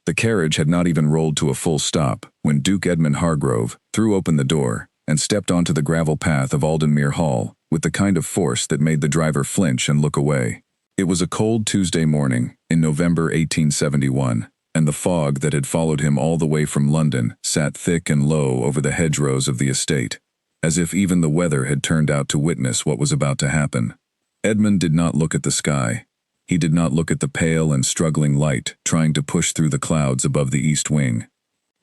The carriage had not even rolled to a full stop when Duke Edmund Hargrove threw open the door and stepped onto the gravel path of Aldenmere Hall with the kind of force that made the driver flinch and look away. It was a cold Tuesday morning in November 1871, and the fog that had followed him all the way from London sat thick and low over the hedgerows of the estate, as if even the weather had turned out to witness what was about to happen. Edmund did not look at the sky. He did not look at the pale and struggling light trying to push through the clouds above the east wing.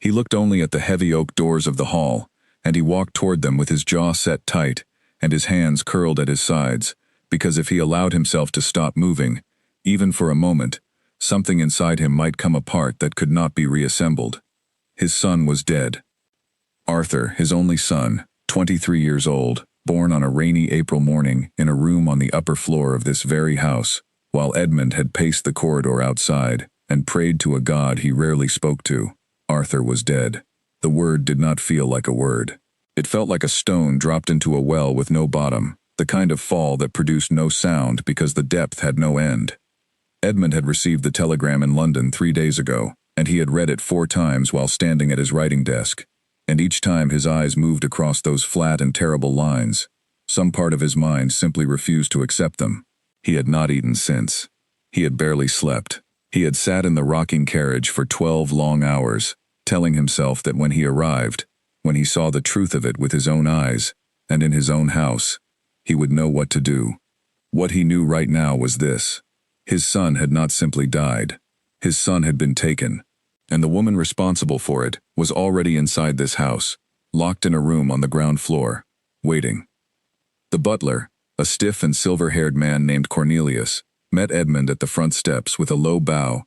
He looked only at the heavy oak doors of the hall, and he walked toward them with his jaw set tight and his hands curled at his sides, because if he allowed himself to stop moving, even for a moment, something inside him might come apart that could not be reassembled. His son was dead. Arthur, his only son, 23 years old, born on a rainy April morning in a room on the upper floor of this very house, while Edmund had paced the corridor outside and prayed to a God he rarely spoke to. Arthur was dead. The word did not feel like a word. It felt like a stone dropped into a well with no bottom, the kind of fall that produced no sound because the depth had no end. Edmund had received the telegram in London 3 days ago, and he had read it 4 times while standing at his writing desk, and each time his eyes moved across those flat and terrible lines. Some part of his mind simply refused to accept them. He had not eaten since. He had barely slept. He had sat in the rocking carriage for 12 long hours, telling himself that when he arrived, when he saw the truth of it with his own eyes, and in his own house, he would know what to do. What he knew right now was this. His son had not simply died. His son had been taken, and the woman responsible for it was already inside this house, locked in a room on the ground floor, waiting. The butler, a stiff and silver-haired man named Cornelius, met Edmund at the front steps with a low bow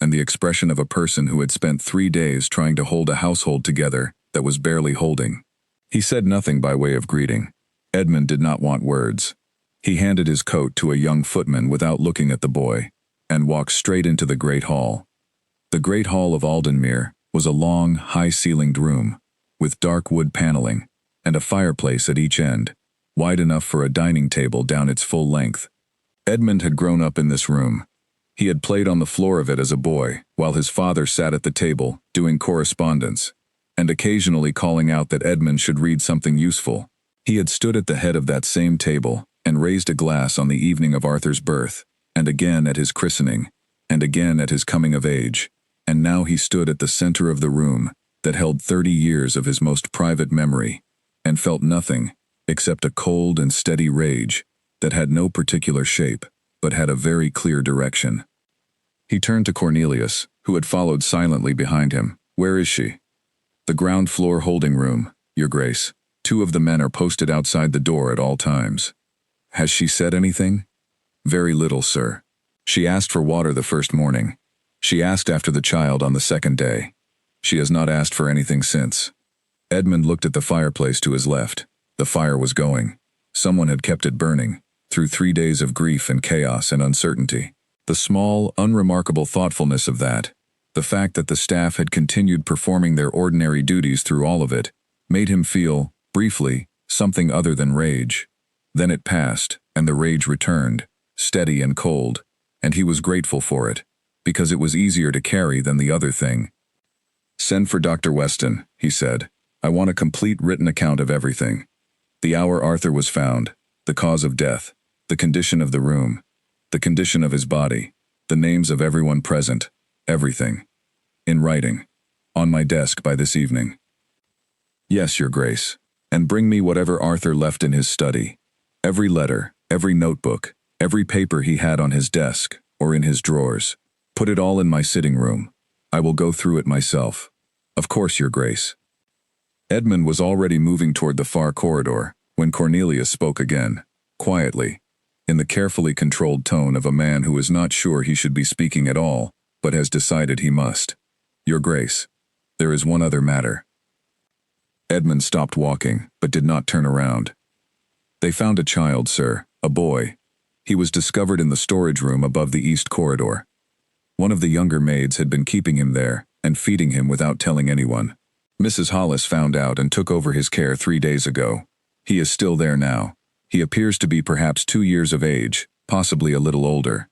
and the expression of a person who had spent 3 days trying to hold a household together that was barely holding. He said nothing by way of greeting. Edmund did not want words. He handed his coat to a young footman without looking at the boy, and walked straight into the great hall. The great hall of Aldenmere was a long, high-ceilinged room, with dark wood paneling, and a fireplace at each end, wide enough for a dining table down its full length. Edmund had grown up in this room. He had played on the floor of it as a boy, while his father sat at the table, doing correspondence, and occasionally calling out that Edmund should read something useful. He had stood at the head of that same table, and raised a glass on the evening of Arthur's birth, and again at his christening, and again at his coming of age, and now he stood at the center of the room that held 30 years of his most private memory, and felt nothing except a cold and steady rage that had no particular shape, but had a very clear direction. He turned to Cornelius, who had followed silently behind him. "Where is she?" "The ground floor holding room, Your Grace. 2 of the men are posted outside the door at all times." "Has she said anything?" "Very little, sir. She asked for water the first morning. She asked after the child on the second day. She has not asked for anything since." Edmund looked at the fireplace to his left. The fire was going. Someone had kept it burning, through 3 days of grief and chaos and uncertainty. The small, unremarkable thoughtfulness of that, the fact that the staff had continued performing their ordinary duties through all of it, made him feel, briefly, something other than rage. Then it passed, and the rage returned, steady and cold, and he was grateful for it, because it was easier to carry than the other thing. "Send for Dr. Weston," he said. "I want a complete written account of everything. The hour Arthur was found, the cause of death, the condition of the room, the condition of his body, the names of everyone present, everything. In writing. On my desk by this evening." "Yes, Your Grace. And bring me whatever Arthur left in his study. Every letter, every notebook, every paper he had on his desk or in his drawers. Put it all in my sitting room. I will go through it myself." "Of course, Your Grace." Edmund was already moving toward the far corridor when Cornelius spoke again, quietly, in the carefully controlled tone of a man who is not sure he should be speaking at all, but has decided he must. "Your Grace, there is one other matter." Edmund stopped walking, but did not turn around. "They found a child, sir, a boy. He was discovered in the storage room above the east corridor. One of the younger maids had been keeping him there and feeding him without telling anyone. Mrs. Hollis found out and took over his care 3 days ago. He is still there now. He appears to be perhaps 2 years of age, possibly a little older.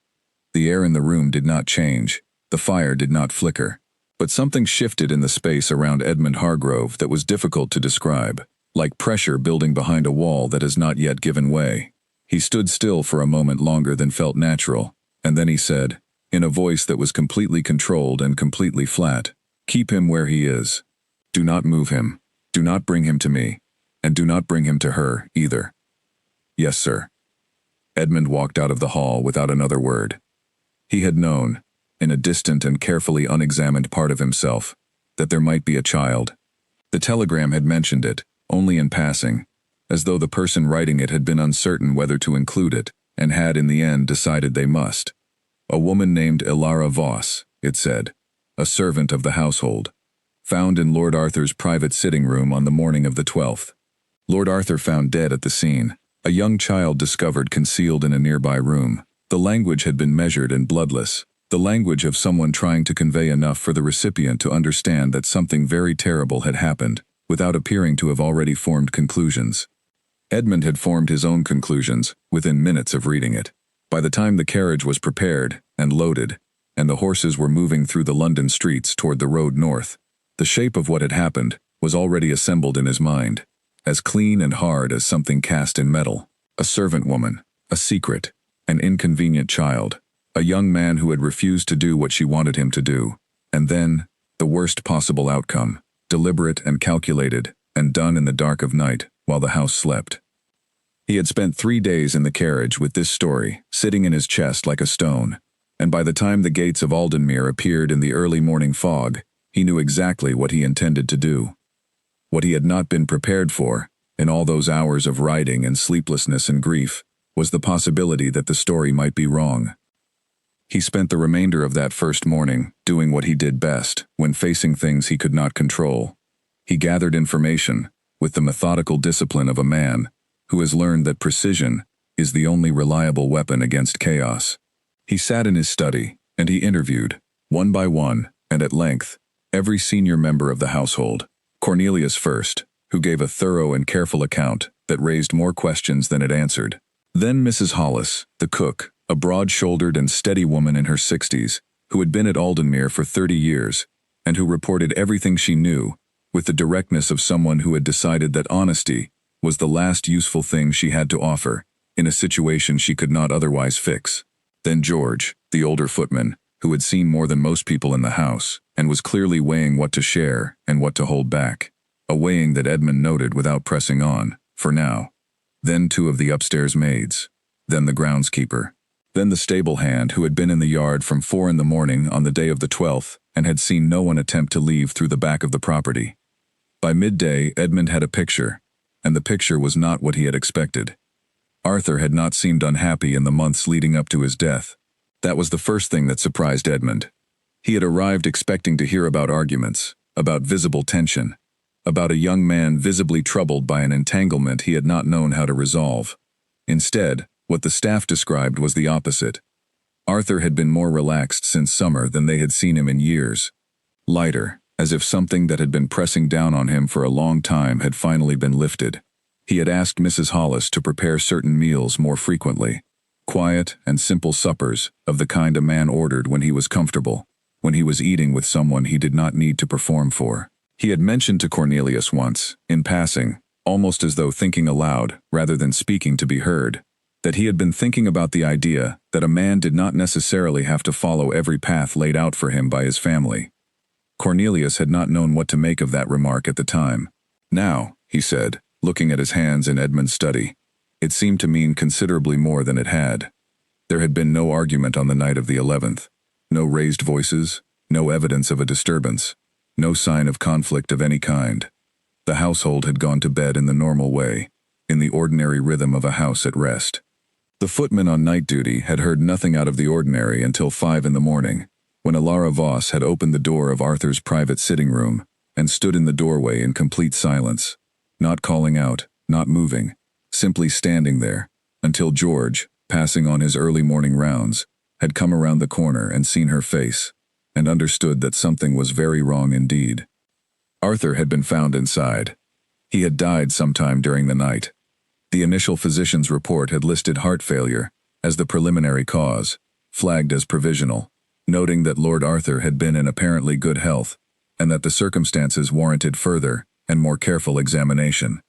The air in the room did not change. The fire did not flicker. But something shifted in the space around Edmund Hargrove that was difficult to describe, like pressure building behind a wall that has not yet given way. He stood still for a moment longer than felt natural, and then he said, in a voice that was completely controlled and completely flat, "Keep him where he is. Do not move him. Do not bring him to me. And do not bring him to her, either." "Yes, sir." Edmund walked out of the hall without another word. He had known, in a distant and carefully unexamined part of himself, that there might be a child. The telegram had mentioned it, only in passing, as though the person writing it had been uncertain whether to include it, and had in the end decided they must. A woman named Ilara Voss, it said, a servant of the household, found in Lord Arthur's private sitting room on the morning of the 12th. Lord Arthur found dead at the scene, a young child discovered concealed in a nearby room. The language had been measured and bloodless, the language of someone trying to convey enough for the recipient to understand that something very terrible had happened, without appearing to have already formed conclusions. Edmund had formed his own conclusions within minutes of reading it. By the time the carriage was prepared and loaded, and the horses were moving through the London streets toward the road north, the shape of what had happened was already assembled in his mind, as clean and hard as something cast in metal. A servant woman, a secret, an inconvenient child, a young man who had refused to do what she wanted him to do, and then, the worst possible outcome, deliberate and calculated, and done in the dark of night while the house slept. He had spent 3 days in the carriage with this story sitting in his chest like a stone, and by the time the gates of Aldenmere appeared in the early morning fog, he knew exactly what he intended to do. What he had not been prepared for, in all those hours of riding and sleeplessness and grief, was the possibility that the story might be wrong. He spent the remainder of that first morning doing what he did best when facing things he could not control. He gathered information with the methodical discipline of a man who has learned that precision is the only reliable weapon against chaos. He sat in his study, and he interviewed, one by one, and at length, every senior member of the household. Cornelius first, who gave a thorough and careful account that raised more questions than it answered. Then Mrs. Hollis, the cook, a broad-shouldered and steady woman in her 60s, who had been at Aldenmere for 30 years, and who reported everything she knew, with the directness of someone who had decided that honesty was the last useful thing she had to offer, in a situation she could not otherwise fix. Then George, the older footman, who had seen more than most people in the house, and was clearly weighing what to share and what to hold back, a weighing that Edmund noted without pressing on, for now. Then 2 of the upstairs maids, then the groundskeeper, then the stable hand who had been in the yard from 4 in the morning on the day of the 12th and had seen no one attempt to leave through the back of the property. By midday, Edmund had a picture, and the picture was not what he had expected. Arthur had not seemed unhappy in the months leading up to his death. That was the first thing that surprised Edmund. He had arrived expecting to hear about arguments, about visible tension, about a young man visibly troubled by an entanglement he had not known how to resolve. Instead, what the staff described was the opposite. Arthur had been more relaxed since summer than they had seen him in years. Lighter, as if something that had been pressing down on him for a long time had finally been lifted. He had asked Mrs. Hollis to prepare certain meals more frequently. Quiet and simple suppers, of the kind a man ordered when he was comfortable, when he was eating with someone he did not need to perform for. He had mentioned to Cornelius once, in passing, almost as though thinking aloud rather than speaking to be heard, that he had been thinking about the idea that a man did not necessarily have to follow every path laid out for him by his family. Cornelius had not known what to make of that remark at the time. Now, he said, looking at his hands in Edmund's study, it seemed to mean considerably more than it had. There had been no argument on the night of the 11th, no raised voices, no evidence of a disturbance, no sign of conflict of any kind. The household had gone to bed in the normal way, in the ordinary rhythm of a house at rest. The footman on night duty had heard nothing out of the ordinary until 5 in the morning, when Ilara Voss had opened the door of Arthur's private sitting room and stood in the doorway in complete silence, not calling out, not moving, simply standing there, until George, passing on his early morning rounds, had come around the corner and seen her face, and understood that something was very wrong indeed. Arthur had been found inside. He had died sometime during the night. The initial physician's report had listed heart failure as the preliminary cause, flagged as provisional, noting that Lord Arthur had been in apparently good health, and that the circumstances warranted further and more careful examination.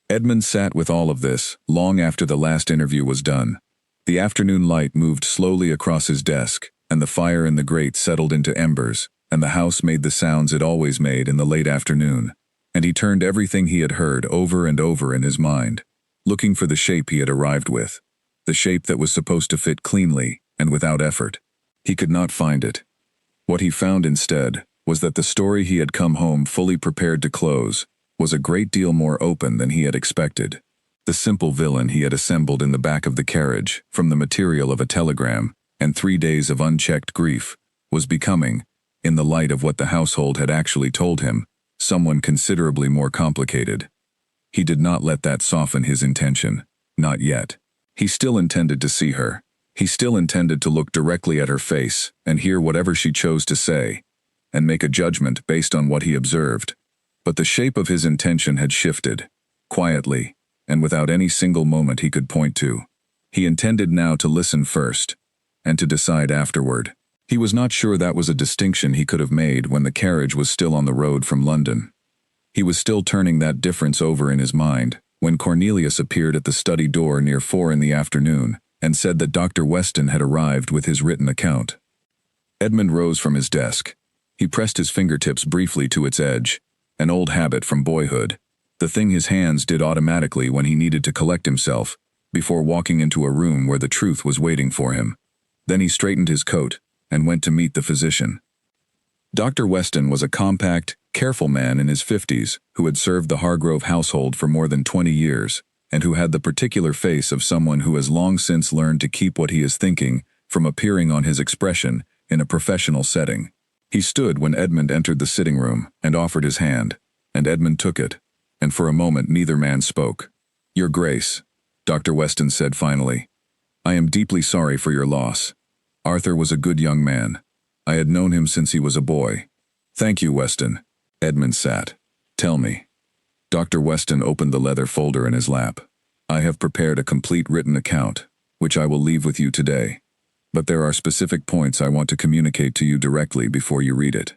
Edmund sat with all of this long after the last interview was done. The afternoon light moved slowly across his desk, and the fire in the grate settled into embers, and the house made the sounds it always made in the late afternoon, and he turned everything he had heard over and over in his mind, looking for the shape he had arrived with, the shape that was supposed to fit cleanly and without effort. He could not find it. What he found instead was that the story he had come home fully prepared to close was a great deal more open than he had expected. The simple villain he had assembled in the back of the carriage from the material of a telegram and 3 days of unchecked grief was becoming, in the light of what the household had actually told him, someone considerably more complicated. He did not let that soften his intention, not yet. He still intended to see her. He still intended to look directly at her face and hear whatever she chose to say, and make a judgment based on what he observed. But the shape of his intention had shifted, quietly, and without any single moment he could point to. He intended now to listen first, and to decide afterward. He was not sure that was a distinction he could have made when the carriage was still on the road from London. He was still turning that difference over in his mind when Cornelius appeared at the study door near 4 in the afternoon and said that Dr. Weston had arrived with his written account. Edmund rose from his desk. He pressed his fingertips briefly to its edge, an old habit from boyhood, the thing his hands did automatically when he needed to collect himself before walking into a room where the truth was waiting for him. Then he straightened his coat and went to meet the physician. Dr. Weston was a compact, careful man in his 50s who had served the Hargrove household for more than 20 years, and who had the particular face of someone who has long since learned to keep what he is thinking from appearing on his expression in a professional setting. He stood when Edmund entered the sitting room and offered his hand, and Edmund took it, and for a moment neither man spoke. "Your Grace," Dr. Weston said finally, "I am deeply sorry for your loss. Arthur was a good young man. I had known him since he was a boy." "Thank you, Weston." Edmund sat. "Tell me." Dr. Weston opened the leather folder in his lap. "I have prepared a complete written account, which I will leave with you today. But there are specific points I want to communicate to you directly before you read it."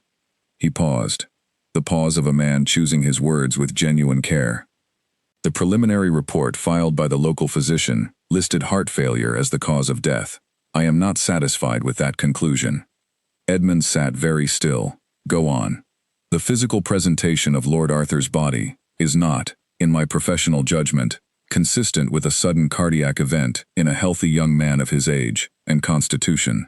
He paused, the pause of a man choosing his words with genuine care. The preliminary report filed by the local physician listed heart failure as the cause of death. I am not satisfied with that conclusion. Edmund sat very still. "Go on." "The physical presentation of Lord Arthur's body is not, in my professional judgment, consistent with a sudden cardiac event in a healthy young man of his age and constitution.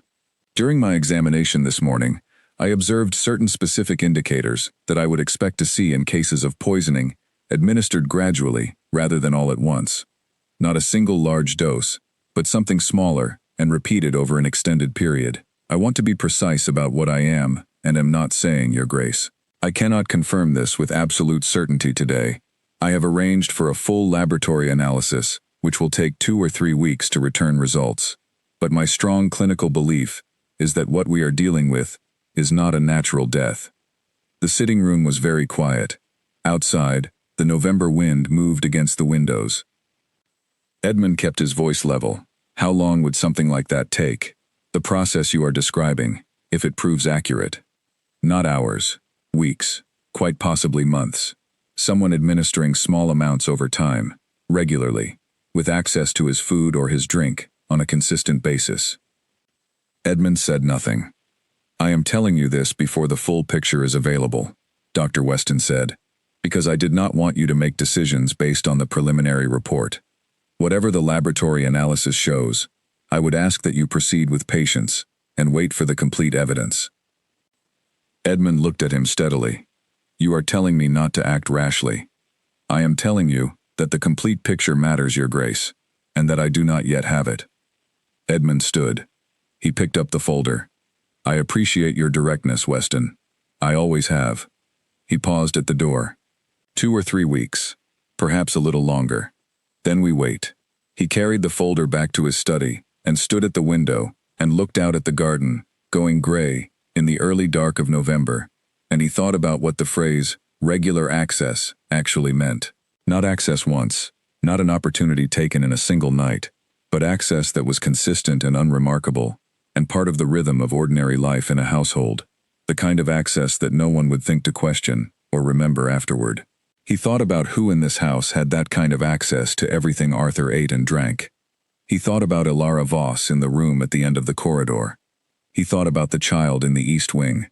During my examination this morning, I observed certain specific indicators that I would expect to see in cases of poisoning, administered gradually rather than all at once. Not a single large dose, but something smaller and repeated over an extended period. I want to be precise about what I am and am not saying, Your Grace. I cannot confirm this with absolute certainty today. I have arranged for a full laboratory analysis, which will take 2 or 3 weeks to return results. But my strong clinical belief is that what we are dealing with is not a natural death." The sitting room was very quiet. Outside, the November wind moved against the windows. Edmund kept his voice level. "How long would something like that take? The process you are describing, if it proves accurate." "Not hours, weeks, quite possibly months. Someone administering small amounts over time, regularly, with access to his food or his drink on a consistent basis." Edmund said nothing. "I am telling you this before the full picture is available," Dr. Weston said, "because I did not want you to make decisions based on the preliminary report. Whatever the laboratory analysis shows, I would ask that you proceed with patience and wait for the complete evidence." Edmund looked at him steadily. "You are telling me not to act rashly. I am telling you that the complete picture matters, Your Grace, and that I do not yet have it." Edmund stood. He picked up the folder. "I appreciate your directness, Weston. I always have." He paused at the door. 2 or 3 weeks, perhaps a little longer. Then we wait." He carried the folder back to his study and stood at the window and looked out at the garden, going gray, in the early dark of November, and he thought about what the phrase, regular access, actually meant. Not access once, not an opportunity taken in a single night, but access that was consistent and unremarkable, and part of the rhythm of ordinary life in a household, the kind of access that no one would think to question or remember afterward. He thought about who in this house had that kind of access to everything Arthur ate and drank. He thought about Ilara Voss in the room at the end of the corridor. He thought about the child in the East Wing.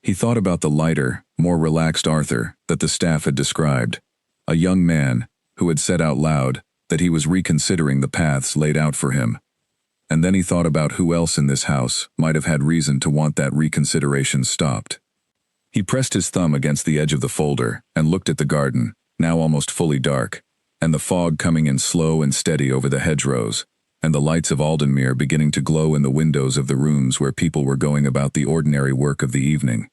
He thought about the lighter, more relaxed Arthur that the staff had described, a young man who had said out loud that he was reconsidering the paths laid out for him. And then he thought about who else in this house might have had reason to want that reconsideration stopped. He pressed his thumb against the edge of the folder and looked at the garden, now almost fully dark, and the fog coming in slow and steady over the hedgerows, and the lights of Aldenmere beginning to glow in the windows of the rooms where people were going about the ordinary work of the evening.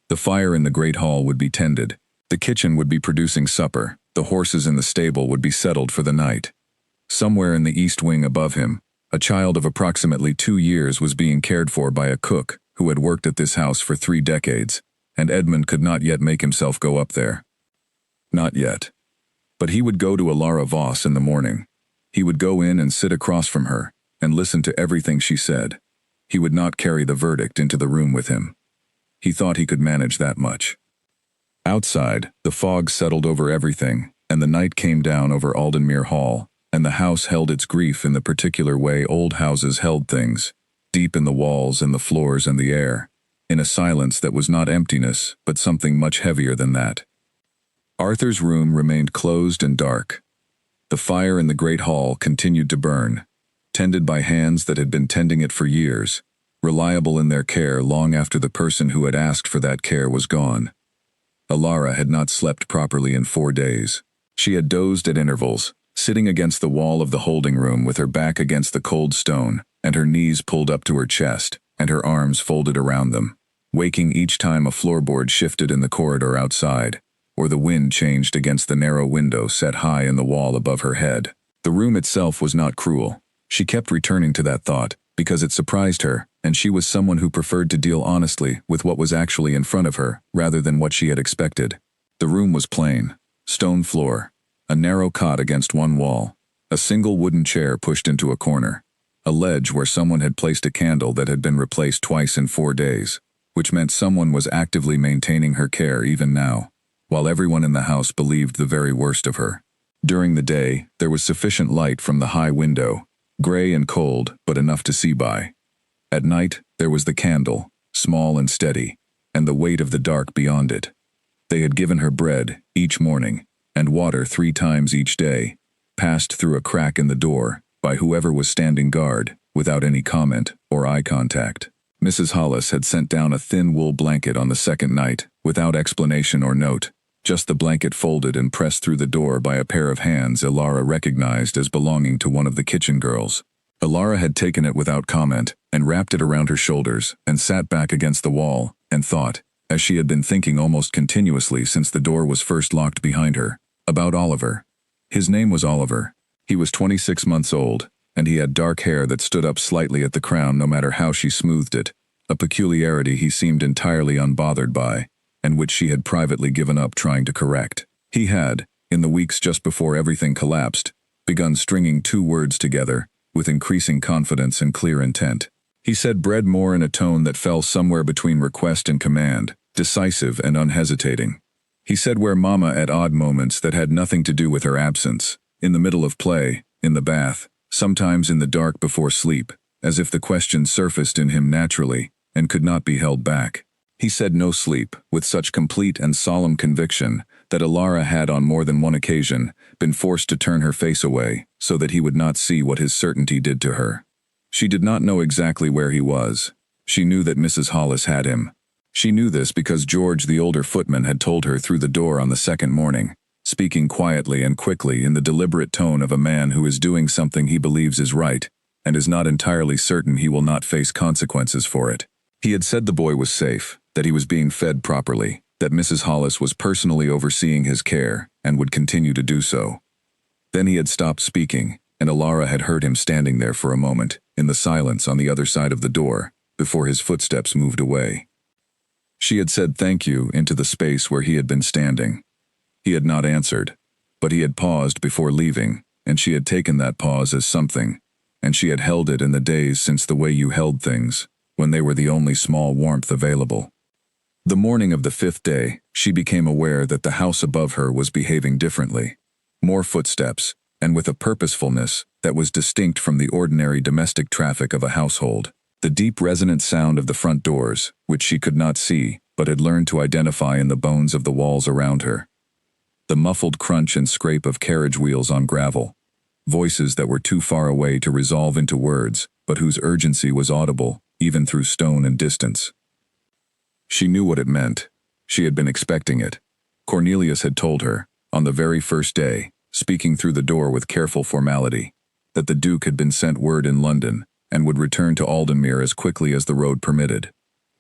The fire in the great hall would be tended, the kitchen would be producing supper, the horses in the stable would be settled for the night. Somewhere in the East Wing above him, a child of approximately 2 years was being cared for by a cook who had worked at this house for 3 decades, and Edmund could not yet make himself go up there. Not yet. But he would go to Ilara Voss in the morning. He would go in and sit across from her and listen to everything she said. He would not carry the verdict into the room with him. He thought he could manage that much. Outside, the fog settled over everything, and the night came down over Aldenmere Hall, and the house held its grief in the particular way old houses held things, deep in the walls and the floors and the air, in a silence that was not emptiness, but something much heavier than that. Arthur's room remained closed and dark. The fire in the great hall continued to burn, tended by hands that had been tending it for years, reliable in their care long after the person who had asked for that care was gone. Ilara had not slept properly in 4 days. She had dozed at intervals, sitting against the wall of the holding room with her back against the cold stone, and her knees pulled up to her chest, and her arms folded around them, waking each time a floorboard shifted in the corridor outside, or the wind changed against the narrow window set high in the wall above her head. The room itself was not cruel. She kept returning to that thought, because it surprised her, and she was someone who preferred to deal honestly with what was actually in front of her, rather than what she had expected. The room was plain. Stone floor, a narrow cot against one wall, a single wooden chair pushed into a corner, a ledge where someone had placed a candle that had been replaced twice in 4 days, which meant someone was actively maintaining her care even now, while everyone in the house believed the very worst of her. During the day, there was sufficient light from the high window, gray and cold, but enough to see by. At night, there was the candle, small and steady, and the weight of the dark beyond it. They had given her bread each morning, and water 3 times each day, passed through a crack in the door by whoever was standing guard, without any comment or eye contact. Mrs. Hollis had sent down a thin wool blanket on the second night, without explanation or note, just the blanket folded and pressed through the door by a pair of hands Ilara recognized as belonging to one of the kitchen girls. Ilara had taken it without comment and wrapped it around her shoulders and sat back against the wall and thought, as she had been thinking almost continuously since the door was first locked behind her, about Oliver. His name was Oliver. He was 26 months old, and he had dark hair that stood up slightly at the crown no matter how she smoothed it, a peculiarity he seemed entirely unbothered by, and which she had privately given up trying to correct. He had, in the weeks just before everything collapsed, begun stringing 2 words together, with increasing confidence and clear intent. He said bread more in a tone that fell somewhere between request and command, decisive and unhesitating. He said where Mama at odd moments that had nothing to do with her absence, in the middle of play, in the bath, sometimes in the dark before sleep, as if the question surfaced in him naturally and could not be held back. He said no sleep, with such complete and solemn conviction that Ilara had on more than one occasion been forced to turn her face away so that he would not see what his certainty did to her. She did not know exactly where he was. She knew that Mrs. Hollis had him. She knew this because George, the older footman, had told her through the door on the second morning, speaking quietly and quickly in the deliberate tone of a man who is doing something he believes is right and is not entirely certain he will not face consequences for it. He had said the boy was safe, that he was being fed properly, that Mrs. Hollis was personally overseeing his care and would continue to do so. Then he had stopped speaking, and Ilara had heard him standing there for a moment, in the silence on the other side of the door, before his footsteps moved away. She had said thank you into the space where he had been standing. He had not answered, but he had paused before leaving, and she had taken that pause as something, and she had held it in the days since the way you held things, when they were the only small warmth available. The morning of the 5th day, she became aware that the house above her was behaving differently. More footsteps, and with a purposefulness that was distinct from the ordinary domestic traffic of a household. The deep resonant sound of the front doors, which she could not see, but had learned to identify in the bones of the walls around her. The muffled crunch and scrape of carriage wheels on gravel. Voices that were too far away to resolve into words, but whose urgency was audible, even through stone and distance. She knew what it meant. She had been expecting it. Cornelius had told her, on the very first day, speaking through the door with careful formality, that the Duke had been sent word in London and would return to Aldenmere as quickly as the road permitted.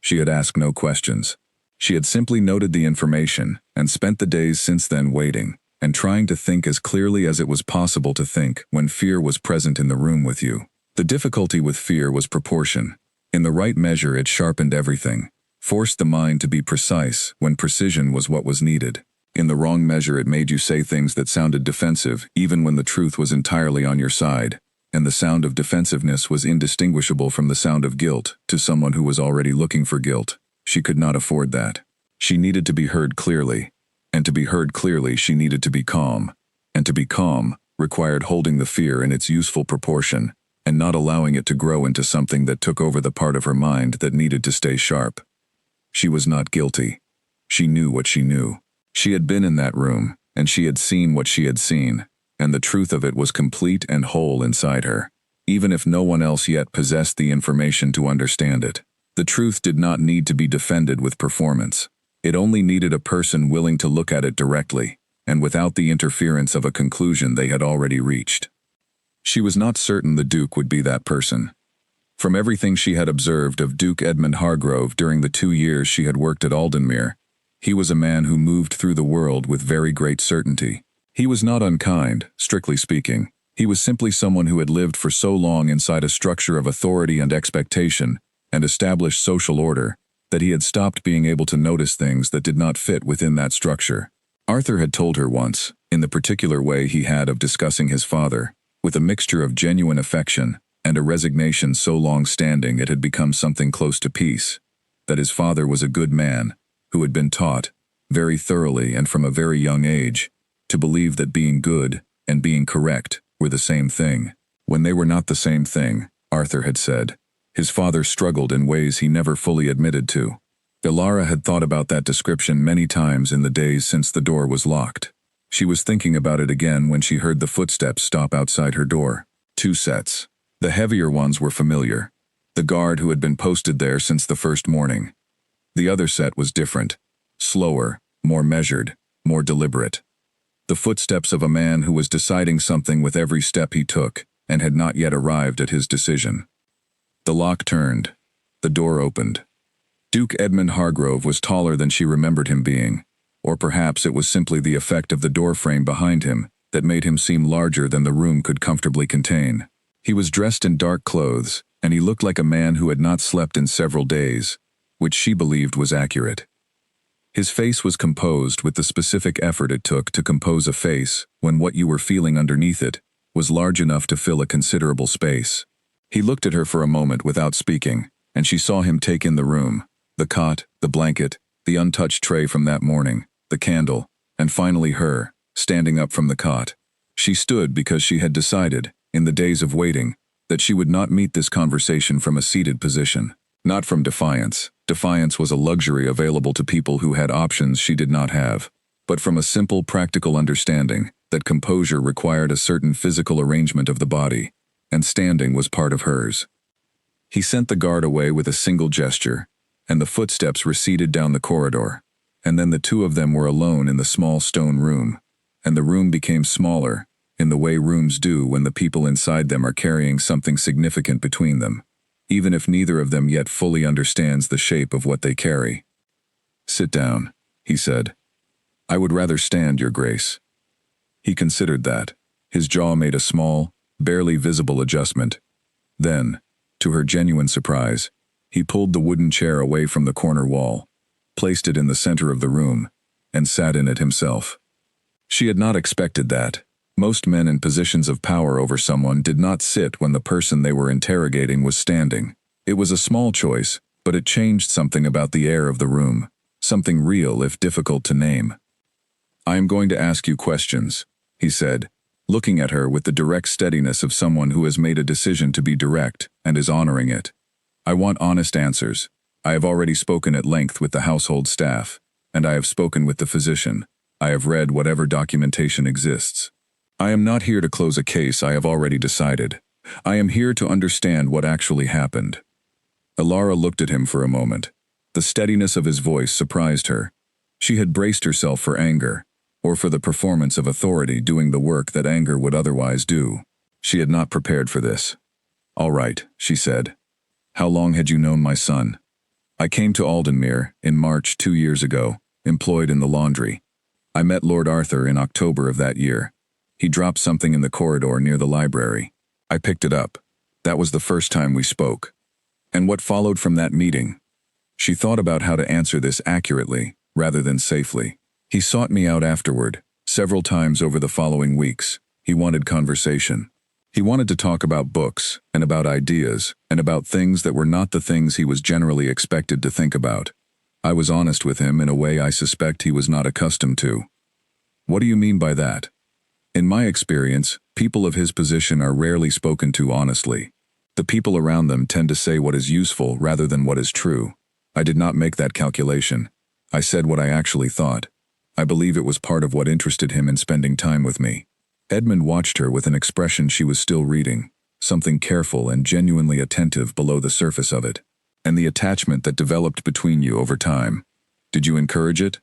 She had asked no questions. She had simply noted the information and spent the days since then waiting and trying to think as clearly as it was possible to think when fear was present in the room with you. The difficulty with fear was proportion. In the right measure it sharpened everything, forced the mind to be precise when precision was what was needed. In the wrong measure it made you say things that sounded defensive even when the truth was entirely on your side, and the sound of defensiveness was indistinguishable from the sound of guilt to someone who was already looking for guilt. She could not afford that. She needed to be heard clearly, and to be heard clearly she needed to be calm, and to be calm required holding the fear in its useful proportion and not allowing it to grow into something that took over the part of her mind that needed to stay sharp. She was not guilty. She knew what she knew. She had been in that room, and she had seen what she had seen, and the truth of it was complete and whole inside her, even if no one else yet possessed the information to understand it. The truth did not need to be defended with performance. It only needed a person willing to look at it directly, and without the interference of a conclusion they had already reached. She was not certain the Duke would be that person. From everything she had observed of Duke Edmund Hargrove during the 2 years she had worked at Aldenmere, he was a man who moved through the world with very great certainty. He was not unkind, strictly speaking. He was simply someone who had lived for so long inside a structure of authority and expectation and established social order that he had stopped being able to notice things that did not fit within that structure. Arthur had told her once, in the particular way he had of discussing his father, with a mixture of genuine affection and a resignation so long-standing it had become something close to peace, that his father was a good man, who had been taught, very thoroughly and from a very young age, to believe that being good and being correct were the same thing. When they were not the same thing, Arthur had said, his father struggled in ways he never fully admitted to. Ilara had thought about that description many times in the days since the door was locked. She was thinking about it again when she heard the footsteps stop outside her door. 2 sets. The heavier ones were familiar, the guard who had been posted there since the first morning. The other set was different, slower, more measured, more deliberate. The footsteps of a man who was deciding something with every step he took and had not yet arrived at his decision. The lock turned. The door opened. Duke Edmund Hargrove was taller than she remembered him being, or perhaps it was simply the effect of the door frame behind him that made him seem larger than the room could comfortably contain. He was dressed in dark clothes, and he looked like a man who had not slept in several days, which she believed was accurate. His face was composed with the specific effort it took to compose a face when what you were feeling underneath it was large enough to fill a considerable space. He looked at her for a moment without speaking, and she saw him take in the room, the cot, the blanket, the untouched tray from that morning, the candle, and finally her, standing up from the cot. She stood because she had decided, in the days of waiting, that she would not meet this conversation from a seated position. Not from defiance. Defiance was a luxury available to people who had options she did not have, but from a simple practical understanding that composure required a certain physical arrangement of the body, and standing was part of hers. He sent the guard away with a single gesture, and the footsteps receded down the corridor, and then the two of them were alone in the small stone room, and the room became smaller, in the way rooms do when the people inside them are carrying something significant between them, even if neither of them yet fully understands the shape of what they carry. "Sit down," he said. "I would rather stand, Your Grace." He considered that. His jaw made a small, barely visible adjustment. Then, to her genuine surprise, he pulled the wooden chair away from the corner wall, placed it in the center of the room, and sat in it himself. She had not expected that, Most men in positions of power over someone did not sit when the person they were interrogating was standing. It was a small choice, but it changed something about the air of the room, something real if difficult to name. "I am going to ask you questions," he said, looking at her with the direct steadiness of someone who has made a decision to be direct and is honoring it. "I want honest answers. I have already spoken at length with the household staff, and I have spoken with the physician. I have read whatever documentation exists. I am not here to close a case I have already decided. I am here to understand what actually happened." Alara looked at him for a moment. The steadiness of his voice surprised her. She had braced herself for anger, or for the performance of authority doing the work that anger would otherwise do. She had not prepared for this. "All right," she said. "How long had you known my son?" "I came to Aldenmere in March 2 years ago, employed in the laundry. I met Lord Arthur in October of that year. He dropped something in the corridor near the library. I picked it up. That was the first time we spoke." "And what followed from that meeting?" She thought about how to answer this accurately, rather than safely. "He sought me out afterward, several times over the following weeks. He wanted conversation. He wanted to talk about books, and about ideas, and about things that were not the things he was generally expected to think about. I was honest with him in a way I suspect he was not accustomed to." "What do you mean by that?" "In my experience, people of his position are rarely spoken to honestly. The people around them tend to say what is useful rather than what is true. I did not make that calculation. I said what I actually thought. I believe it was part of what interested him in spending time with me." Edmund watched her with an expression she was still reading, something careful and genuinely attentive below the surface of it. "And the attachment that developed between you over time. Did you encourage it?"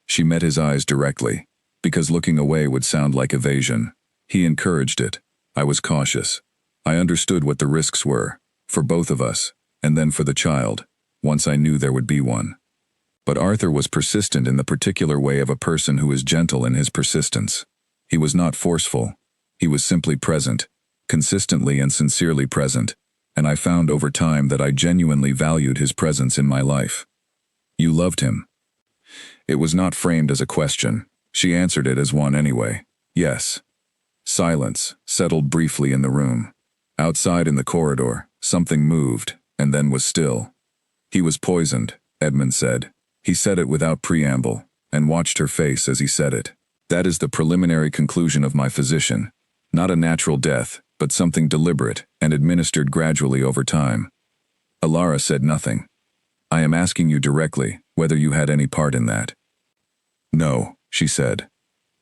She met his eyes directly, because looking away would sound like evasion. "He encouraged it. I was cautious. I understood what the risks were, for both of us, and then for the child, once I knew there would be one. But Arthur was persistent in the particular way of a person who is gentle in his persistence. He was not forceful. He was simply present, consistently and sincerely present, and I found over time that I genuinely valued his presence in my life." "You loved him?" It was not framed as a question. She answered it as one anyway. "Yes." Silence settled briefly in the room. Outside in the corridor, something moved, and then was still. "He was poisoned," Edmund said. He said it without preamble, and watched her face as he said it. "That is the preliminary conclusion of my physician. Not a natural death, but something deliberate and administered gradually over time." Alara said nothing. "I am asking you directly whether you had any part in that." "No," she said.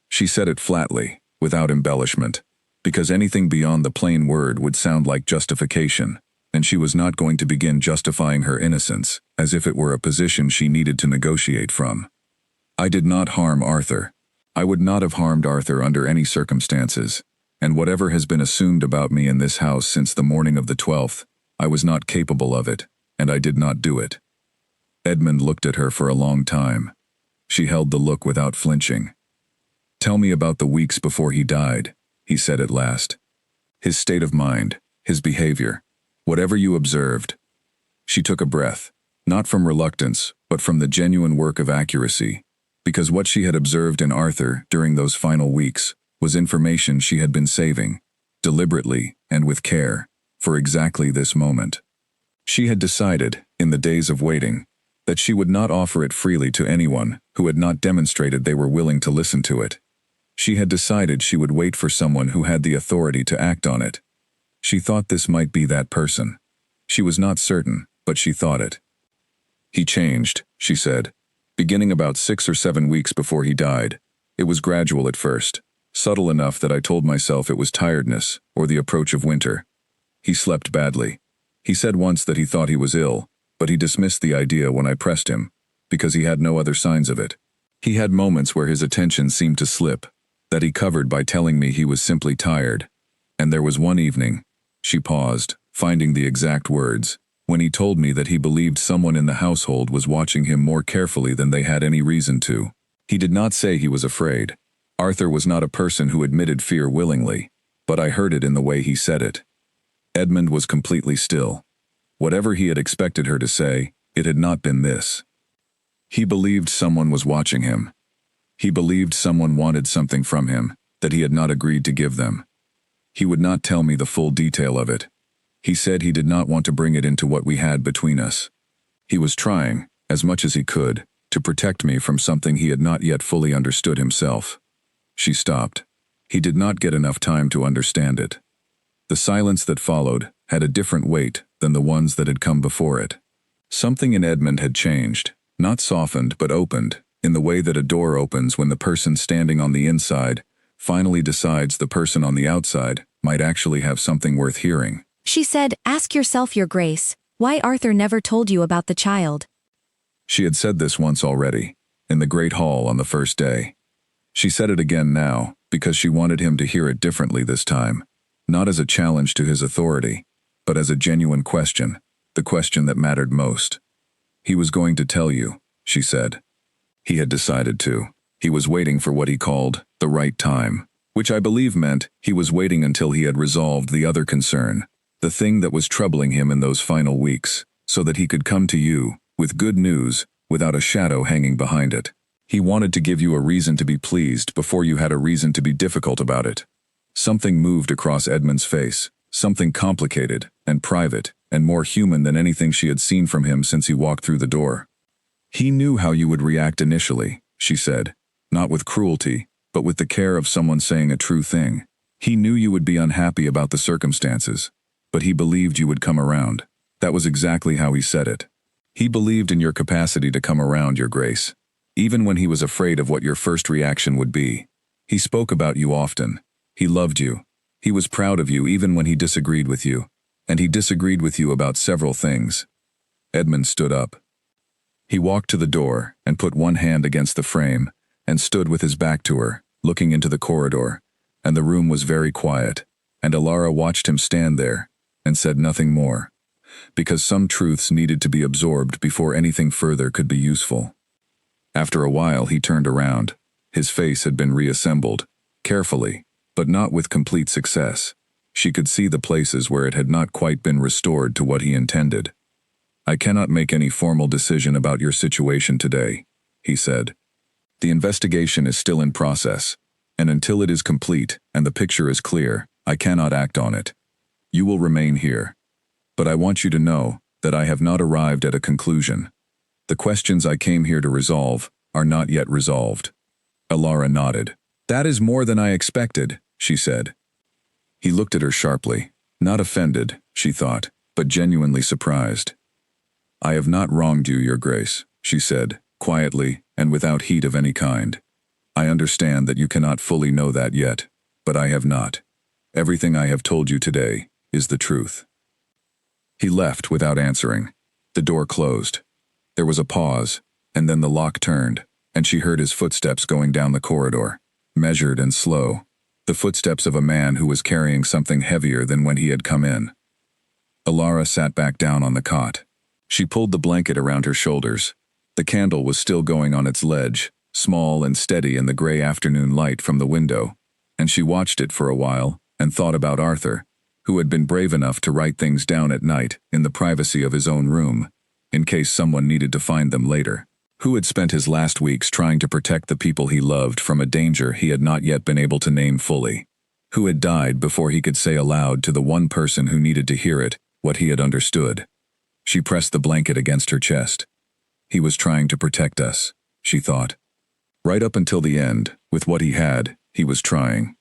She said it flatly, without embellishment, because anything beyond the plain word would sound like justification, and she was not going to begin justifying her innocence, as if it were a position she needed to negotiate from. "I did not harm Arthur. I would not have harmed Arthur under any circumstances, and whatever has been assumed about me in this house since the morning of the 12th, I was not capable of it, and I did not do it." Edmund looked at her for a long time. She held the look without flinching. "Tell me about the weeks before he died," he said at last. "His state of mind, his behavior, whatever you observed." She took a breath, not from reluctance, but from the genuine work of accuracy, because what she had observed in Arthur during those final weeks was information she had been saving, deliberately and with care, for exactly this moment. She had decided, in the days of waiting, that she would not offer it freely to anyone who had not demonstrated they were willing to listen to it. She had decided she would wait for someone who had the authority to act on it. She thought this might be that person. She was not certain, but she thought it. "He changed," she said, "beginning about 6 or 7 weeks before he died. It was gradual at first, subtle enough that I told myself it was tiredness or the approach of winter. He slept badly. He said once that he thought he was ill, but he dismissed the idea when I pressed him, because he had no other signs of it. He had moments where his attention seemed to slip, that he covered by telling me he was simply tired. And there was one evening," she paused, finding the exact words, "when he told me that he believed someone in the household was watching him more carefully than they had any reason to. He did not say he was afraid. Arthur was not a person who admitted fear willingly, but I heard it in the way he said it." Edmund was completely still. Whatever he had expected her to say, it had not been this. He believed someone was watching him. He believed someone wanted something from him, that he had not agreed to give them. He would not tell me the full detail of it. He said he did not want to bring it into what we had between us. He was trying, as much as he could, to protect me from something he had not yet fully understood himself. She stopped. He did not get enough time to understand it. The silence that followed had a different weight than the ones that had come before it. Something in Edmund had changed, not softened but opened, in the way that a door opens when the person standing on the inside finally decides the person on the outside might actually have something worth hearing. She said, "Ask yourself, Your Grace, why Arthur never told you about the child." She had said this once already, in the great hall on the first day. She said it again now, because she wanted him to hear it differently this time, not as a challenge to his authority, but as a genuine question, the question that mattered most. He was going to tell you, she said. He had decided to. He was waiting for what he called the right time, which I believe meant he was waiting until he had resolved the other concern, the thing that was troubling him in those final weeks, so that he could come to you with good news without a shadow hanging behind it. He wanted to give you a reason to be pleased before you had a reason to be difficult about it. Something moved across Edmund's face, something complicated and private and more human than anything she had seen from him since he walked through the door. He knew how you would react initially, she said, not with cruelty, but with the care of someone saying a true thing. He knew you would be unhappy about the circumstances, but he believed you would come around. That was exactly how he said it. He believed in your capacity to come around, Your Grace, even when he was afraid of what your first reaction would be. He spoke about you often. He loved you. He was proud of you even when he disagreed with you, and he disagreed with you about several things. Edmund stood up. He walked to the door and put one hand against the frame and stood with his back to her, looking into the corridor, and the room was very quiet, and Alara watched him stand there and said nothing more, because some truths needed to be absorbed before anything further could be useful. After a while he turned around. His face had been reassembled, carefully, but not with complete success. She could see the places where it had not quite been restored to what he intended. "I cannot make any formal decision about your situation today," he said. "The investigation is still in process, and until it is complete and the picture is clear, I cannot act on it. You will remain here. But I want you to know that I have not arrived at a conclusion. The questions I came here to resolve are not yet resolved." Alara nodded. "That is more than I expected," she said. He looked at her sharply, not offended, she thought, but genuinely surprised. "I have not wronged you, Your Grace," she said, quietly and without heat of any kind. "I understand that you cannot fully know that yet, but I have not. Everything I have told you today is the truth." He left without answering. The door closed. There was a pause, and then the lock turned, and she heard his footsteps going down the corridor, measured and slow, the footsteps of a man who was carrying something heavier than when he had come in. Alara sat back down on the cot. She pulled the blanket around her shoulders. The candle was still going on its ledge, small and steady in the gray afternoon light from the window, and she watched it for a while and thought about Arthur, who had been brave enough to write things down at night in the privacy of his own room, in case someone needed to find them later, who had spent his last weeks trying to protect the people he loved from a danger he had not yet been able to name fully, who had died before he could say aloud to the one person who needed to hear it what he had understood. She pressed the blanket against her chest. He was trying to protect us, she thought. Right up until the end, with what he had, he was trying.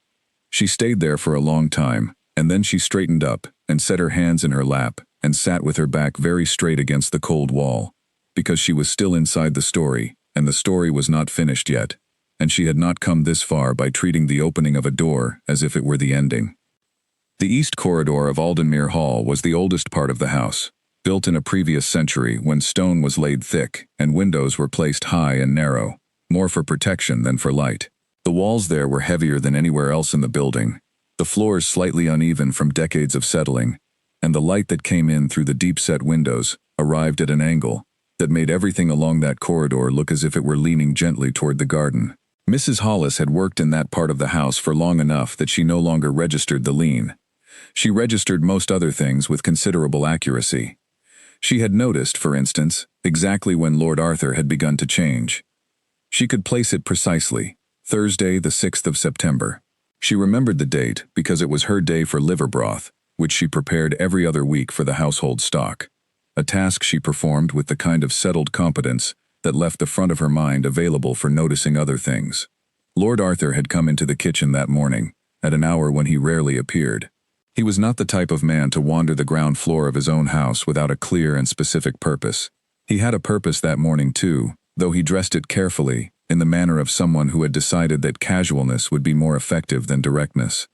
She stayed there for a long time, and then she straightened up and set her hands in her lap and sat with her back very straight against the cold wall, because she was still inside the story, and the story was not finished yet, and she had not come this far by treating the opening of a door as if it were the ending. The east corridor of Aldenmere Hall was the oldest part of the house, built in a previous century when stone was laid thick and windows were placed high and narrow, more for protection than for light. The walls there were heavier than anywhere else in the building, the floors slightly uneven from decades of settling, and the light that came in through the deep-set windows arrived at an angle that made everything along that corridor look as if it were leaning gently toward the garden. Mrs. Hollis had worked in that part of the house for long enough that she no longer registered the lean. She registered most other things with considerable accuracy. She had noticed, for instance, exactly when Lord Arthur had begun to change. She could place it precisely, Thursday the 6th of September. She remembered the date because it was her day for liver broth, which she prepared every other week for the household stock, a task she performed with the kind of settled competence that left the front of her mind available for noticing other things. Lord Arthur had come into the kitchen that morning, at an hour when he rarely appeared. He was not the type of man to wander the ground floor of his own house without a clear and specific purpose. He had a purpose that morning too, though he dressed it carefully, in the manner of someone who had decided that casualness would be more effective than directness.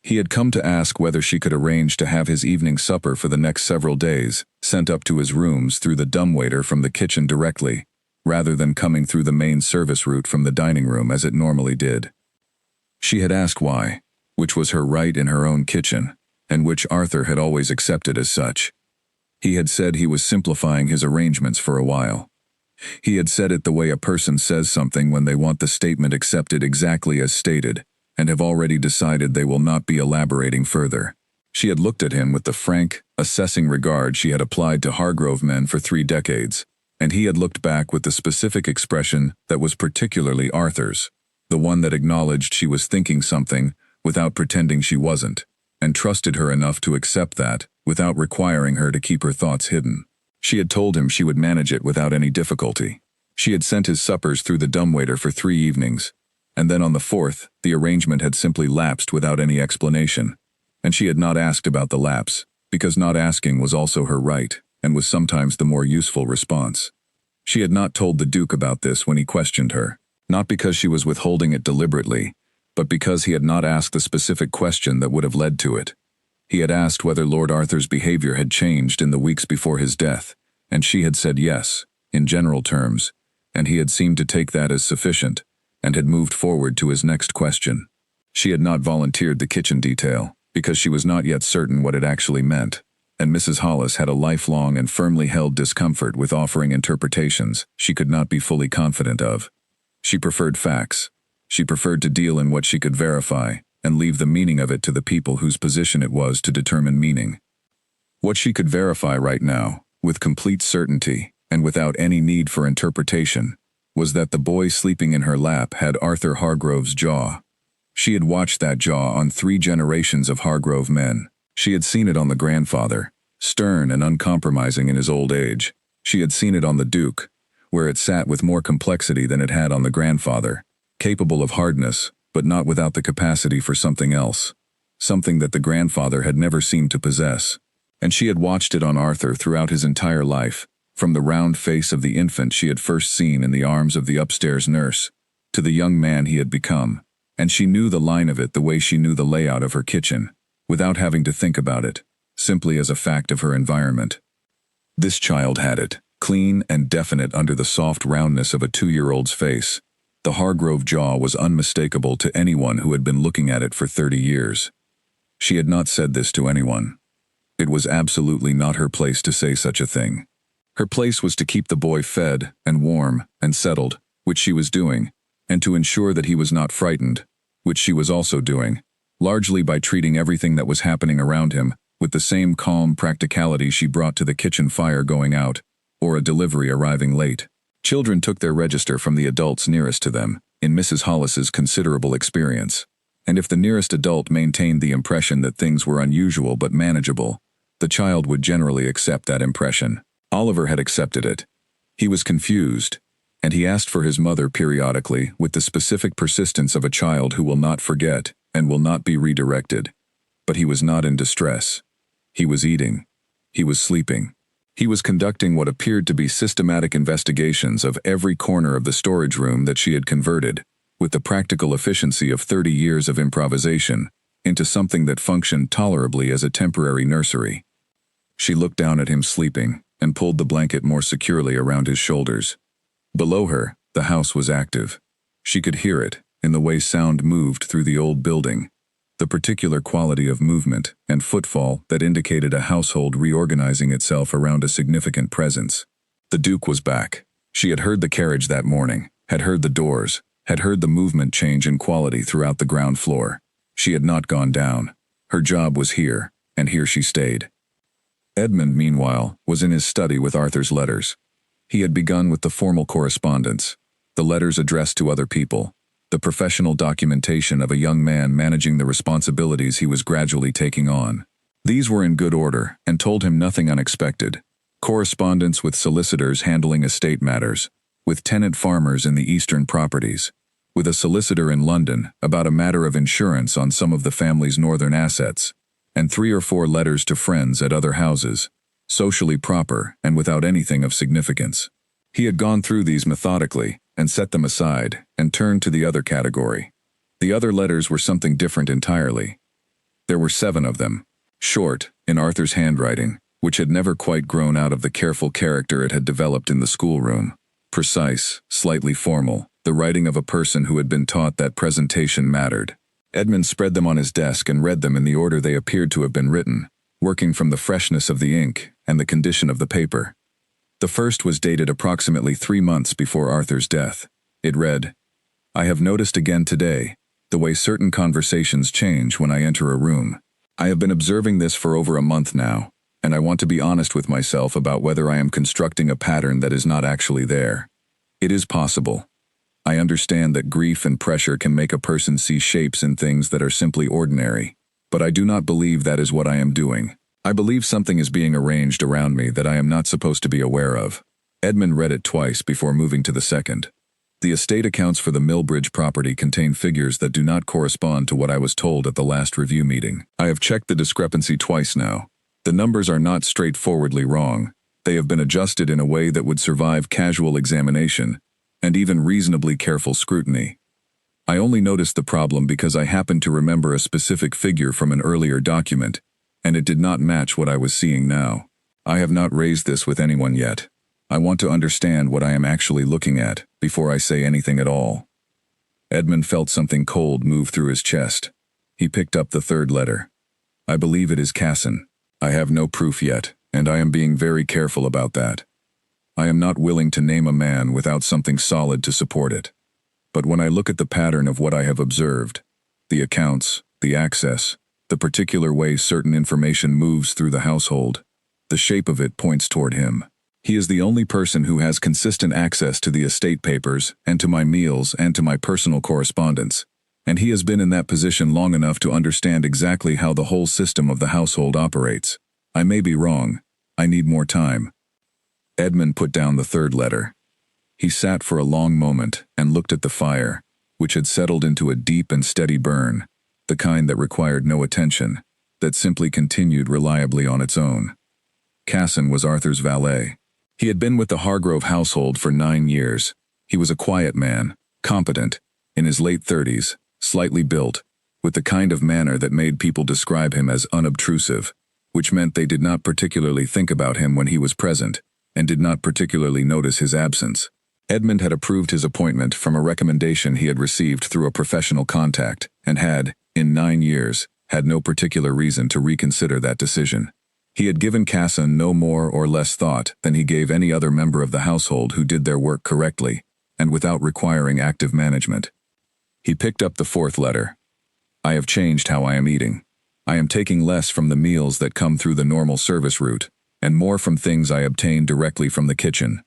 He had come to ask whether she could arrange to have his evening supper for the next several days sent up to his rooms through the dumbwaiter from the kitchen directly, rather than coming through the main service route from the dining room as it normally did. She had asked why, which was her right in her own kitchen, and which Arthur had always accepted as such. He had said he was simplifying his arrangements for a while. He had said it the way a person says something when they want the statement accepted exactly as stated, and have already decided they will not be elaborating further. She had looked at him with the frank, assessing regard she had applied to Hargrove men for 3 decades, and he had looked back with the specific expression that was particularly Arthur's, the one that acknowledged she was thinking something without pretending she wasn't, and trusted her enough to accept that without requiring her to keep her thoughts hidden. She had told him she would manage it without any difficulty. She had sent his suppers through the dumbwaiter for 3 evenings, and then on the 4th, the arrangement had simply lapsed without any explanation, and she had not asked about the lapse, because not asking was also her right, and was sometimes the more useful response. She had not told the Duke about this when he questioned her, not because she was withholding it deliberately, but because he had not asked the specific question that would have led to it. He had asked whether Lord Arthur's behavior had changed in the weeks before his death, and she had said yes, in general terms, and he had seemed to take that as sufficient, and had moved forward to his next question. She had not volunteered the kitchen detail, because she was not yet certain what it actually meant, and Mrs. Hollis had a lifelong and firmly held discomfort with offering interpretations she could not be fully confident of. She preferred facts. She preferred to deal in what she could verify, and leave the meaning of it to the people whose position it was to determine meaning. What she could verify right now, with complete certainty, and without any need for interpretation, was that the boy sleeping in her lap had Arthur Hargrove's jaw. She had watched that jaw on 3 generations of Hargrove men. She had seen it on the grandfather, stern and uncompromising in his old age. She had seen it on the Duke, where it sat with more complexity than it had on the grandfather, capable of hardness, but not without the capacity for something else, something that the grandfather had never seemed to possess. And she had watched it on Arthur throughout his entire life, from the round face of the infant she had first seen in the arms of the upstairs nurse, to the young man he had become, and she knew the line of it the way she knew the layout of her kitchen, without having to think about it, simply as a fact of her environment. This child had it, clean and definite under the soft roundness of a 2-year-old's face. The Hargrove jaw was unmistakable to anyone who had been looking at it for 30 years. She had not said this to anyone. It was absolutely not her place to say such a thing. Her place was to keep the boy fed and warm and settled, which she was doing, and to ensure that he was not frightened, which she was also doing, largely by treating everything that was happening around him with the same calm practicality she brought to the kitchen fire going out, or a delivery arriving late. Children took their register from the adults nearest to them, in Mrs. Hollis's considerable experience, and if the nearest adult maintained the impression that things were unusual but manageable, the child would generally accept that impression. Oliver had accepted it. He was confused, and he asked for his mother periodically with the specific persistence of a child who will not forget and will not be redirected. But he was not in distress. He was eating. He was sleeping. He was conducting what appeared to be systematic investigations of every corner of the storage room that she had converted, with the practical efficiency of 30 years of improvisation, into something that functioned tolerably as a temporary nursery. She looked down at him sleeping and pulled the blanket more securely around his shoulders. Below her, the house was active. She could hear it, in the way sound moved through the old building, the particular quality of movement and footfall that indicated a household reorganizing itself around a significant presence. The Duke was back. She had heard the carriage that morning, had heard the doors, had heard the movement change in quality throughout the ground floor. She had not gone down. Her job was here, and here she stayed. Edmund, meanwhile, was in his study with Arthur's letters. He had begun with the formal correspondence, the letters addressed to other people, the professional documentation of a young man managing the responsibilities he was gradually taking on. These were in good order and told him nothing unexpected. Correspondence with solicitors handling estate matters, with tenant farmers in the eastern properties, with a solicitor in London about a matter of insurance on some of the family's northern assets, and 3 or 4 letters to friends at other houses, socially proper and without anything of significance. He had gone through these methodically and set them aside and turned to the other category. The other letters were something different entirely. There were 7 of them, short, in Arthur's handwriting, which had never quite grown out of the careful character it had developed in the schoolroom. Precise, slightly formal, the writing of a person who had been taught that presentation mattered. Edmund spread them on his desk and read them in the order they appeared to have been written, working from the freshness of the ink and the condition of the paper. The first was dated approximately 3 months before Arthur's death. It read, "I have noticed again today the way certain conversations change when I enter a room. I have been observing this for over a month now, and I want to be honest with myself about whether I am constructing a pattern that is not actually there. It is possible. I understand that grief and pressure can make a person see shapes in things that are simply ordinary, but I do not believe that is what I am doing. I believe something is being arranged around me that I am not supposed to be aware of." Edmund read it twice before moving to the second. "The estate accounts for the Millbridge property contain figures that do not correspond to what I was told at the last review meeting. I have checked the discrepancy twice now. The numbers are not straightforwardly wrong. They have been adjusted in a way that would survive casual examination and even reasonably careful scrutiny. I only noticed the problem because I happened to remember a specific figure from an earlier document, and it did not match what I was seeing now. I have not raised this with anyone yet. I want to understand what I am actually looking at before I say anything at all." Edmund felt something cold move through his chest. He picked up the 3rd letter. "I believe it is Casson. I have no proof yet, and I am being very careful about that. I am not willing to name a man without something solid to support it. But when I look at the pattern of what I have observed, the accounts, the access, the particular way certain information moves through the household, the shape of it points toward him. He is the only person who has consistent access to the estate papers and to my meals and to my personal correspondence, and he has been in that position long enough to understand exactly how the whole system of the household operates. I may be wrong. I need more time." Edmund put down the 3rd letter. He sat for a long moment and looked at the fire, which had settled into a deep and steady burn, the kind that required no attention, that simply continued reliably on its own. Casson was Arthur's valet. He had been with the Hargrove household for 9 years. He was a quiet man, competent, in his late 30s, slightly built, with the kind of manner that made people describe him as unobtrusive, which meant they did not particularly think about him when he was present, and did not particularly notice his absence. Edmund had approved his appointment from a recommendation he had received through a professional contact, and had, in 9 years, had no particular reason to reconsider that decision. He had given Casson no more or less thought than he gave any other member of the household who did their work correctly, and without requiring active management. He picked up the 4th letter. "I have changed how I am eating. I am taking less from the meals that come through the normal service route, and more from things I obtain directly from the kitchen.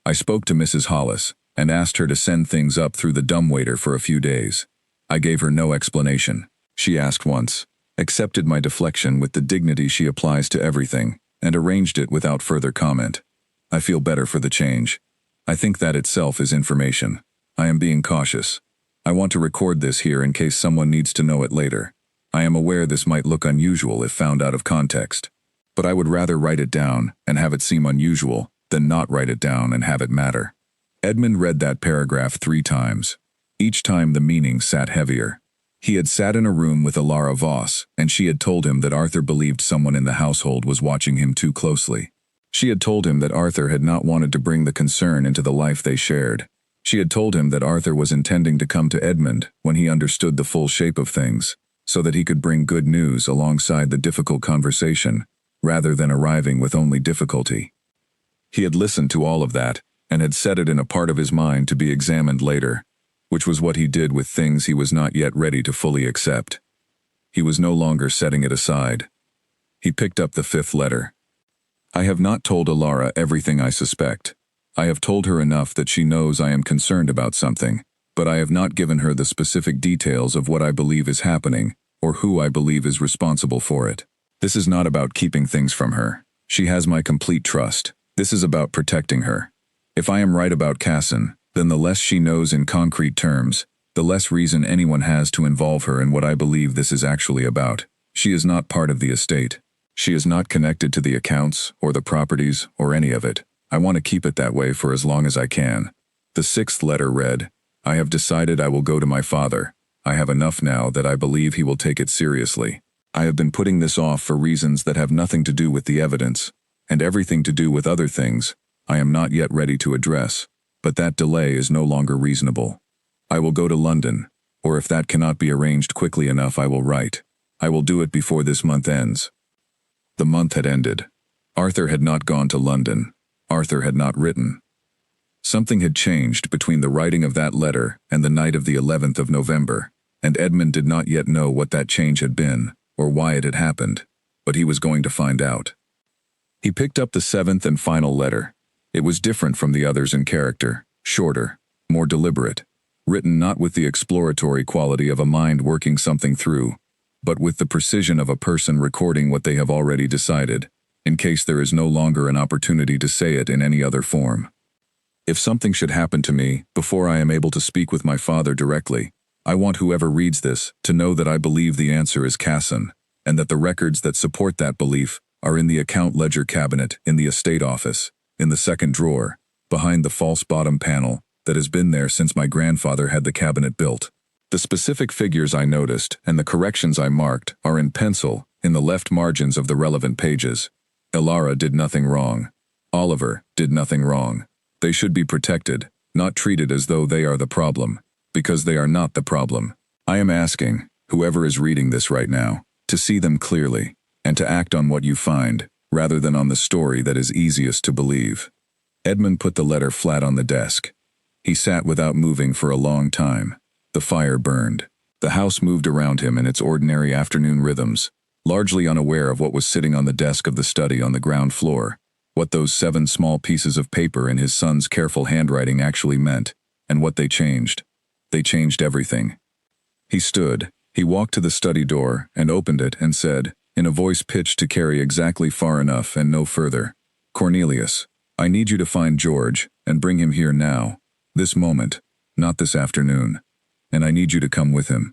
I spoke to Mrs. Hollis, and asked her to send things up through the dumbwaiter for a few days. I gave her no explanation. She asked once, accepted my deflection with the dignity she applies to everything, and arranged it without further comment. I feel better for the change. I think that itself is information. I am being cautious. I want to record this here in case someone needs to know it later. I am aware this might look unusual if found out of context, but I would rather write it down and have it seem unusual than not write it down and have it matter." Edmund read that paragraph 3 times. Each time the meaning sat heavier. He had sat in a room with Alara Voss, and she had told him that Arthur believed someone in the household was watching him too closely. She had told him that Arthur had not wanted to bring the concern into the life they shared. She had told him that Arthur was intending to come to Edmund when he understood the full shape of things, so that he could bring good news alongside the difficult conversation, rather than arriving with only difficulty. He had listened to all of that, and had set it in a part of his mind to be examined later, which was what he did with things he was not yet ready to fully accept. He was no longer setting it aside. He picked up the 5th letter. "I have not told Alara everything I suspect. I have told her enough that she knows I am concerned about something, but I have not given her the specific details of what I believe is happening or who I believe is responsible for it. This is not about keeping things from her. She has my complete trust. This is about protecting her. If I am right about Casson, then the less she knows in concrete terms, the less reason anyone has to involve her in what I believe this is actually about. She is not part of the estate. She is not connected to the accounts or the properties or any of it. I want to keep it that way for as long as I can. The 6th letter read, I have decided I will go to my father. I have enough now that I believe he will take it seriously. I have been putting this off for reasons that have nothing to do with the evidence, and everything to do with other things I am not yet ready to address, but that delay is no longer reasonable. I will go to London, or if that cannot be arranged quickly enough, I will write. I will do it before this month ends. The month had ended. Arthur had not gone to London. Arthur had not written. Something had changed between the writing of that letter and the night of the 11th of November, and Edmund did not yet know what that change had been, or why it had happened, but he was going to find out. He picked up the 7th and final letter. It was different from the others in character, shorter, more deliberate, written not with the exploratory quality of a mind working something through, but with the precision of a person recording what they have already decided, in case there is no longer an opportunity to say it in any other form. If something should happen to me before I am able to speak with my father directly, I want whoever reads this to know that I believe the answer is Casson, and that the records that support that belief are in the account ledger cabinet in the estate office, in the 2nd drawer, behind the false bottom panel that has been there since my grandfather had the cabinet built. The specific figures I noticed and the corrections I marked are in pencil in the left margins of the relevant pages. Elara did nothing wrong. Oliver did nothing wrong. They should be protected, not treated as though they are the problem, because they are not the problem. I am asking, whoever is reading this right now, to see them clearly, and to act on what you find, rather than on the story that is easiest to believe. Edmund put the letter flat on the desk. He sat without moving for a long time. The fire burned. The house moved around him in its ordinary afternoon rhythms, largely unaware of what was sitting on the desk of the study on the ground floor, what those 7 small pieces of paper in his son's careful handwriting actually meant, and what they changed. They changed everything. He stood. He walked to the study door and opened it and said, in a voice pitched to carry exactly far enough and no further, Cornelius, I need you to find George and bring him here now, this moment, not this afternoon. And I need you to come with him.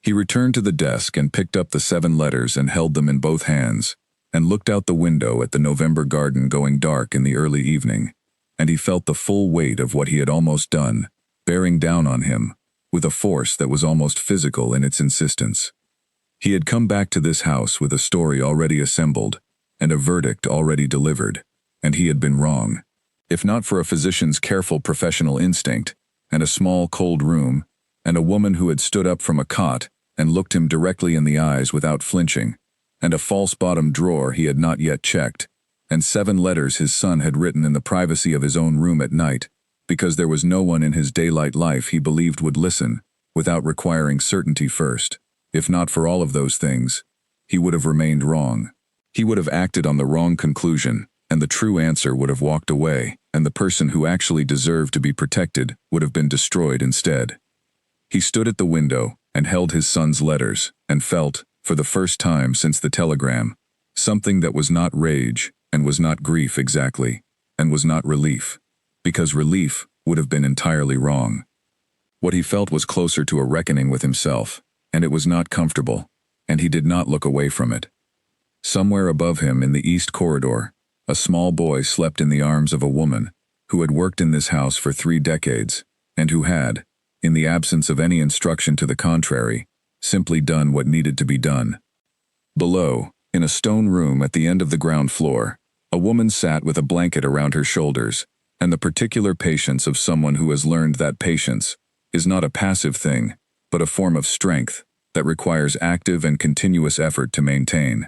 He returned to the desk and picked up the 7 letters and held them in both hands, and looked out the window at the November garden going dark in the early evening, and he felt the full weight of what he had almost done, bearing down on him, with a force that was almost physical in its insistence. He had come back to this house with a story already assembled, and a verdict already delivered, and he had been wrong. If not for a physician's careful professional instinct, and a small cold room, and a woman who had stood up from a cot and looked him directly in the eyes without flinching, and a false bottom drawer he had not yet checked, and 7 letters his son had written in the privacy of his own room at night, because there was no one in his daylight life he believed would listen, without requiring certainty first. If not for all of those things, he would have remained wrong. He would have acted on the wrong conclusion, and the true answer would have walked away, and the person who actually deserved to be protected would have been destroyed instead. He stood at the window and held his son's letters and felt, for the first time since the telegram, something that was not rage and was not grief exactly, and was not relief, because relief would have been entirely wrong. What he felt was closer to a reckoning with himself, and it was not comfortable, and he did not look away from it. Somewhere above him in the east corridor, a small boy slept in the arms of a woman who had worked in this house for 3 decades, and who had, in the absence of any instruction to the contrary, simply done what needed to be done. Below, in a stone room at the end of the ground floor, a woman sat with a blanket around her shoulders, and the particular patience of someone who has learned that patience is not a passive thing, but a form of strength that requires active and continuous effort to maintain.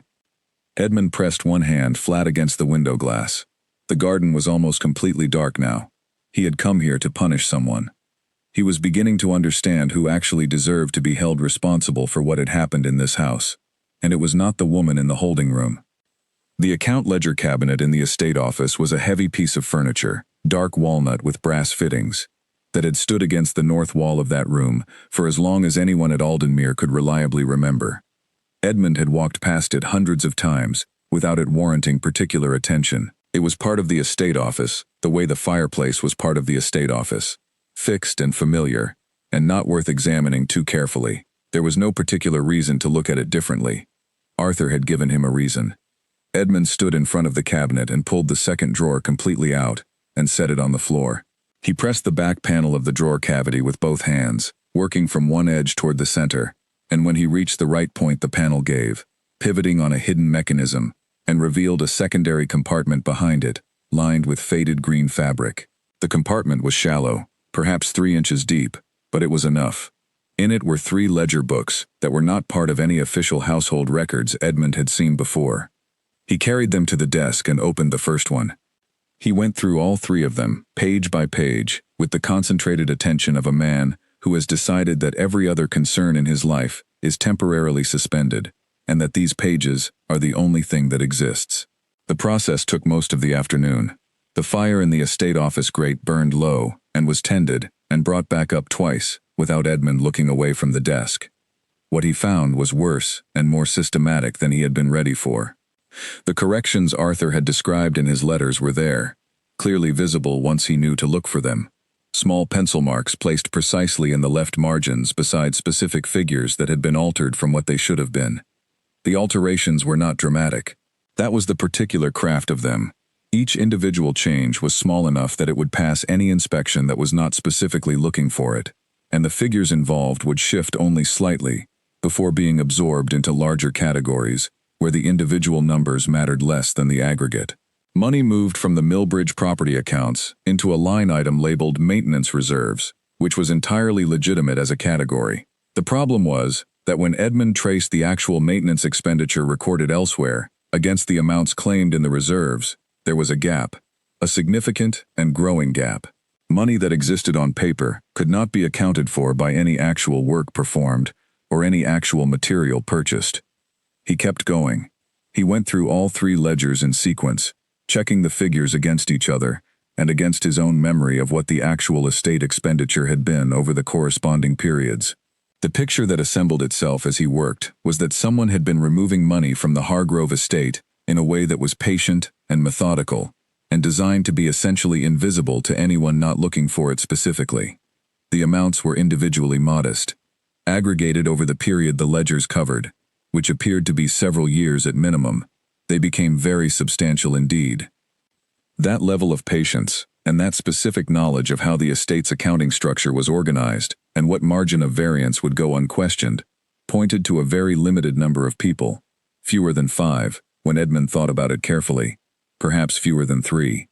Edmund pressed one hand flat against the window glass. The garden was almost completely dark now. He had come here to punish someone. He was beginning to understand who actually deserved to be held responsible for what had happened in this house, and it was not the woman in the holding room. The account ledger cabinet in the estate office was a heavy piece of furniture, dark walnut with brass fittings. that had stood against the north wall of that room for as long as anyone at Aldenmere could reliably remember. Edmund had walked past it hundreds of times, without it warranting particular attention. It was part of the estate office, the way the fireplace was part of the estate office. Fixed and familiar, and not worth examining too carefully. There was no particular reason to look at it differently. Arthur had given him a reason. Edmund stood in front of the cabinet and pulled the second drawer completely out and set it on the floor. He pressed the back panel of the drawer cavity with both hands, working from one edge toward the center, and when he reached the right point the panel gave, pivoting on a hidden mechanism, and revealed a secondary compartment behind it, lined with faded green fabric. The compartment was shallow, perhaps 3 inches deep, but it was enough. In it were 3 ledger books that were not part of any official household records Edmund had seen before. He carried them to the desk and opened the first one. He went through all 3 of them, page by page, with the concentrated attention of a man who has decided that every other concern in his life is temporarily suspended, and that these pages are the only thing that exists. The process took most of the afternoon. The fire in the estate office grate burned low and was tended and brought back up twice, without Edmund looking away from the desk. What he found was worse and more systematic than he had been ready for. The corrections Arthur had described in his letters were there, clearly visible once he knew to look for them. Small pencil marks placed precisely in the left margins beside specific figures that had been altered from what they should have been. The alterations were not dramatic. That was the particular craft of them. Each individual change was small enough that it would pass any inspection that was not specifically looking for it, and the figures involved would shift only slightly, before being absorbed into larger categories, where the individual numbers mattered less than the aggregate. Money moved from the Millbridge property accounts into a line item labeled maintenance reserves, which was entirely legitimate as a category. The problem was that when Edmund traced the actual maintenance expenditure recorded elsewhere against the amounts claimed in the reserves, there was a gap, a significant and growing gap. Money that existed on paper could not be accounted for by any actual work performed or any actual material purchased. He kept going. He went through all 3 ledgers in sequence, checking the figures against each other and against his own memory of what the actual estate expenditure had been over the corresponding periods. The picture that assembled itself as he worked was that someone had been removing money from the Hargrove estate in a way that was patient and methodical, and designed to be essentially invisible to anyone not looking for it specifically. The amounts were individually modest, aggregated over the period the ledgers covered, which appeared to be several years at minimum. They became very substantial indeed. That level of patience, and that specific knowledge of how the estate's accounting structure was organized, and what margin of variance would go unquestioned, pointed to a very limited number of people, fewer than 5, when Edmund thought about it carefully, perhaps fewer than 3.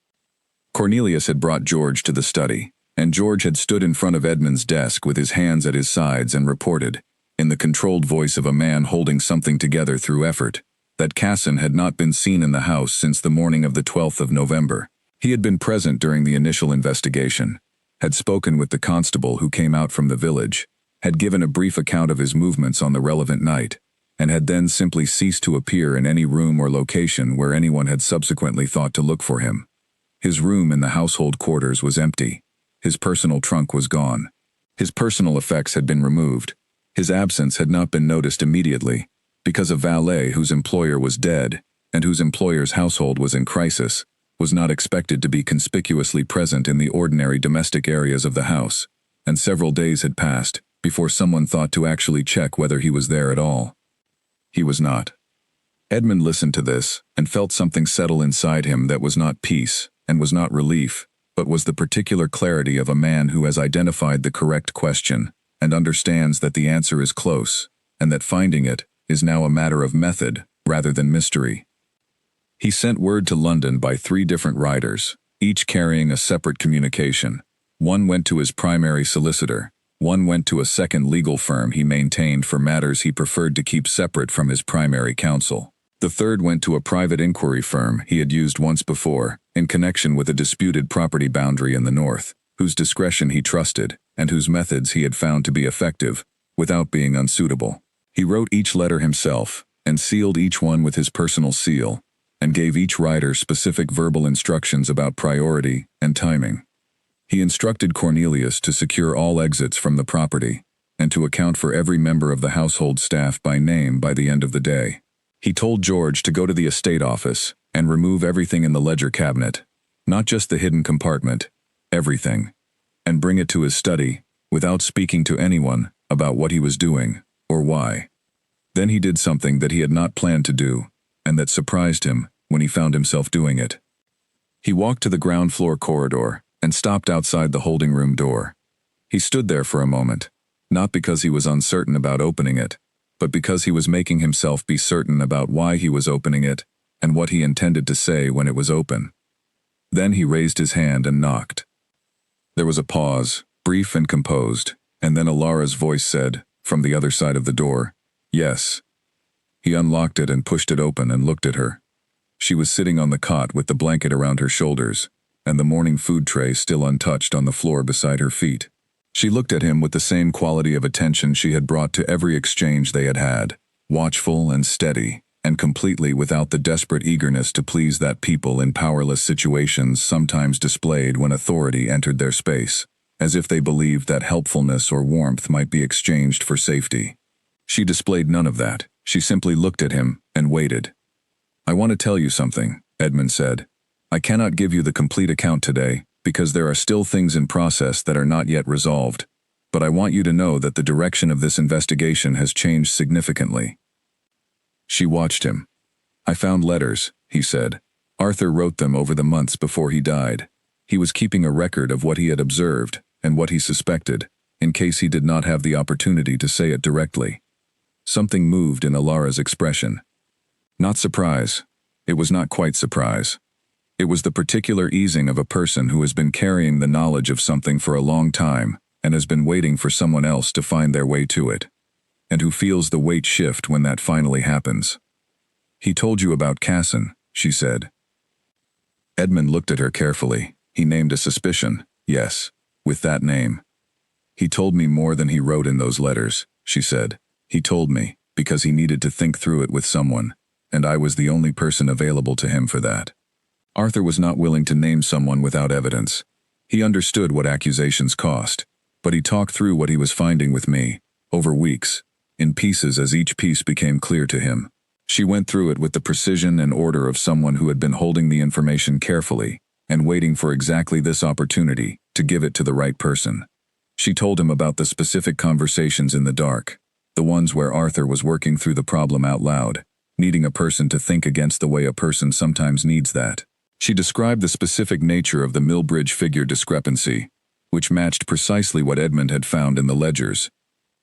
Cornelius had brought George to the study, and George had stood in front of Edmund's desk with his hands at his sides and reported, in the controlled voice of a man holding something together through effort, that Casson had not been seen in the house since the morning of the 12th of November. He had been present during the initial investigation, had spoken with the constable who came out from the village, had given a brief account of his movements on the relevant night, and had then simply ceased to appear in any room or location where anyone had subsequently thought to look for him. His room in the household quarters was empty. His personal trunk was gone. His personal effects had been removed. His absence had not been noticed immediately, because a valet whose employer was dead, and whose employer's household was in crisis, was not expected to be conspicuously present in the ordinary domestic areas of the house, and several days had passed before someone thought to actually check whether he was there at all. He was not. Edmund listened to this and felt something settle inside him that was not peace and was not relief, but was the particular clarity of a man who has identified the correct question and understands that the answer is close, and that finding it is now a matter of method rather than mystery. He sent word to London by 3 different riders, each carrying a separate communication. One went to his primary solicitor, one went to a second legal firm he maintained for matters he preferred to keep separate from his primary counsel. The third went to a private inquiry firm he had used once before, in connection with a disputed property boundary in the north, whose discretion he trusted, and whose methods he had found to be effective, without being unsuitable. He wrote each letter himself, and sealed each one with his personal seal, and gave each rider specific verbal instructions about priority and timing. He instructed Cornelius to secure all exits from the property and to account for every member of the household staff by name by the end of the day. He told George to go to the estate office and remove everything in the ledger cabinet, not just the hidden compartment, everything, and bring it to his study without speaking to anyone about what he was doing or why. Then he did something that he had not planned to do and that surprised him when he found himself doing it. He walked to the ground floor corridor and stopped outside the holding room door. He stood there for a moment, not because he was uncertain about opening it, but because he was making himself be certain about why he was opening it and what he intended to say when it was open. Then he raised his hand and knocked. There was a pause, brief and composed, and then Alara's voice said, from the other side of the door, "Yes." He unlocked it and pushed it open and looked at her. She was sitting on the cot with the blanket around her shoulders, and the morning food tray still untouched on the floor beside her feet. She looked at him with the same quality of attention she had brought to every exchange they had had, watchful and steady, and completely without the desperate eagerness to please that people in powerless situations sometimes displayed when authority entered their space, as if they believed that helpfulness or warmth might be exchanged for safety. She displayed none of that. She simply looked at him and waited. "I want to tell you something," Edmund said. "I cannot give you the complete account today, because there are still things in process that are not yet resolved, but I want you to know that the direction of this investigation has changed significantly." She watched him. "I found letters," he said. "Arthur wrote them over the months before he died. He was keeping a record of what he had observed and what he suspected, in case he did not have the opportunity to say it directly." Something moved in Alara's expression. Not surprise. It was not quite surprise. It was the particular easing of a person who has been carrying the knowledge of something for a long time and has been waiting for someone else to find their way to it, and who feels the weight shift when that finally happens. "He told you about Casson," she said. Edmund looked at her carefully. He named a suspicion, yes, with that name. "He told me more than he wrote in those letters," she said. "He told me because he needed to think through it with someone, and I was the only person available to him for that." Arthur was not willing to name someone without evidence. He understood what accusations cost, but he talked through what he was finding with me, over weeks, in pieces as each piece became clear to him. She went through it with the precision and order of someone who had been holding the information carefully and waiting for exactly this opportunity to give it to the right person. She told him about the specific conversations in the dark, the ones where Arthur was working through the problem out loud, needing a person to think against the way a person sometimes needs that. She described the specific nature of the Millbridge figure discrepancy, which matched precisely what Edmund had found in the ledgers.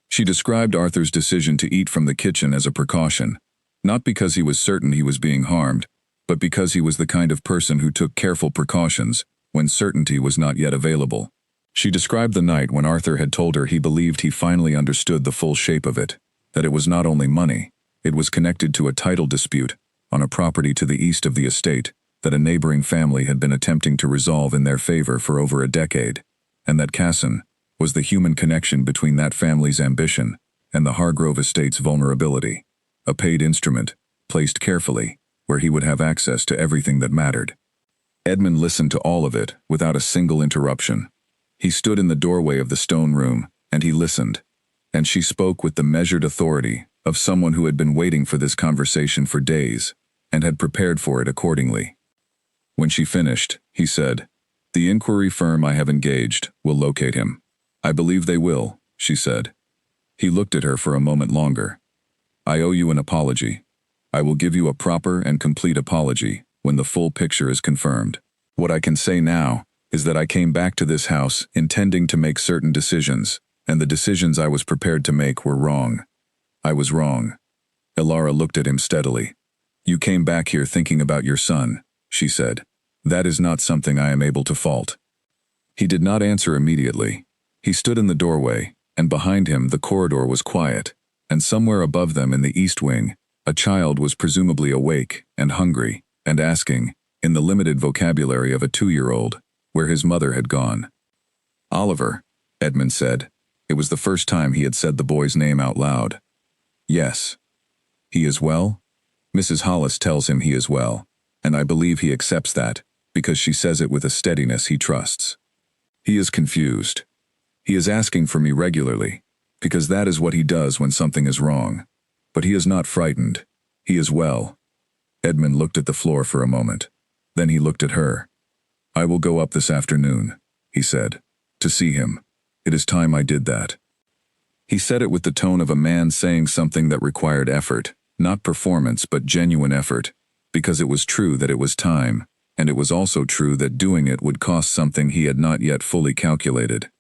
She described Arthur's decision to eat from the kitchen as a precaution, not because he was certain he was being harmed, but because he was the kind of person who took careful precautions when certainty was not yet available. She described the night when Arthur had told her he believed he finally understood the full shape of it, that it was not only money, it was connected to a title dispute on a property to the east of the estate that a neighboring family had been attempting to resolve in their favor for over a decade, and that Casson was the human connection between that family's ambition and the Hargrove estate's vulnerability, a paid instrument, placed carefully, where he would have access to everything that mattered. Edmund listened to all of it without a single interruption. He stood in the doorway of the stone room, and he listened, and she spoke with the measured authority of someone who had been waiting for this conversation for days and had prepared for it accordingly. When she finished, he said, "The inquiry firm I have engaged will locate him." "I believe they will," she said. He looked at her for a moment longer. "I owe you an apology. I will give you a proper and complete apology when the full picture is confirmed. What I can say now is that I came back to this house intending to make certain decisions, and the decisions I was prepared to make were wrong. I was wrong." Alara looked at him steadily. "You came back here thinking about your son," she said. "That is not something I am able to fault." He did not answer immediately. He stood in the doorway, and behind him the corridor was quiet, and somewhere above them in the east wing, a child was presumably awake and hungry, and asking, in the limited vocabulary of a 2-year-old, where his mother had gone. "Oliver," Edmund said. It was the first time he had said the boy's name out loud. "Yes." "He is well?" "Mrs. Hollis tells him he is well, and I believe he accepts that, because she says it with a steadiness he trusts." He is confused. He is asking for me regularly, because that is what he does when something is wrong. But he is not frightened. He is well. Edmund looked at the floor for a moment. Then he looked at her. I will go up this afternoon, he said, to see him. It is time I did that. He said it with the tone of a man saying something that required effort, not performance but genuine effort, because it was true that it was time, and it was also true that doing it would cost something he had not yet fully calculated.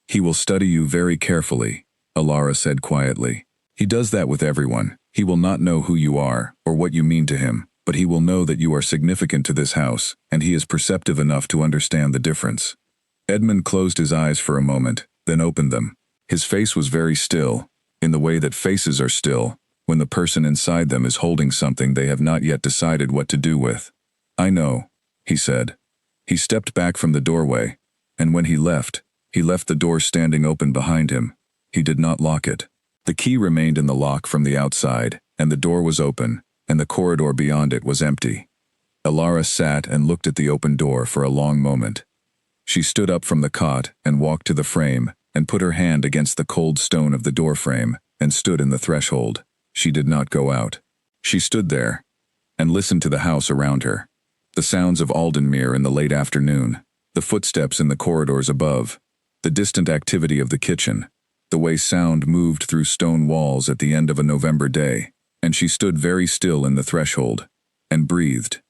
He will study you very carefully, Alara said quietly. He does that with everyone. He will not know who you are, or what you mean to him, but he will know that you are significant to this house, and he is perceptive enough to understand the difference. Edmund closed his eyes for a moment, then opened them. His face was very still, in the way that faces are still, when the person inside them is holding something they have not yet decided what to do with. I know, he said. He stepped back from the doorway, and when he left the door standing open behind him. He did not lock it. The key remained in the lock from the outside, and the door was open, and the corridor beyond it was empty. Alara sat and looked at the open door for a long moment. She stood up from the cot and walked to the frame and put her hand against the cold stone of the door frame and stood in the threshold. She did not go out. She stood there and listened to the house around her. The sounds of Aldenmere in the late afternoon, the footsteps in the corridors above, the distant activity of the kitchen, the way sound moved through stone walls at the end of a November day, and she stood very still in the threshold, and breathed,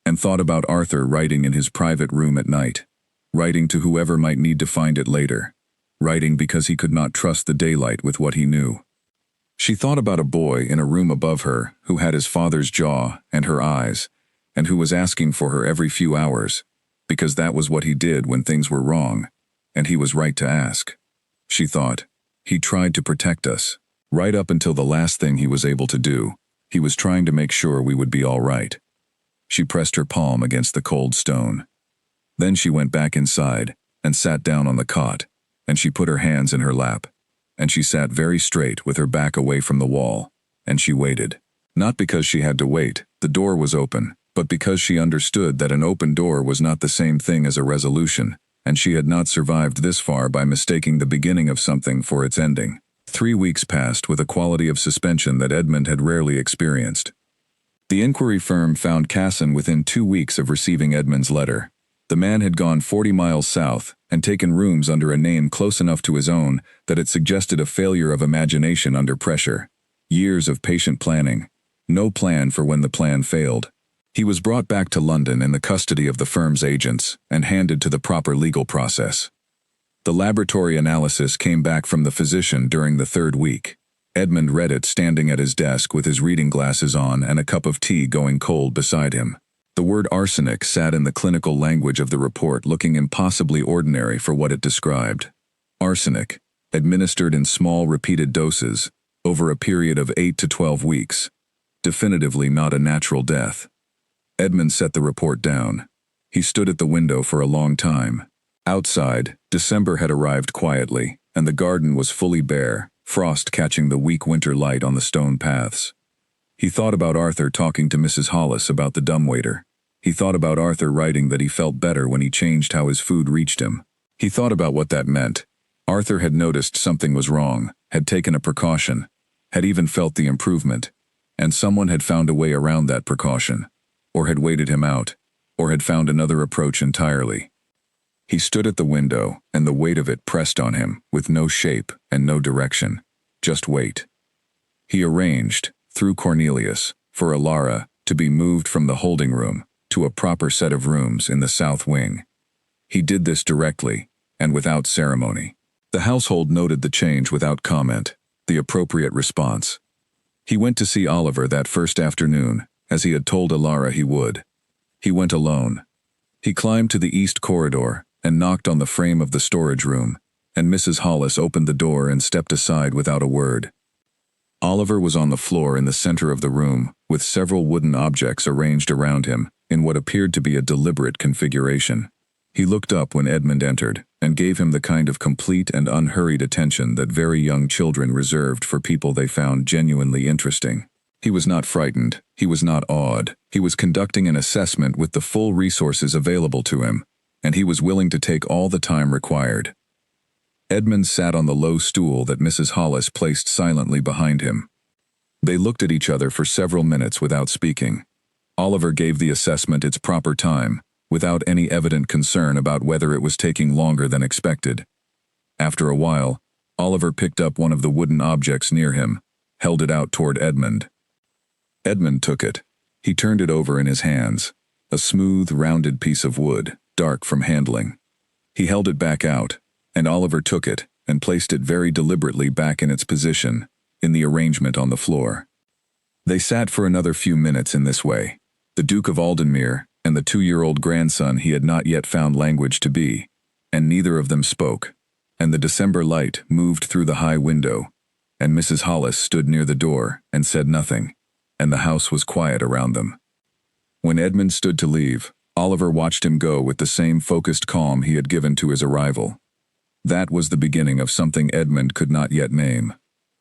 and thought about Arthur writing in his private room at night, writing to whoever might need to find it later, writing because he could not trust the daylight with what he knew. She thought about a boy in a room above her who had his father's jaw and her eyes, and who was asking for her every few hours, because that was what he did when things were wrong, and he was right to ask. She thought, he tried to protect us. Right up until the last thing he was able to do, he was trying to make sure we would be all right. She pressed her palm against the cold stone. Then she went back inside and sat down on the cot, and she put her hands in her lap, and she sat very straight with her back away from the wall, and she waited. Not because she had to wait, the door was open, but because she understood that an open door was not the same thing as a resolution, and she had not survived this far by mistaking the beginning of something for its ending. 3 weeks passed with a quality of suspension that Edmund had rarely experienced. The inquiry firm found Casson within 2 weeks of receiving Edmund's letter. The man had gone 40 miles south and taken rooms under a name close enough to his own that it suggested a failure of imagination under pressure. Years of patient planning. No plan for when the plan failed. He was brought back to London in the custody of the firm's agents and handed to the proper legal process. The laboratory analysis came back from the physician during the 3rd week. Edmund read it standing at his desk with his reading glasses on and a cup of tea going cold beside him. The word arsenic sat in the clinical language of the report looking impossibly ordinary for what it described. Arsenic, administered in small repeated doses, over a period of 8 to 12 weeks. Definitively not a natural death. Edmund set the report down. He stood at the window for a long time. Outside, December had arrived quietly, and the garden was fully bare, frost catching the weak winter light on the stone paths. He thought about Arthur talking to Mrs. Hollis about the dumbwaiter. He thought about Arthur writing that he felt better when he changed how his food reached him. He thought about what that meant. Arthur had noticed something was wrong, had taken a precaution, had even felt the improvement, and someone had found a way around that precaution, or had waited him out, or had found another approach entirely. He stood at the window, and the weight of it pressed on him, with no shape and no direction, just weight. He arranged, through Cornelius, for Alara to be moved from the holding room to a proper set of rooms in the south wing. He did this directly, and without ceremony. The household noted the change without comment, the appropriate response. He went to see Oliver that first afternoon, as he had told Alara he would. He went alone. He climbed to the east corridor and knocked on the frame of the storage room, and Mrs. Hollis opened the door and stepped aside without a word. Oliver was on the floor in the center of the room, with several wooden objects arranged around him in what appeared to be a deliberate configuration. He looked up when Edmund entered, and gave him the kind of complete and unhurried attention that very young children reserved for people they found genuinely interesting. He was not frightened, he was not awed, he was conducting an assessment with the full resources available to him, and he was willing to take all the time required. Edmund sat on the low stool that Mrs. Hollis placed silently behind him. They looked at each other for several minutes without speaking. Oliver gave the assessment its proper time, without any evident concern about whether it was taking longer than expected. After a while, Oliver picked up one of the wooden objects near him, held it out toward Edmund. Edmund took it. He turned it over in his hands, a smooth, rounded piece of wood, dark from handling. He held it back out, and Oliver took it and placed it very deliberately back in its position, in the arrangement on the floor. They sat for another few minutes in this way, the Duke of Aldenmere and the 2-year-old grandson he had not yet found language to be, and neither of them spoke, and the December light moved through the high window, and Mrs. Hollis stood near the door and said nothing, and the house was quiet around them. When Edmund stood to leave, Oliver watched him go with the same focused calm he had given to his arrival. That was the beginning of something Edmund could not yet name.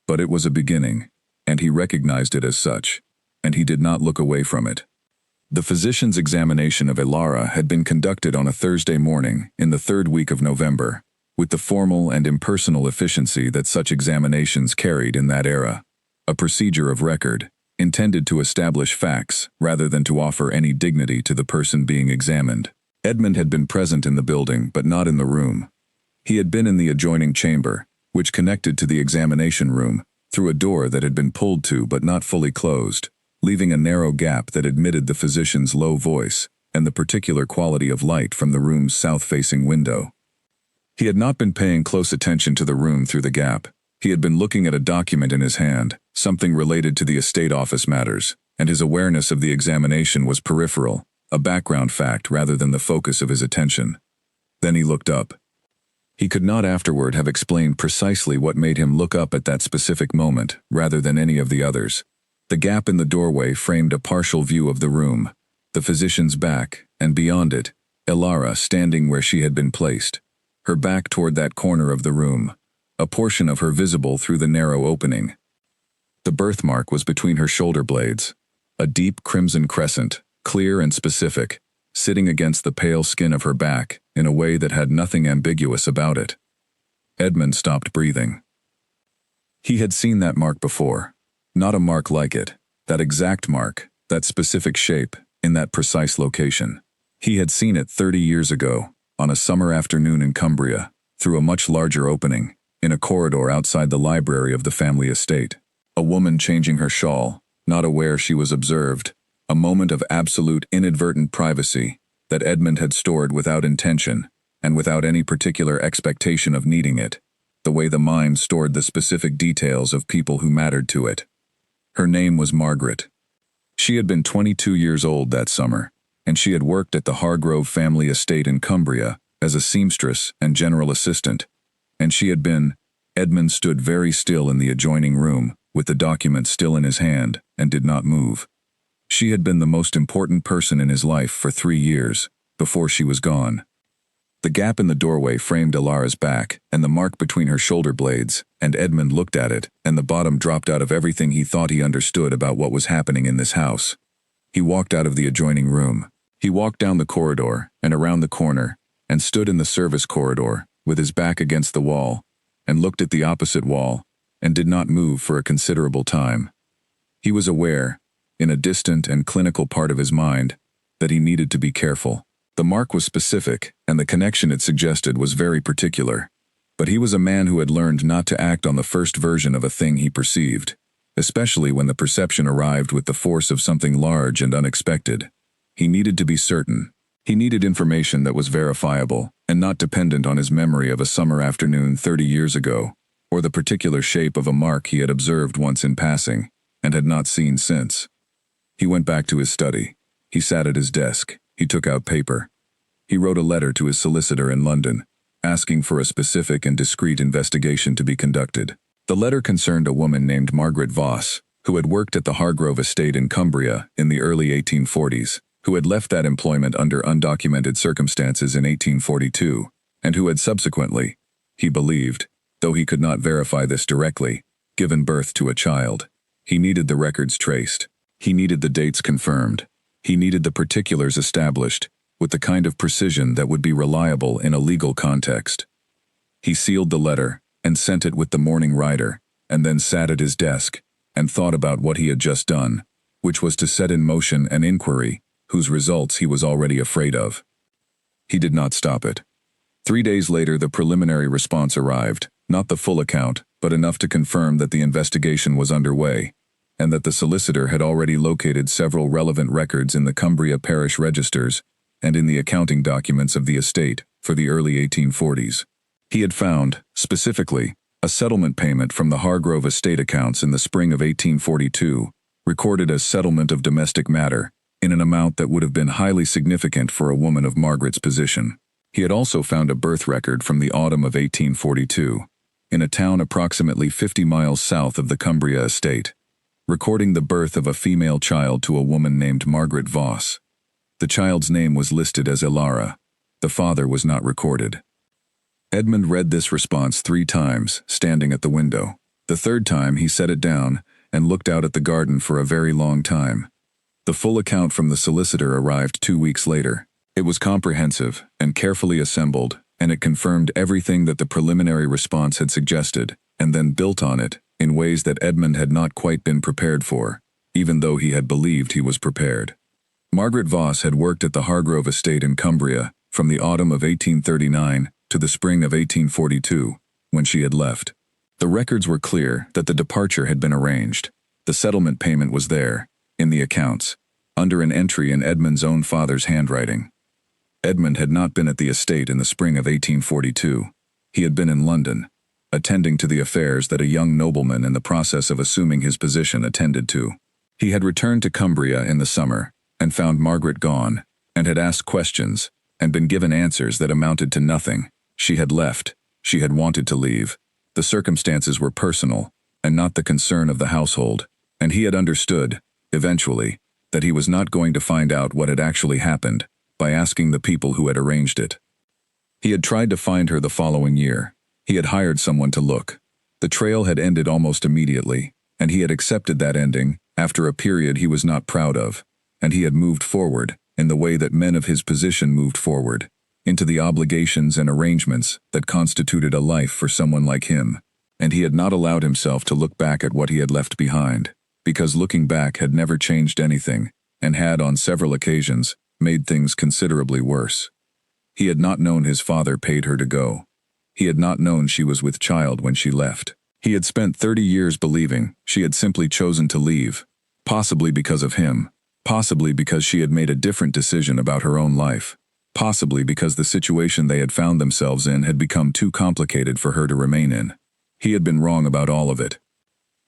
But it was a beginning, and he recognized it as such, and he did not look away from it. The physician's examination of Elara had been conducted on a Thursday morning in the 3rd week of November, with the formal and impersonal efficiency that such examinations carried in that era, a procedure of record, intended to establish facts rather than to offer any dignity to the person being examined. Edmund had been present in the building but not in the room. He had been in the adjoining chamber, which connected to the examination room, through a door that had been pulled to but not fully closed, leaving a narrow gap that admitted the physician's low voice and the particular quality of light from the room's south-facing window. He had not been paying close attention to the room through the gap. He had been looking at a document in his hand, something related to the estate office matters, and his awareness of the examination was peripheral, a background fact rather than the focus of his attention. Then he looked up. He could not afterward have explained precisely what made him look up at that specific moment, rather than any of the others. The gap in the doorway framed a partial view of the room, the physician's back, and beyond it, Elara standing where she had been placed, her back toward that corner of the room, a portion of her visible through the narrow opening. The birthmark was between her shoulder blades, a deep crimson crescent, clear and specific, sitting against the pale skin of her back in a way that had nothing ambiguous about it. Edmund stopped breathing. He had seen that mark before, not a mark like it, that exact mark, that specific shape, in that precise location. He had seen it 30 years ago, on a summer afternoon in Cumbria, through a much larger opening, in a corridor outside the library of the family estate. A woman changing her shawl, not aware she was observed, a moment of absolute inadvertent privacy that Edmund had stored without intention and without any particular expectation of needing it, the way the mind stored the specific details of people who mattered to it. Her name was Margaret. She had been 22 years old that summer, and she had worked at the Hargrove family estate in Cumbria as a seamstress and general assistant, and she had been— Edmund stood very still in the adjoining room, with the document still in his hand, and did not move. She had been the most important person in his life for 3 years, before she was gone. The gap in the doorway framed Elara's back, and the mark between her shoulder blades, and Edmund looked at it, and the bottom dropped out of everything he thought he understood about what was happening in this house. He walked out of the adjoining room. He walked down the corridor, and around the corner, and stood in the service corridor, with his back against the wall, and looked at the opposite wall, and did not move for a considerable time. He was aware, in a distant and clinical part of his mind, that he needed to be careful. The mark was specific, and the connection it suggested was very particular. But he was a man who had learned not to act on the first version of a thing he perceived, especially when the perception arrived with the force of something large and unexpected. He needed to be certain. He needed information that was verifiable, and not dependent on his memory of a summer afternoon 30 years ago, or the particular shape of a mark he had observed once in passing, and had not seen since. He went back to his study. He sat at his desk. He took out paper. He wrote a letter to his solicitor in London, asking for a specific and discreet investigation to be conducted. The letter concerned a woman named Margaret Voss, who had worked at the Hargrove estate in Cumbria in the early 1840s, who had left that employment under undocumented circumstances in 1842, and who had subsequently, he believed, though he could not verify this directly, given birth to a child. He needed the records traced. He needed the dates confirmed. He needed the particulars established, with the kind of precision that would be reliable in a legal context. He sealed the letter and sent it with the morning rider, and then sat at his desk and thought about what he had just done, which was to set in motion an inquiry whose results he was already afraid of. He did not stop it. 3 days later, the preliminary response arrived, not the full account, but enough to confirm that the investigation was underway, and that the solicitor had already located several relevant records in the Cumbria parish registers and in the accounting documents of the estate for the early 1840s. He had found, specifically, a settlement payment from the Hargrove estate accounts in the spring of 1842, recorded as settlement of domestic matter, in an amount that would have been highly significant for a woman of Margaret's position. He had also found a birth record from the autumn of 1842, in a town approximately 50 miles south of the Cumbria estate, recording the birth of a female child to a woman named Margaret Voss. The child's name was listed as Ilara. The father was not recorded. Edmund read this response 3 times, standing at the window. The 3rd time he set it down and looked out at the garden for a very long time. The full account from the solicitor arrived 2 weeks later. It was comprehensive and carefully assembled, and it confirmed everything that the preliminary response had suggested, and then built on it in ways that Edmund had not quite been prepared for, even though he had believed he was prepared. Margaret Voss had worked at the Hargrove estate in Cumbria from the autumn of 1839 to the spring of 1842, when she had left. The records were clear that the departure had been arranged. The settlement payment was there, in the accounts, under an entry in Edmund's own father's handwriting. Edmund had not been at the estate in the spring of 1842. He had been in London, attending to the affairs that a young nobleman in the process of assuming his position attended to. He had returned to Cumbria in the summer, and found Margaret gone, and had asked questions, and been given answers that amounted to nothing. She had left. She had wanted to leave. The circumstances were personal, and not the concern of the household, and he had understood, eventually, that he was not going to find out what had actually happened by asking the people who had arranged it. He had tried to find her the following year. He had hired someone to look. The trail had ended almost immediately, and he had accepted that ending after a period he was not proud of, and he had moved forward, in the way that men of his position moved forward, into the obligations and arrangements that constituted a life for someone like him, and he had not allowed himself to look back at what he had left behind, because looking back had never changed anything, and had, on several occasions, made things considerably worse. He had not known his father paid her to go. He had not known she was with child when she left. He had spent 30 years believing she had simply chosen to leave, possibly because of him, possibly because she had made a different decision about her own life, possibly because the situation they had found themselves in had become too complicated for her to remain in. He had been wrong about all of it.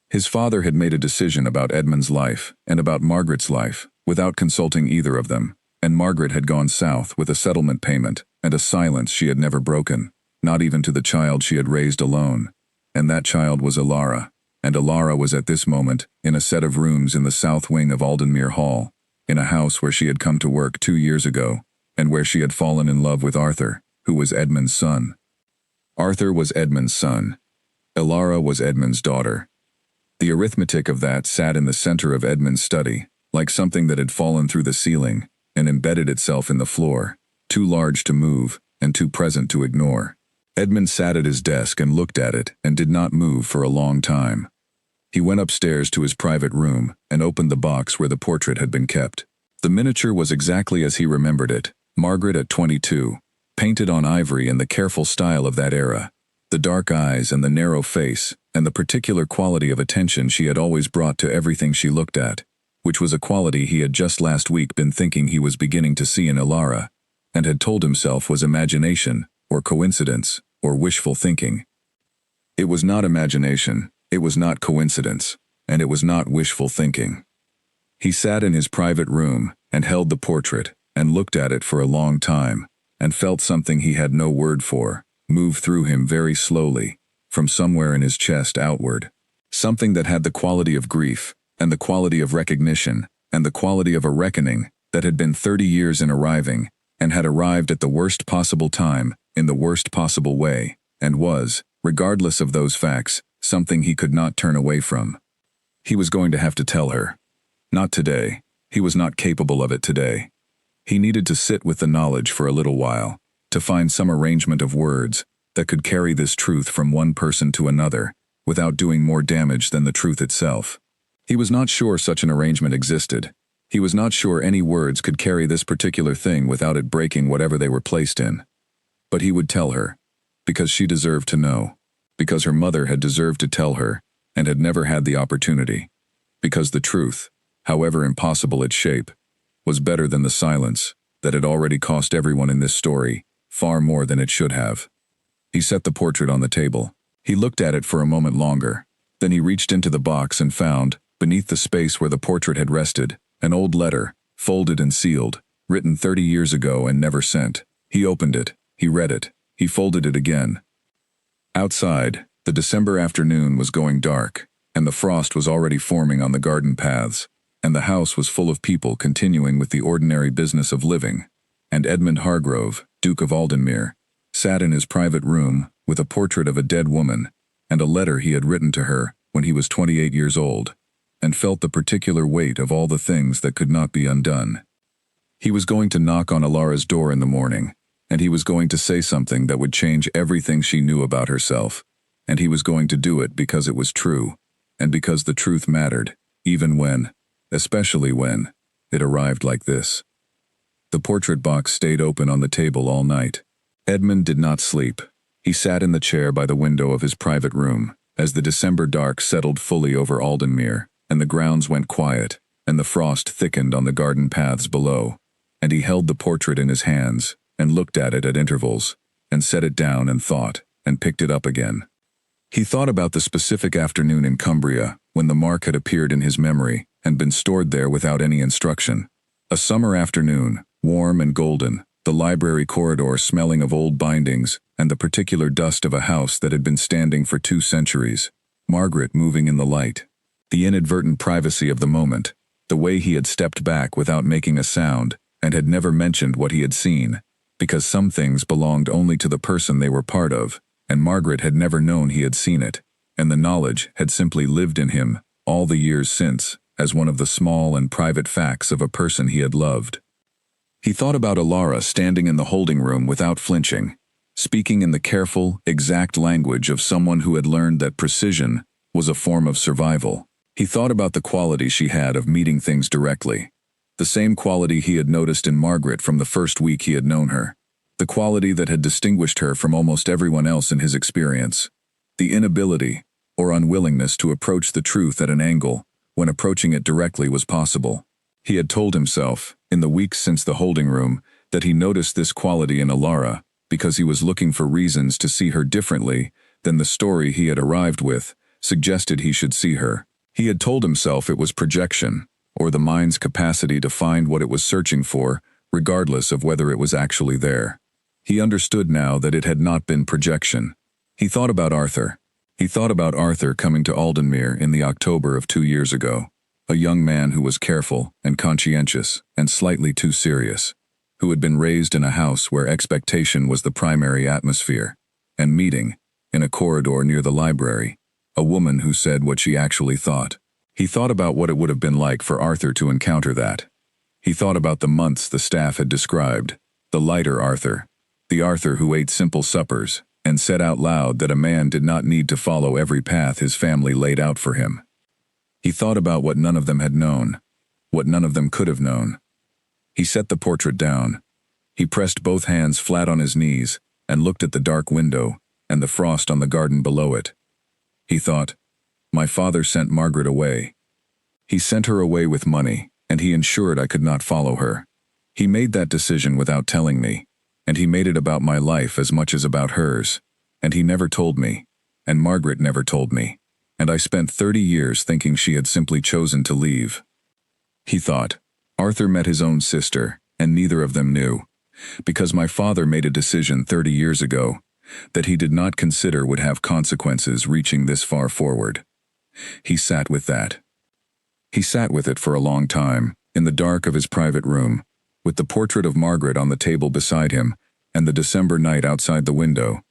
His father had made a decision about Edmund's life and about Margaret's life without consulting either of them, and Margaret had gone south with a settlement payment and a silence she had never broken, not even to the child she had raised alone. And that child was Ilara, and Ilara was at this moment in a set of rooms in the south wing of Aldenmere Hall, in a house where she had come to work 2 years ago, and where she had fallen in love with Arthur, who was Edmund's son. Arthur was Edmund's son. Ilara was Edmund's daughter. The arithmetic of that sat in the center of Edmund's study, like something that had fallen through the ceiling and embedded itself in the floor, too large to move and too present to ignore. Edmund sat at his desk and looked at it and did not move for a long time. He went upstairs to his private room and opened the box where the portrait had been kept. The miniature was exactly as he remembered it, Margaret at 22, painted on ivory in the careful style of that era. The dark eyes and the narrow face, and the particular quality of attention she had always brought to everything she looked at, which was a quality he had just last week been thinking he was beginning to see in Ilara, and had told himself was imagination, or coincidence, or wishful thinking. It was not imagination, it was not coincidence, and it was not wishful thinking. He sat in his private room and held the portrait and looked at it for a long time, and felt something he had no word for move through him very slowly, from somewhere in his chest outward. Something that had the quality of grief, and the quality of recognition, and the quality of a reckoning that had been 30 years in arriving, and had arrived at the worst possible time, in the worst possible way, and was, regardless of those facts, something he could not turn away from. He was going to have to tell her. Not today. He was not capable of it today. He needed to sit with the knowledge for a little while, to find some arrangement of words that could carry this truth from one person to another, without doing more damage than the truth itself. He was not sure such an arrangement existed. He was not sure any words could carry this particular thing without it breaking whatever they were placed in. But he would tell her, because she deserved to know, because her mother had deserved to tell her, and had never had the opportunity, because the truth, however impossible its shape, was better than the silence that had already cost everyone in this story far more than it should have. He set the portrait on the table. He looked at it for a moment longer. Then he reached into the box and found, beneath the space where the portrait had rested, an old letter, folded and sealed, written 30 years ago and never sent. He opened it. He read it. He folded it again. Outside, the December afternoon was going dark, and the frost was already forming on the garden paths, and the house was full of people continuing with the ordinary business of living, and Edmund Hargrove, Duke of Aldenmere, sat in his private room with a portrait of a dead woman and a letter he had written to her when he was 28 years old, and felt the particular weight of all the things that could not be undone. He was going to knock on Alara's door in the morning, and he was going to say something that would change everything she knew about herself, and he was going to do it because it was true, and because the truth mattered, even when, especially when, it arrived like this. The portrait box stayed open on the table all night. Edmund did not sleep. He sat in the chair by the window of his private room, as the December dark settled fully over Aldenmere, and the grounds went quiet, and the frost thickened on the garden paths below, and he held the portrait in his hands, and looked at it at intervals, and set it down and thought, and picked it up again. He thought about the specific afternoon in Cumbria, when the mark had appeared in his memory, and been stored there without any instruction. A summer afternoon, warm and golden, the library corridor smelling of old bindings, and the particular dust of a house that had been standing for 2 centuries. Margaret moving in the light. The inadvertent privacy of the moment, the way he had stepped back without making a sound, and had never mentioned what he had seen, because some things belonged only to the person they were part of, and Margaret had never known he had seen it, and the knowledge had simply lived in him, all the years since, as one of the small and private facts of a person he had loved. He thought about Alara standing in the holding room without flinching, speaking in the careful, exact language of someone who had learned that precision was a form of survival. He thought about the quality she had of meeting things directly, the same quality he had noticed in Margaret from the first week he had known her, the quality that had distinguished her from almost everyone else in his experience, the inability or unwillingness to approach the truth at an angle when approaching it directly was possible. He had told himself, in the weeks since the holding room, that he noticed this quality in Alara because he was looking for reasons to see her differently than the story he had arrived with suggested he should see her. He had told himself it was projection, or the mind's capacity to find what it was searching for, regardless of whether it was actually there. He understood now that it had not been projection. He thought about Arthur. He thought about Arthur coming to Aldenmere in the October of 2 years ago, a young man who was careful and conscientious and slightly too serious, who had been raised in a house where expectation was the primary atmosphere, and meeting, in a corridor near the library, a woman who said what she actually thought. He thought about what it would have been like for Arthur to encounter that. He thought about the months the staff had described, the lighter Arthur, the Arthur who ate simple suppers and said out loud that a man did not need to follow every path his family laid out for him. He thought about what none of them had known, what none of them could have known. He set the portrait down. He pressed both hands flat on his knees and looked at the dark window and the frost on the garden below it. He thought, my father sent Margaret away. He sent her away with money, and he ensured I could not follow her. He made that decision without telling me, and he made it about my life as much as about hers, and he never told me, and Margaret never told me, and I spent 30 years thinking she had simply chosen to leave. He thought, Arthur met his own sister, and neither of them knew, because my father made a decision 30 years ago that he did not consider would have consequences reaching this far forward. He sat with that. He sat with it for a long time, in the dark of his private room, with the portrait of Margaret on the table beside him, and the December night outside the window,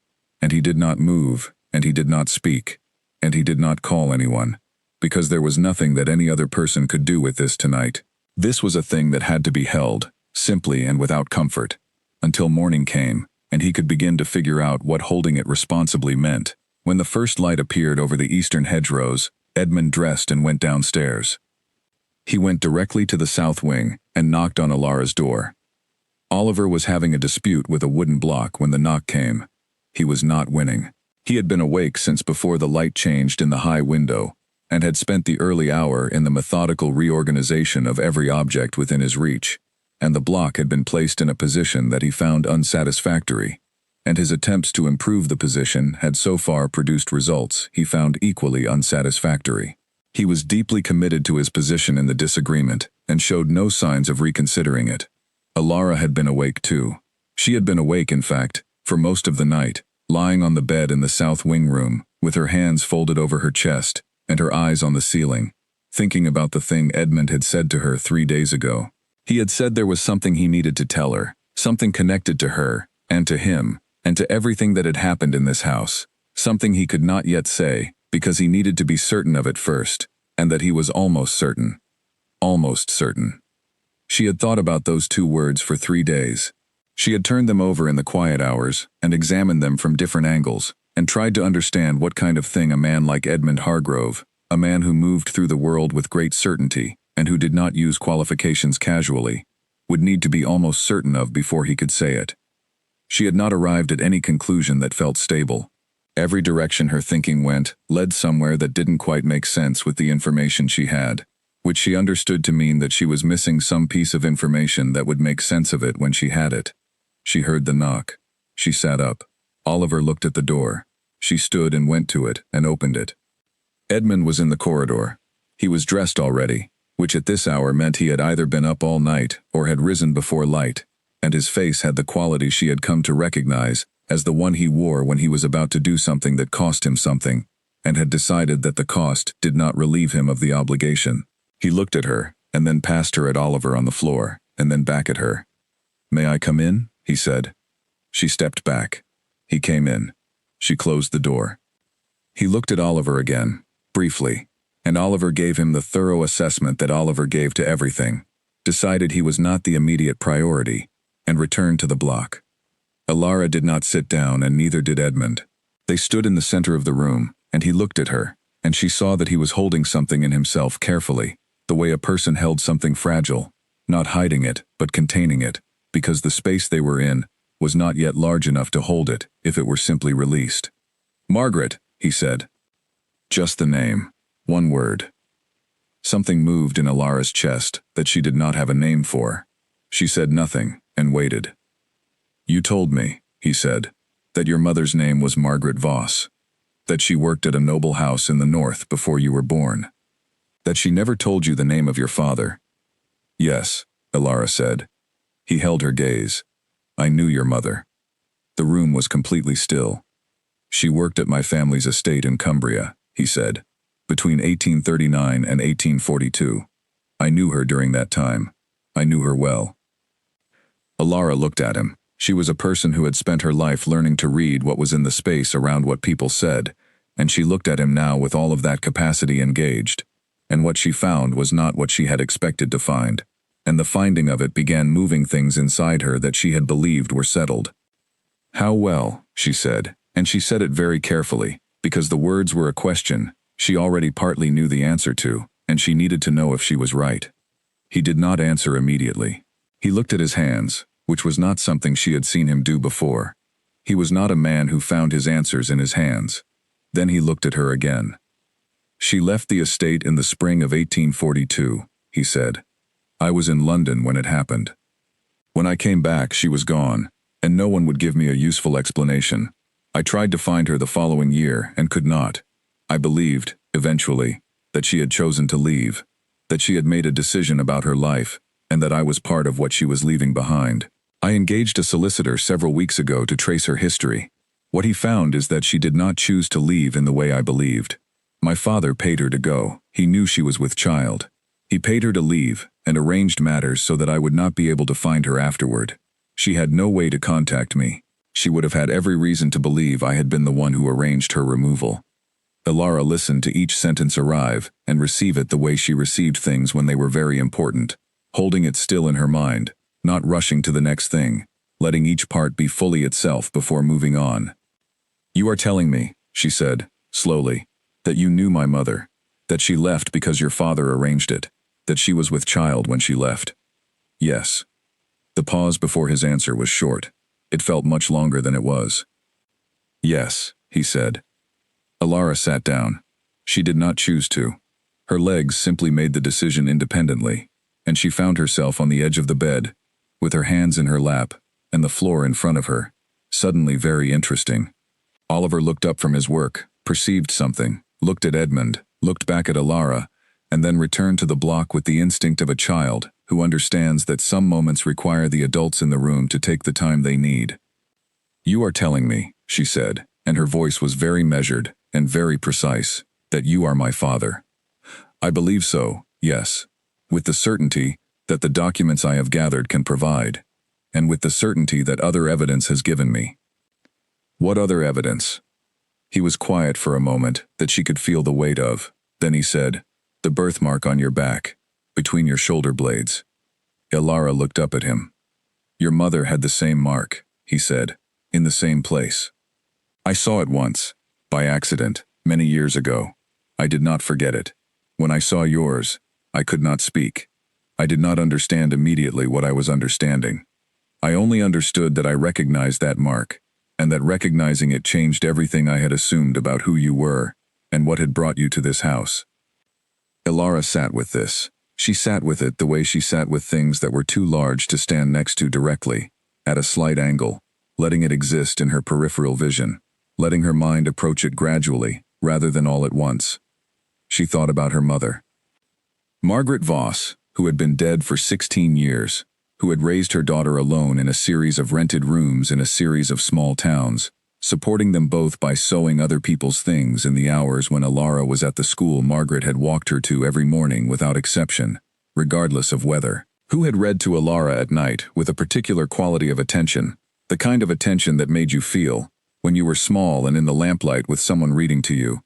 and he did not move, and he did not speak, and he did not call anyone, because there was nothing that any other person could do with this tonight. This was a thing that had to be held, simply and without comfort, until morning came, and he could begin to figure out what holding it responsibly meant. When the first light appeared over the eastern hedgerows, Edmund dressed and went downstairs. He went directly to the south wing and knocked on Alara's door. Oliver was having a dispute with a wooden block when the knock came. He was not winning. He had been awake since before the light changed in the high window, and had spent the early hour in the methodical reorganization of every object within his reach, and the block had been placed in a position that he found unsatisfactory, and his attempts to improve the position had so far produced results he found equally unsatisfactory. He was deeply committed to his position in the disagreement, and showed no signs of reconsidering it. Alara had been awake too. She had been awake, in fact, for most of the night, lying on the bed in the south wing room, with her hands folded over her chest, and her eyes on the ceiling, thinking about the thing Edmund had said to her 3 days ago. He had said there was something he needed to tell her, something connected to her, and to him, and to everything that had happened in this house, something he could not yet say, because he needed to be certain of it first, and that he was almost certain. Almost certain. She had thought about those 2 words for 3 days. She had turned them over in the quiet hours, and examined them from different angles, and tried to understand what kind of thing a man like Edmund Hargrove, a man who moved through the world with great certainty, and who did not use qualifications casually, would need to be almost certain of before he could say it. She had not arrived at any conclusion that felt stable. Every direction her thinking went led somewhere that didn't quite make sense with the information she had, which she understood to mean that she was missing some piece of information that would make sense of it when she had it. She heard the knock. She sat up. Oliver looked at the door. She stood and went to it and opened it. Edmund was in the corridor. He was dressed already, which at this hour meant he had either been up all night or had risen before light, and his face had the quality she had come to recognize as the one he wore when he was about to do something that cost him something, and had decided that the cost did not relieve him of the obligation. He looked at her, and then past her at Oliver on the floor, and then back at her. "May I come in?" he said. She stepped back. He came in. She closed the door. He looked at Oliver again, briefly, and Oliver gave him the thorough assessment that Oliver gave to everything, decided he was not the immediate priority, and returned to the block. Alara did not sit down, and neither did Edmund. They stood in the center of the room, and he looked at her, and she saw that he was holding something in himself carefully, the way a person held something fragile, not hiding it, but containing it, because the space they were in was not yet large enough to hold it if it were simply released. "Margaret," he said. Just the name. One word. Something moved in Alara's chest that she did not have a name for. She said nothing, and waited. "You told me," he said, "that your mother's name was Margaret Voss, that she worked at a noble house in the north before you were born, that she never told you the name of your father." "Yes," Alara said. He held her gaze. "I knew your mother." The room was completely still. "She worked at my family's estate in Cumbria," he said, "between 1839 and 1842. I knew her during that time. I knew her well." Alara looked at him. She was a person who had spent her life learning to read what was in the space around what people said, and she looked at him now with all of that capacity engaged, and what she found was not what she had expected to find, and the finding of it began moving things inside her that she had believed were settled. "How well," she said, and she said it very carefully, because the words were a question she already partly knew the answer to, and she needed to know if she was right. He did not answer immediately. He looked at his hands, which was not something she had seen him do before. He was not a man who found his answers in his hands. Then he looked at her again. "She left the estate in the spring of 1842, he said. "I was in London when it happened. When I came back, she was gone, and no one would give me a useful explanation. I tried to find her the following year and could not. I believed, eventually, that she had chosen to leave, that she had made a decision about her life, and that I was part of what she was leaving behind. I engaged a solicitor several weeks ago to trace her history. What he found is that she did not choose to leave in the way I believed. My father paid her to go. He knew she was with child. He paid her to leave, and arranged matters so that I would not be able to find her afterward. She had no way to contact me. She would have had every reason to believe I had been the one who arranged her removal." Alara listened to each sentence arrive and receive it the way she received things when they were very important, holding it still in her mind, not rushing to the next thing, letting each part be fully itself before moving on. "You are telling me," she said, slowly, "that you knew my mother, that she left because your father arranged it, that she was with child when she left." "Yes." The pause before his answer was short. It felt much longer than it was. "Yes," he said. Alara sat down. She did not choose to. Her legs simply made the decision independently, and she found herself on the edge of the bed, with her hands in her lap, and the floor in front of her, suddenly very interesting. Oliver looked up from his work, perceived something, looked at Edmund, looked back at Alara, and then returned to the block with the instinct of a child who understands that some moments require the adults in the room to take the time they need. "You are telling me," she said, and her voice was very measured and very precise, "that you are my father." "I believe so, yes, with the certainty that the documents I have gathered can provide, and with the certainty that other evidence has given me." "What other evidence?" He was quiet for a moment that she could feel the weight of. Then he said, "The birthmark on your back, between your shoulder blades." Alara looked up at him. "Your mother had the same mark," he said, "in the same place. I saw it once, by accident, many years ago. I did not forget it. When I saw yours, I could not speak. I did not understand immediately what I was understanding. I only understood that I recognized that mark, and that recognizing it changed everything I had assumed about who you were, and what had brought you to this house." Alara sat with this. She sat with it the way she sat with things that were too large to stand next to directly, at a slight angle, letting it exist in her peripheral vision, letting her mind approach it gradually, rather than all at once. She thought about her mother. Margaret Voss, who had been dead for 16 years, who had raised her daughter alone in a series of rented rooms in a series of small towns, supporting them both by sewing other people's things in the hours when Alara was at the school Margaret had walked her to every morning without exception, regardless of weather, who had read to Alara at night with a particular quality of attention, the kind of attention that made you feel, when you were small and in the lamplight with someone reading to you,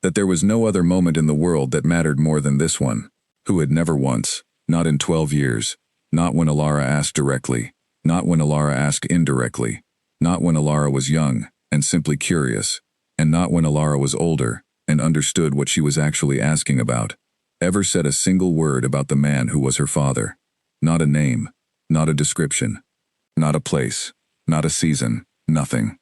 that there was no other moment in the world that mattered more than this one, who had never once, not in 12 years, not when Alara asked directly, not when Alara asked indirectly, not when Alara was young and simply curious, and not when Alara was older and understood what she was actually asking about, ever said a single word about the man who was her father. Not a name, not a description, not a place, not a season, nothing.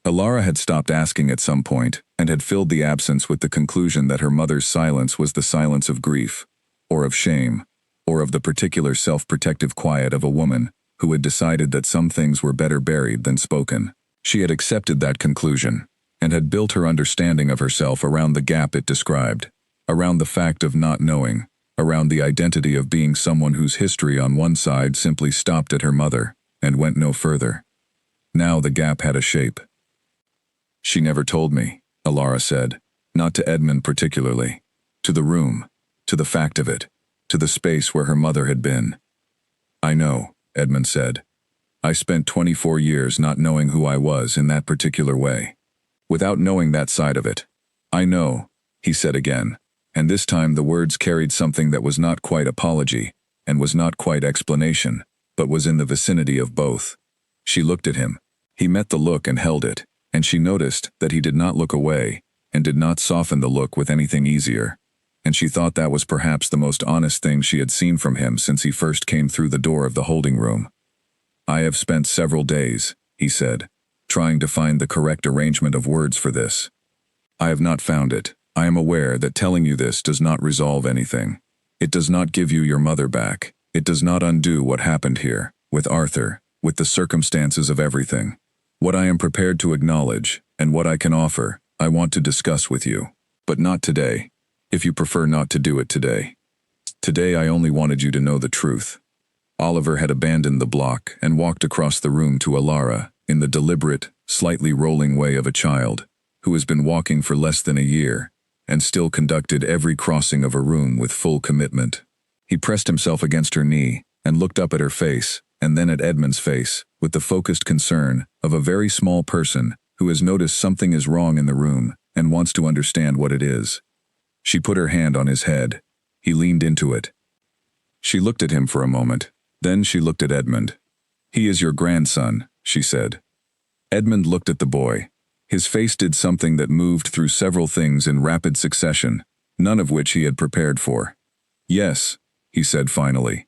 Alara had stopped asking at some point and had filled the absence with the conclusion that her mother's silence was the silence of grief, or of shame, or of the particular self-protective quiet of a woman who had decided that some things were better buried than spoken. She had accepted that conclusion, and had built her understanding of herself around the gap it described, around the fact of not knowing, around the identity of being someone whose history on one side simply stopped at her mother, and went no further. Now the gap had a shape. "She never told me," Alara said, not to Edmund particularly, to the room, to the fact of it, to the space where her mother had been. "I know," Edmund said. "I spent 24 years not knowing who I was in that particular way, without knowing that side of it. I know," he said again, and this time the words carried something that was not quite apology, and was not quite explanation, but was in the vicinity of both. She looked at him. He met the look and held it, and she noticed that he did not look away, and did not soften the look with anything easier, and she thought that was perhaps the most honest thing she had seen from him since he first came through the door of the holding room. "I have spent several days," he said, trying to find the correct arrangement of words for this. "I have not found it. I am aware that telling you this does not resolve anything. It does not give you your mother back. It does not undo what happened here, with Arthur, with the circumstances of everything. What I am prepared to acknowledge, and what I can offer, I want to discuss with you. But not today, if you prefer not to do it today. Today I only wanted you to know the truth." Oliver had abandoned the block and walked across the room to Alara in the deliberate, slightly rolling way of a child who has been walking for less than a year and still conducted every crossing of a room with full commitment. He pressed himself against her knee and looked up at her face and then at Edmund's face with the focused concern of a very small person who has noticed something is wrong in the room and wants to understand what it is. She put her hand on his head. He leaned into it. She looked at him for a moment, Then she looked at Edmund. "He is your grandson," she said. Edmund looked at the boy. His face did something that moved through several things in rapid succession, none of which he had prepared for. "Yes," he said finally.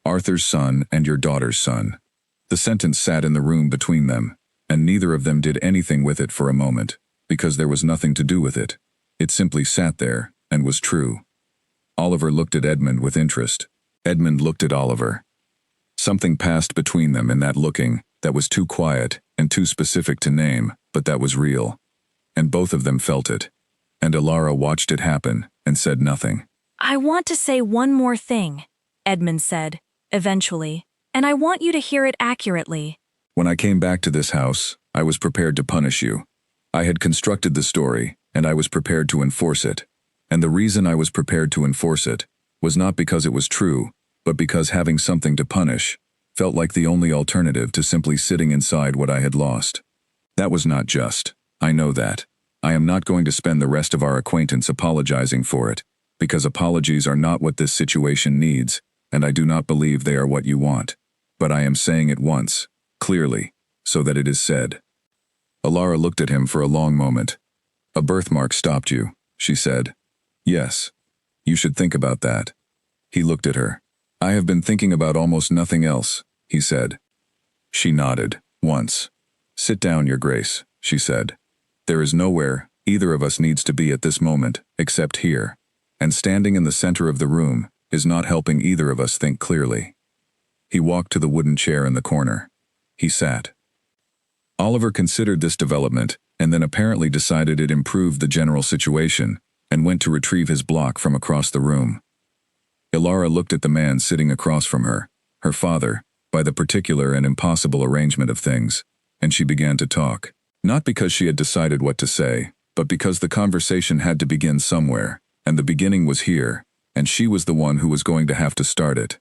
"Arthur's son and your daughter's son." The sentence sat in the room between them, and neither of them did anything with it for a moment, because there was nothing to do with it. It simply sat there, and was true. Oliver looked at Edmund with interest. Edmund looked at Oliver. Something passed between them in that looking that was too quiet and too specific to name, but that was real. And both of them felt it. And Alara watched it happen and said nothing. "I want to say one more thing," Edmund said, eventually, "and I want you to hear it accurately." "When I came back to this house, I was prepared to punish you. I had constructed the story, and I was prepared to enforce it. And the reason I was prepared to enforce it was not because it was true, but because having something to punish felt like the only alternative to simply sitting inside what I had lost. That was not just. I know that. I am not going to spend the rest of our acquaintance apologizing for it, because apologies are not what this situation needs, and I do not believe they are what you want. But I am saying it once, clearly, so that it is said." Alara looked at him for a long moment. "A birthmark stopped you," she said. "Yes. You should think about that." He looked at her. "I have been thinking about almost nothing else," he said. She nodded, once. "Sit down, Your Grace," she said. "There is nowhere either of us needs to be at this moment, except here. And standing in the center of the room is not helping either of us think clearly." He walked to the wooden chair in the corner. He sat. Oliver considered this development, and then apparently decided it improved the general situation, and went to retrieve his block from across the room. Alara looked at the man sitting across from her, her father, by the particular and impossible arrangement of things, and she began to talk. Not because she had decided what to say, but because the conversation had to begin somewhere, and the beginning was here, and she was the one who was going to have to start it.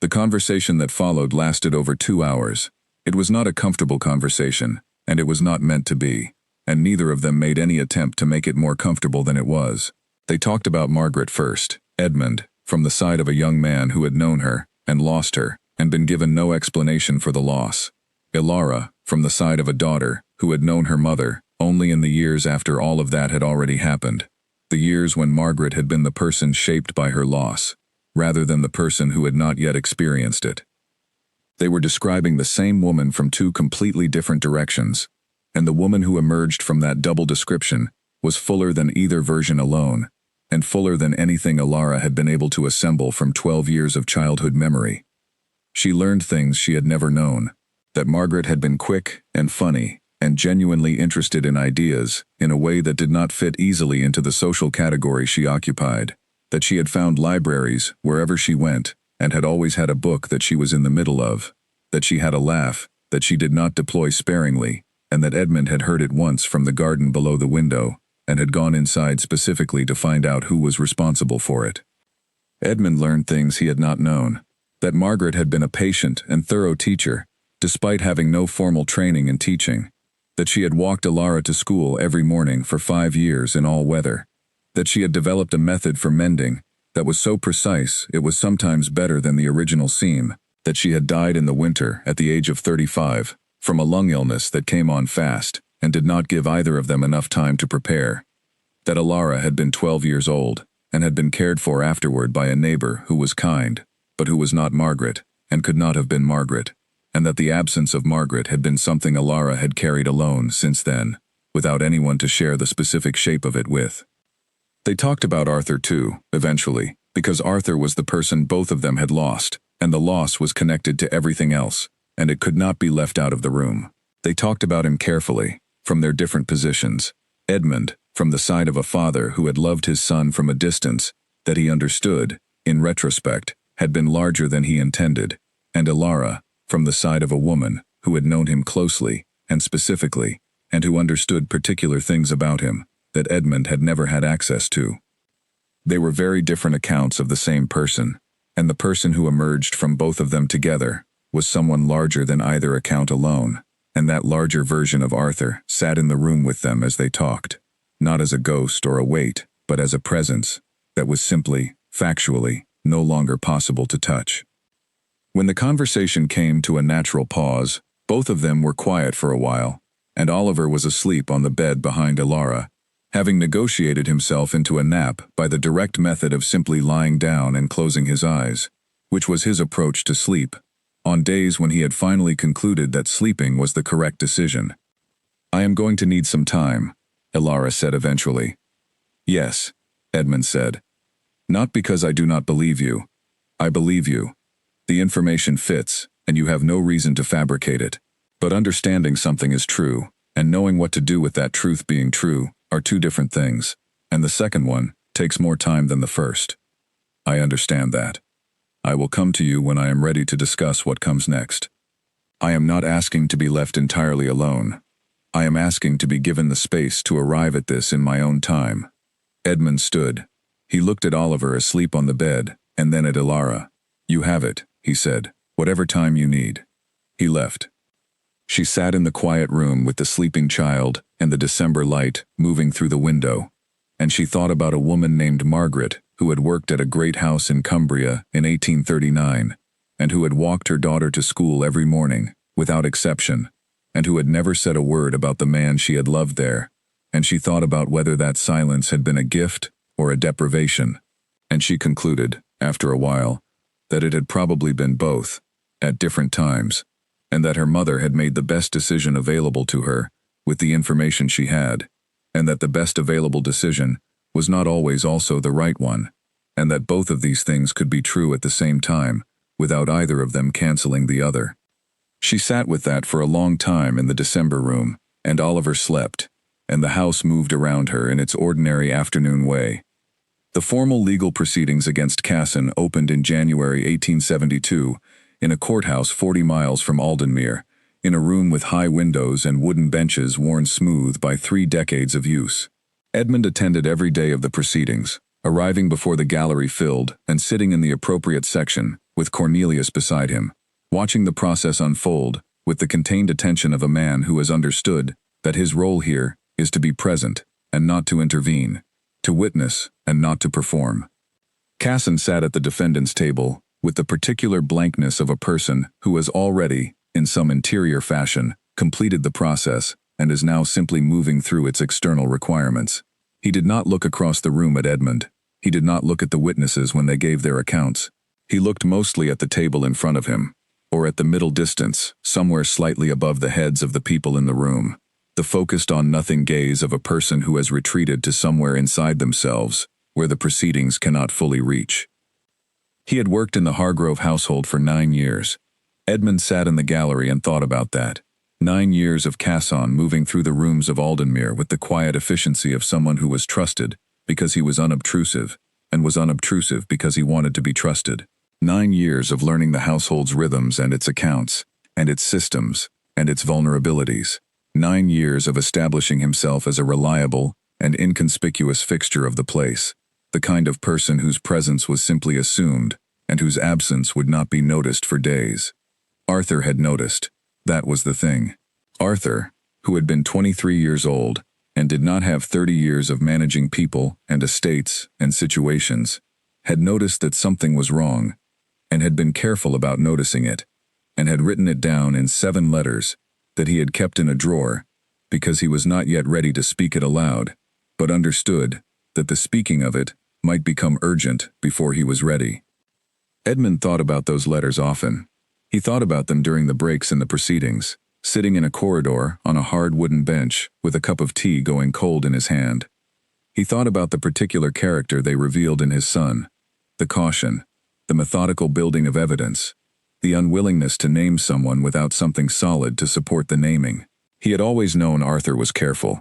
The conversation that followed lasted over 2 hours. It was not a comfortable conversation, and it was not meant to be, and neither of them made any attempt to make it more comfortable than it was. They talked about Margaret first, Edmund, from the side of a young man who had known her, and lost her, and been given no explanation for the loss. Alara, from the side of a daughter, who had known her mother, only in the years after all of that had already happened. The years when Margaret had been the person shaped by her loss, rather than the person who had not yet experienced it. They were describing the same woman from 2 completely different directions, and the woman who emerged from that double description was fuller than either version alone, and fuller than anything Alara had been able to assemble from 12 years of childhood memory. She learned things she had never known, that Margaret had been quick and funny, and genuinely interested in ideas in a way that did not fit easily into the social category she occupied, that she had found libraries wherever she went, and had always had a book that she was in the middle of, that she had a laugh that she did not deploy sparingly, and that Edmund had heard it once from the garden below the window, and had gone inside specifically to find out who was responsible for it. Edmund learned things he had not known, that Margaret had been a patient and thorough teacher, despite having no formal training in teaching, that she had walked Alara to school every morning for 5 years in all weather, that she had developed a method for mending that was so precise it was sometimes better than the original seam, that she had died in the winter at the age of 35, from a lung illness that came on fast and did not give either of them enough time to prepare, that Alara had been 12 years old and had been cared for afterward by a neighbor who was kind, but who was not Margaret, and could not have been Margaret, and that the absence of Margaret had been something Alara had carried alone since then, without anyone to share the specific shape of it with. They talked about Arthur too, eventually, because Arthur was the person both of them had lost, and the loss was connected to everything else, and it could not be left out of the room. They talked about him carefully, from their different positions. Edmund, from the side of a father who had loved his son from a distance, that he understood, in retrospect, had been larger than he intended, and Alara, from the side of a woman who had known him closely and specifically, and who understood particular things about him that Edmund had never had access to. They were very different accounts of the same person, and the person who emerged from both of them together was someone larger than either account alone, and that larger version of Arthur sat in the room with them as they talked, not as a ghost or a weight, but as a presence that was simply, factually, no longer possible to touch. When the conversation came to a natural pause, both of them were quiet for a while, and Oliver was asleep on the bed behind Ilara, having negotiated himself into a nap by the direct method of simply lying down and closing his eyes, which was his approach to sleep, on days when he had finally concluded that sleeping was the correct decision. "I am going to need some time," Ilara said eventually. "Yes," Edmund said. "Not because I do not believe you. I believe you. The information fits, and you have no reason to fabricate it. But understanding something is true, and knowing what to do with that truth being true, are two different things, and the second one takes more time than the first. I understand that. I will come to you when I am ready to discuss what comes next. I am not asking to be left entirely alone. I am asking to be given the space to arrive at this in my own time." Edmund stood. He looked at Oliver asleep on the bed, and then at Ilara. "You have it," he said, "whatever time you need." He left. She sat in the quiet room with the sleeping child and the December light moving through the window, and she thought about a woman named Margaret who had worked at a great house in Cumbria in 1839, and who had walked her daughter to school every morning, without exception, and who had never said a word about the man she had loved there, and she thought about whether that silence had been a gift or a deprivation, and she concluded, after a while, that it had probably been both, at different times, and that her mother had made the best decision available to her, with the information she had, and that the best available decision was not always also the right one, and that both of these things could be true at the same time, without either of them canceling the other. She sat with that for a long time in the December room, and Oliver slept, and the house moved around her in its ordinary afternoon way. The formal legal proceedings against Casson opened in January 1872, in a courthouse 40 miles from Aldenmere, in a room with high windows and wooden benches worn smooth by 3 decades of use. Edmund attended every day of the proceedings, arriving before the gallery filled and sitting in the appropriate section, with Cornelius beside him, watching the process unfold with the contained attention of a man who has understood that his role here is to be present and not to intervene, to witness and not to perform. Casson sat at the defendant's table with the particular blankness of a person who has already, in some interior fashion, completed the process and is now simply moving through its external requirements. He did not look across the room at Edmund. He did not look at the witnesses when they gave their accounts. He looked mostly at the table in front of him, or at the middle distance, somewhere slightly above the heads of the people in the room, the focused on nothing gaze of a person who has retreated to somewhere inside themselves, where the proceedings cannot fully reach. He had worked in the Hargrove household for 9 years. Edmund sat in the gallery and thought about that. 9 years of Casson moving through the rooms of Aldenmere with the quiet efficiency of someone who was trusted because he was unobtrusive, and was unobtrusive because he wanted to be trusted. 9 years of learning the household's rhythms and its accounts, and its systems, and its vulnerabilities. 9 years of establishing himself as a reliable and inconspicuous fixture of the place, the kind of person whose presence was simply assumed, and whose absence would not be noticed for days. Arthur had noticed. That was the thing. Arthur, who had been 23 years old, and did not have 30 years of managing people and estates and situations, had noticed that something was wrong, and had been careful about noticing it, and had written it down in 7 letters that he had kept in a drawer, because he was not yet ready to speak it aloud, but understood that the speaking of it might become urgent before he was ready. Edmund thought about those letters often. He thought about them during the breaks in the proceedings, sitting in a corridor on a hard wooden bench with a cup of tea going cold in his hand. He thought about the particular character they revealed in his son, the caution, the methodical building of evidence, the unwillingness to name someone without something solid to support the naming. He had always known Arthur was careful.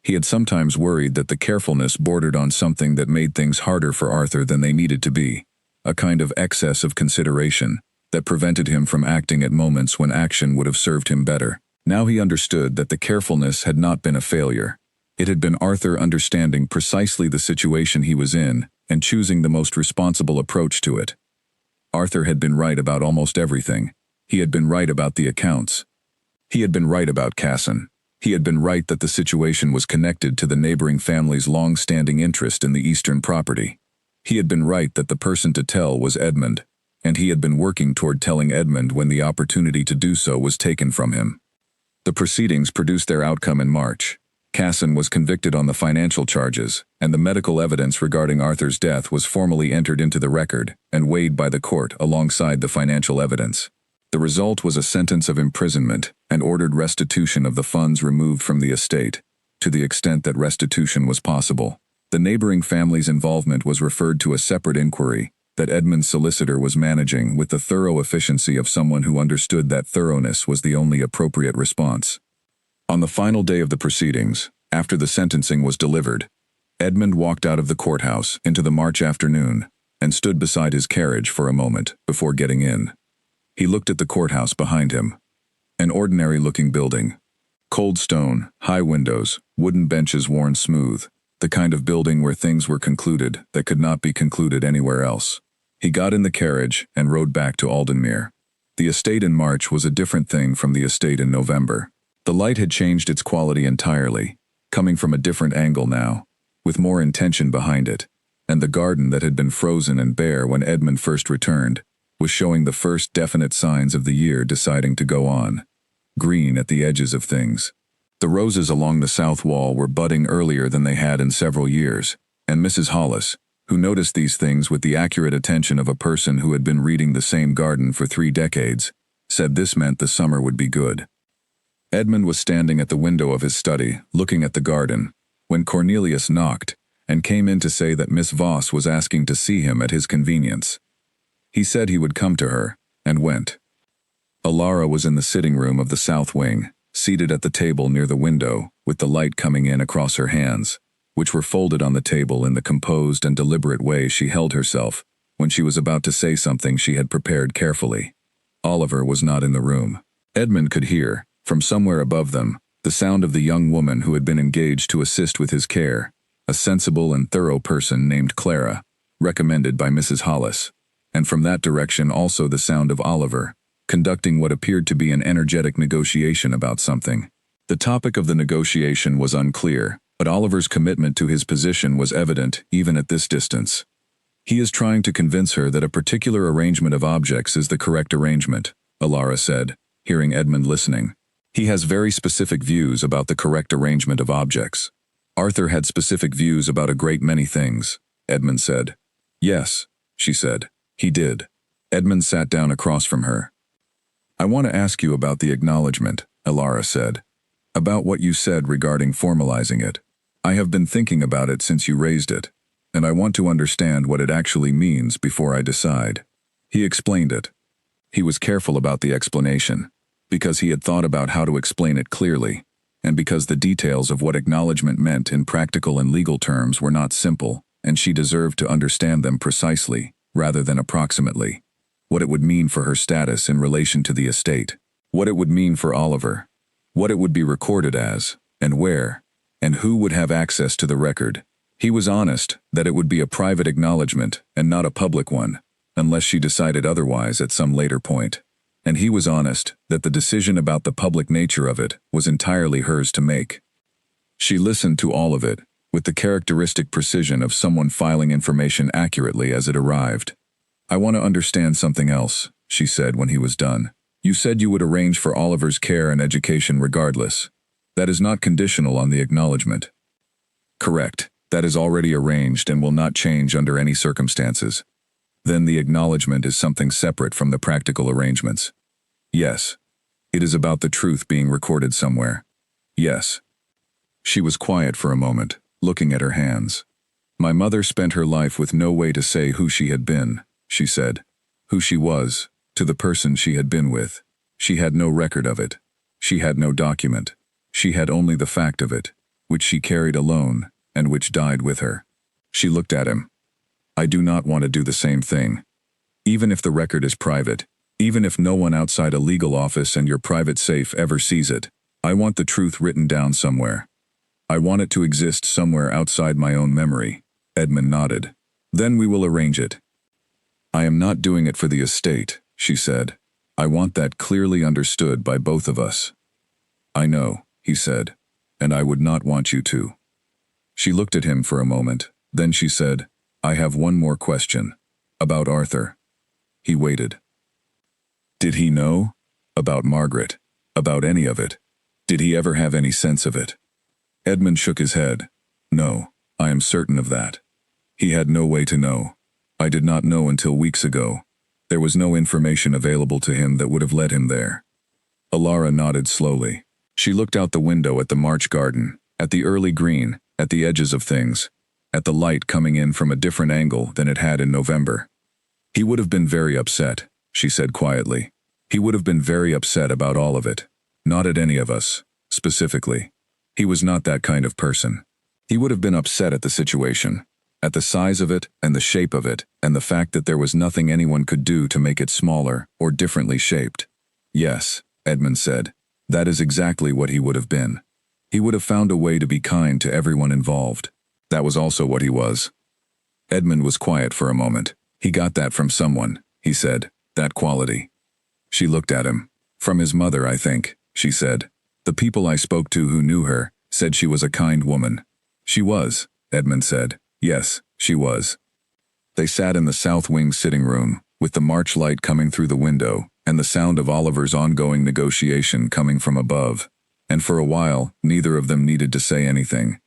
He had sometimes worried that the carefulness bordered on something that made things harder for Arthur than they needed to be, a kind of excess of consideration that prevented him from acting at moments when action would have served him better. Now he understood that the carefulness had not been a failure. It had been Arthur understanding precisely the situation he was in and choosing the most responsible approach to it. Arthur had been right about almost everything. He had been right about the accounts. He had been right about Casson. He had been right that the situation was connected to the neighboring family's long-standing interest in the eastern property. He had been right that the person to tell was Edmund, and he had been working toward telling Edmund when the opportunity to do so was taken from him. The proceedings produced their outcome in March. Casson was convicted on the financial charges, and the medical evidence regarding Arthur's death was formally entered into the record and weighed by the court alongside the financial evidence. The result was a sentence of imprisonment and ordered restitution of the funds removed from the estate, to the extent that restitution was possible. The neighboring family's involvement was referred to a separate inquiry that Edmund's solicitor was managing with the thorough efficiency of someone who understood that thoroughness was the only appropriate response. On the final day of the proceedings, after the sentencing was delivered, Edmund walked out of the courthouse into the March afternoon and stood beside his carriage for a moment before getting in. He looked at the courthouse behind him. An ordinary-looking building. Cold stone, high windows, wooden benches worn smooth, the kind of building where things were concluded that could not be concluded anywhere else. He got in the carriage and rode back to Aldenmere. The estate in March was a different thing from the estate in November. The light had changed its quality entirely, coming from a different angle now, with more intention behind it, and the garden that had been frozen and bare when Edmund first returned was showing the first definite signs of the year deciding to go on. Green at the edges of things. The roses along the south wall were budding earlier than they had in several years, and Mrs. Hollis, who noticed these things with the accurate attention of a person who had been reading the same garden for 3 decades, said this meant the summer would be good. Edmund was standing at the window of his study, looking at the garden, when Cornelius knocked and came in to say that Miss Voss was asking to see him at his convenience. He said he would come to her, and went. Alara was in the sitting room of the south wing, seated at the table near the window, with the light coming in across her hands, which were folded on the table in the composed and deliberate way she held herself when she was about to say something she had prepared carefully. Oliver was not in the room. Edmund could hear, from somewhere above them, the sound of the young woman who had been engaged to assist with his care, a sensible and thorough person named Clara, recommended by Mrs. Hollis, and from that direction also the sound of Oliver, conducting what appeared to be an energetic negotiation about something. The topic of the negotiation was unclear, but Oliver's commitment to his position was evident even at this distance. He is trying to convince her that a particular arrangement of objects is the correct arrangement, Alara said, hearing Edmund listening. He has very specific views about the correct arrangement of objects. Arthur had specific views about a great many things, Edmund said. Yes, she said. He did. Edmund sat down across from her. I want to ask you about the acknowledgement, Alara said. About what you said regarding formalizing it. I have been thinking about it since you raised it, and I want to understand what it actually means before I decide. He explained it. He was careful about the explanation, because he had thought about how to explain it clearly, and because the details of what acknowledgement meant in practical and legal terms were not simple, and she deserved to understand them precisely, rather than approximately. What it would mean for her status in relation to the estate. What it would mean for Oliver. What it would be recorded as, and where, and who would have access to the record. He was honest that it would be a private acknowledgement and not a public one, unless she decided otherwise at some later point. And he was honest that the decision about the public nature of it was entirely hers to make. She listened to all of it, with the characteristic precision of someone filing information accurately as it arrived. I want to understand something else, she said when he was done. You said you would arrange for Oliver's care and education regardless. That is not conditional on the acknowledgement. Correct. That is already arranged and will not change under any circumstances. Then the acknowledgement is something separate from the practical arrangements. Yes. It is about the truth being recorded somewhere. Yes. She was quiet for a moment, looking at her hands. My mother spent her life with no way to say who she had been, she said. Who she was, to the person she had been with. She had no record of it. She had no document. She had only the fact of it, which she carried alone, and which died with her. She looked at him. I do not want to do the same thing. Even if the record is private, even if no one outside a legal office and your private safe ever sees it, I want the truth written down somewhere. I want it to exist somewhere outside my own memory. Edmund nodded. Then we will arrange it. I am not doing it for the estate, she said. I want that clearly understood by both of us. I know, he said, and I would not want you to. She looked at him for a moment, then she said, I have one more question. About Arthur. He waited. Did he know? About Margaret? About any of it? Did he ever have any sense of it? Edmund shook his head. No, I am certain of that. He had no way to know. I did not know until weeks ago. There was no information available to him that would have led him there. Alara nodded slowly. She looked out the window at the March garden, at the early green, at the edges of things, at the light coming in from a different angle than it had in November. He would have been very upset, she said quietly. He would have been very upset about all of it. Not at any of us, specifically. He was not that kind of person. He would have been upset at the situation, at the size of it and the shape of it, and the fact that there was nothing anyone could do to make it smaller or differently shaped. Yes, Edmund said. That is exactly what he would have been. He would have found a way to be kind to everyone involved. That was also what he was. Edmund was quiet for a moment. He got that from someone, he said, that quality. She looked at him. From his mother, I think, she said. The people I spoke to who knew her said she was a kind woman. She was, Edmund said. Yes, she was. They sat in the south wing sitting room, with the March light coming through the window, and the sound of Oliver's ongoing negotiation coming from above. And for a while, neither of them needed to say anything,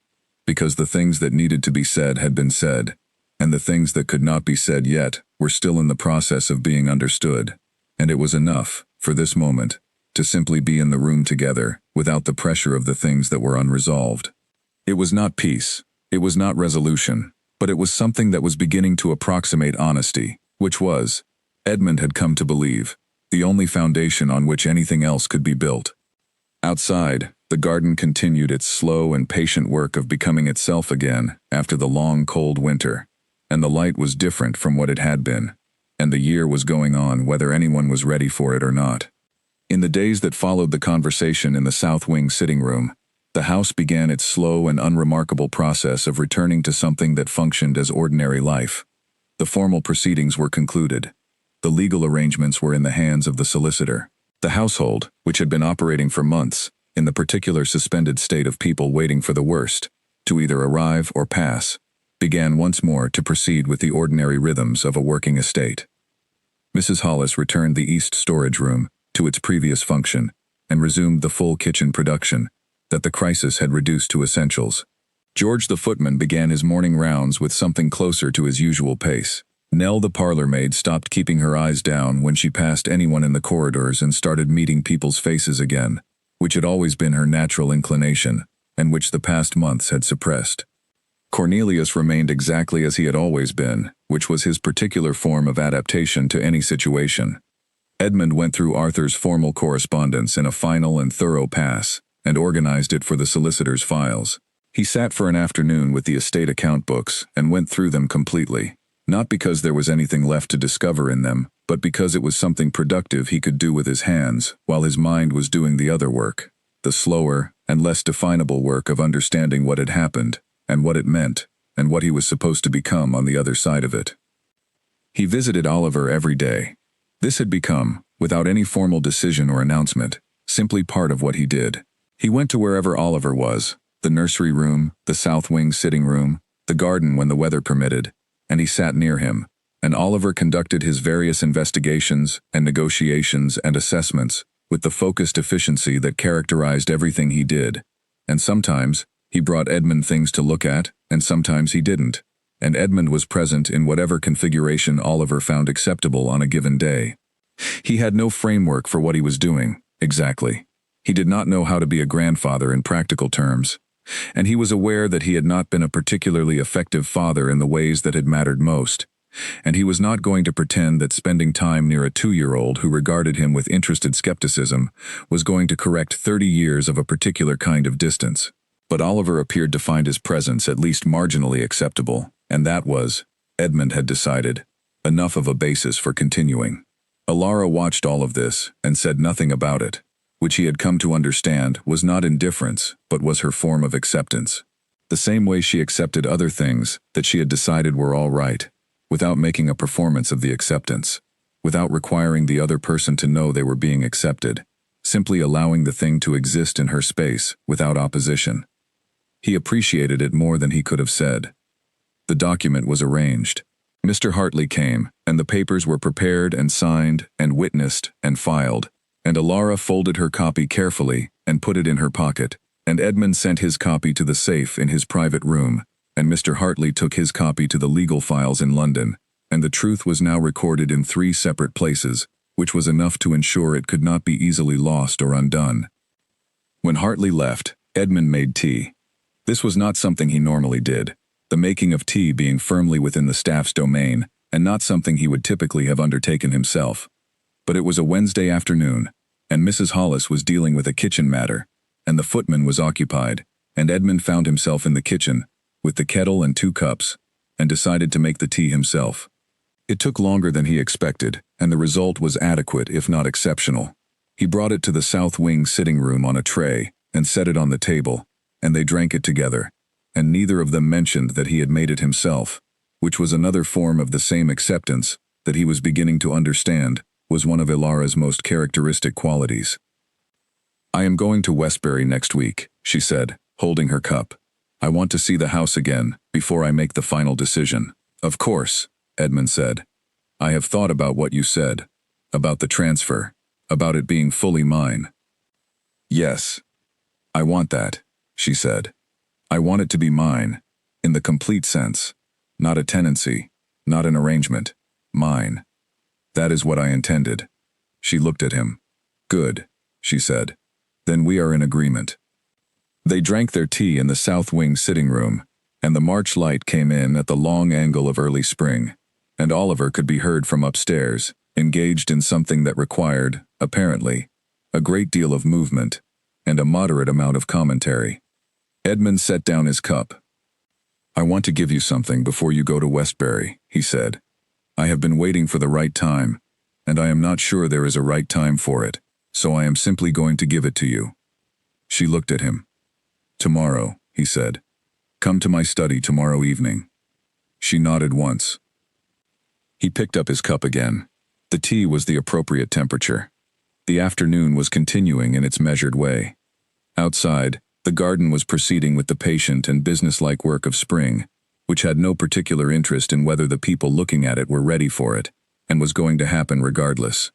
because the things that needed to be said had been said, and the things that could not be said yet were still in the process of being understood. And it was enough, for this moment, to simply be in the room together, without the pressure of the things that were unresolved. It was not peace, it was not resolution, but it was something that was beginning to approximate honesty, which was, Edmund had come to believe, the only foundation on which anything else could be built. Outside, the garden continued its slow and patient work of becoming itself again after the long cold winter, and the light was different from what it had been, and the year was going on whether anyone was ready for it or not. In the days that followed the conversation in the south wing sitting room, the house began its slow and unremarkable process of returning to something that functioned as ordinary life. The formal proceedings were concluded. The legal arrangements were in the hands of the solicitor. The household, which had been operating for months, in the particular suspended state of people waiting for the worst, to either arrive or pass, began once more to proceed with the ordinary rhythms of a working estate. Mrs. Hollis returned the east storage room to its previous function and resumed the full kitchen production that the crisis had reduced to essentials. George the footman began his morning rounds with something closer to his usual pace. Nell the parlor maid stopped keeping her eyes down when she passed anyone in the corridors and started meeting people's faces again, which had always been her natural inclination, and which the past months had suppressed. Cornelius remained exactly as he had always been, which was his particular form of adaptation to any situation. Edmund went through Arthur's formal correspondence in a final and thorough pass, and organized it for the solicitor's files. He sat for an afternoon with the estate account books and went through them completely, not because there was anything left to discover in them, but because it was something productive he could do with his hands while his mind was doing the other work, the slower and less definable work of understanding what had happened, and what it meant, and what he was supposed to become on the other side of it. He visited Oliver every day. This had become, without any formal decision or announcement, simply part of what he did. He went to wherever Oliver was, the nursery room, the south wing sitting room, the garden when the weather permitted, and he sat near him, and Oliver conducted his various investigations and negotiations and assessments with the focused efficiency that characterized everything he did, and sometimes he brought Edmund things to look at, and sometimes he didn't, and Edmund was present in whatever configuration Oliver found acceptable on a given day. He had no framework for what he was doing, exactly. He did not know how to be a grandfather in practical terms, and he was aware that he had not been a particularly effective father in the ways that had mattered most, and he was not going to pretend that spending time near a 2-year-old who regarded him with interested skepticism was going to correct 30 years of a particular kind of distance. But Oliver appeared to find his presence at least marginally acceptable, and that was, Edmund had decided, enough of a basis for continuing. Alara watched all of this and said nothing about it, which he had come to understand was not indifference, but was her form of acceptance. The same way she accepted other things that she had decided were all right, without making a performance of the acceptance, without requiring the other person to know they were being accepted, simply allowing the thing to exist in her space without opposition. He appreciated it more than he could have said. The document was arranged. Mr. Hartley came, and the papers were prepared and signed and witnessed and filed, and Alara folded her copy carefully and put it in her pocket, and Edmund sent his copy to the safe in his private room, and Mr. Hartley took his copy to the legal files in London, and the truth was now recorded in 3 separate places, which was enough to ensure it could not be easily lost or undone. When Hartley left, Edmund made tea. This was not something he normally did, the making of tea being firmly within the staff's domain, and not something he would typically have undertaken himself. But it was a Wednesday afternoon, and Mrs. Hollis was dealing with a kitchen matter, and the footman was occupied, and Edmund found himself in the kitchen, with the kettle and 2 cups, and decided to make the tea himself. It took longer than he expected, and the result was adequate if not exceptional. He brought it to the south wing sitting room on a tray, and set it on the table, and they drank it together, and neither of them mentioned that he had made it himself, which was another form of the same acceptance that he was beginning to understand was one of Ilara's most characteristic qualities. "I am going to Westbury next week," she said, holding her cup. "I want to see the house again before I make the final decision." "Of course," Edmund said. "I have thought about what you said, about the transfer, about it being fully mine." "Yes. I want that," she said. "I want it to be mine, in the complete sense, not a tenancy, not an arrangement, mine. That is what I intended." She looked at him. "Good," she said. "Then we are in agreement." They drank their tea in the south wing sitting room, and the March light came in at the long angle of early spring, and Oliver could be heard from upstairs, engaged in something that required, apparently, a great deal of movement, and a moderate amount of commentary. Edmund set down his cup. "I want to give you something before you go to Westbury," he said. "I have been waiting for the right time, and I am not sure there is a right time for it, so I am simply going to give it to you." She looked at him. "Tomorrow," he said. "Come to my study tomorrow evening." She nodded once. He picked up his cup again. The tea was the appropriate temperature. The afternoon was continuing in its measured way. Outside, the garden was proceeding with the patient and businesslike work of spring, which had no particular interest in whether the people looking at it were ready for it, and was going to happen regardless.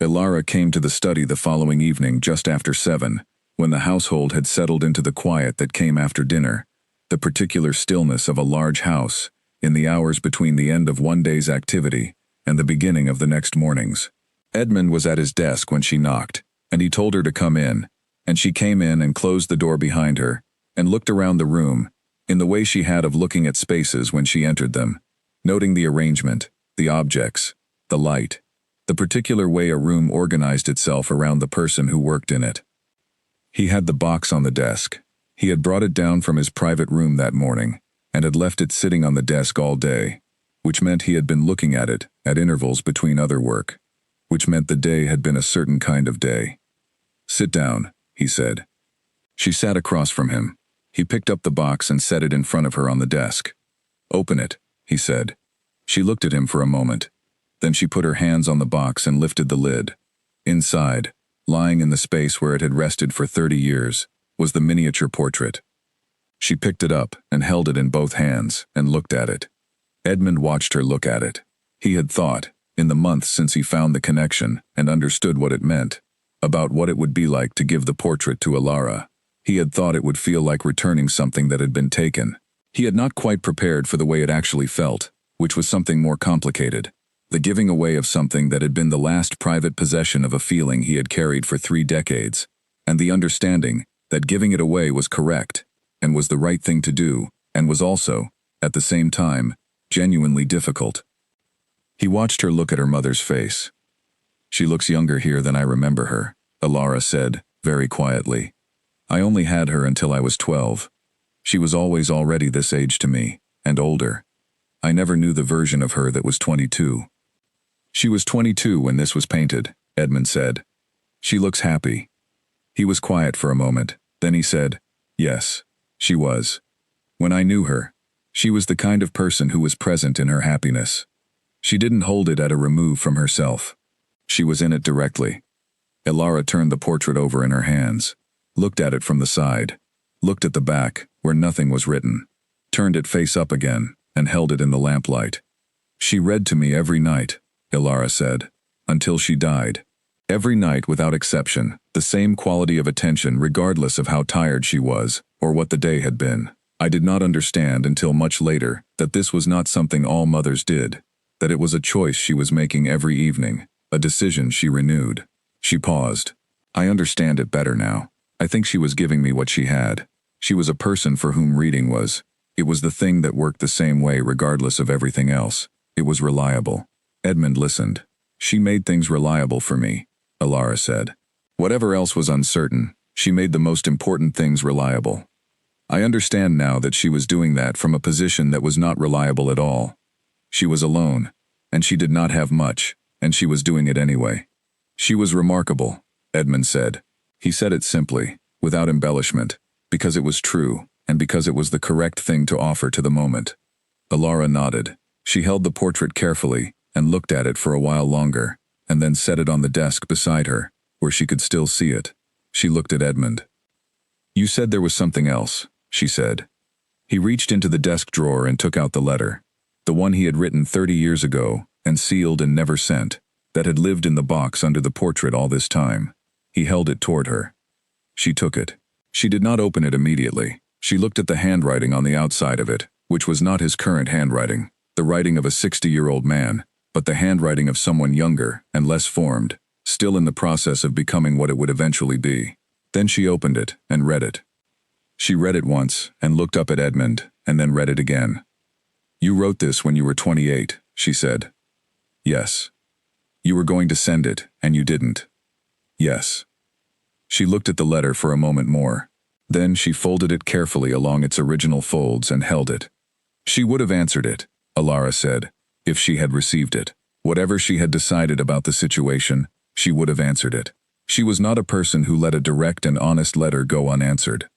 Ilara came to the study the following evening just after 7, when the household had settled into the quiet that came after dinner, the particular stillness of a large house, in the hours between the end of one day's activity and the beginning of the next morning's. Edmund was at his desk when she knocked, and he told her to come in, and she came in and closed the door behind her, and looked around the room, in the way she had of looking at spaces when she entered them, noting the arrangement, the objects, the light, the particular way a room organized itself around the person who worked in it. He had the box on the desk. He had brought it down from his private room that morning, and had left it sitting on the desk all day, which meant he had been looking at it at intervals between other work, which meant the day had been a certain kind of day. "Sit down," he said. She sat across from him. He picked up the box and set it in front of her on the desk. "Open it," he said. She looked at him for a moment. Then she put her hands on the box and lifted the lid. Inside, lying in the space where it had rested for 30 years, was the miniature portrait. She picked it up and held it in both hands and looked at it. Edmund watched her look at it. He had thought, in the months since he found the connection and understood what it meant, about what it would be like to give the portrait to Ilara. He had thought it would feel like returning something that had been taken. He had not quite prepared for the way it actually felt, which was something more complicated. The giving away of something that had been the last private possession of a feeling he had carried for 3 decades, and the understanding that giving it away was correct, and was the right thing to do, and was also, at the same time, genuinely difficult. He watched her look at her mother's face. "She looks younger here than I remember her," Ilara said, very quietly. "I only had her until I was 12. She was always already this age to me, and older. I never knew the version of her that was 22. "She was 22 when this was painted," Edmund said. "She looks happy." He was quiet for a moment, then he said, "Yes, she was. When I knew her, she was the kind of person who was present in her happiness. She didn't hold it at a remove from herself. She was in it directly." Ilara turned the portrait over in her hands, looked at it from the side, looked at the back, where nothing was written, turned it face up again, and held it in the lamplight. She read to me every night, Ilara said, until she died. Every night without exception, the same quality of attention regardless of how tired she was or what the day had been. I did not understand until much later that this was not something all mothers did, that it was a choice she was making every evening, a decision she renewed. She paused. I understand it better now. I think she was giving me what she had. She was a person for whom reading was. It was the thing that worked the same way regardless of everything else. It was reliable. Edmund listened. She made things reliable for me, Ilara said. Whatever else was uncertain, she made the most important things reliable. I understand now that she was doing that from a position that was not reliable at all. She was alone, and she did not have much, and she was doing it anyway. She was remarkable, Edmund said. He said it simply, without embellishment, because it was true, and because it was the correct thing to offer to the moment. Ilara nodded. She held the portrait carefully and looked at it for a while longer, and then set it on the desk beside her, where she could still see it. She looked at Edmund. You said there was something else, she said. He reached into the desk drawer and took out the letter, the one he had written 30 years ago and sealed and never sent, that had lived in the box under the portrait all this time. He held it toward her. She took it. She did not open it immediately. She looked at the handwriting on the outside of it, which was not his current handwriting, the writing of a 60-year-old man, but the handwriting of someone younger and less formed, still in the process of becoming what it would eventually be. Then she opened it and read it. She read it once and looked up at Edmund and then read it again. You wrote this when you were 28, she said. Yes. You were going to send it, and you didn't. Yes. She looked at the letter for a moment more. Then she folded it carefully along its original folds and held it. She would have answered it, Ilara said, if she had received it. Whatever she had decided about the situation, she would have answered it. She was not a person who let a direct and honest letter go unanswered.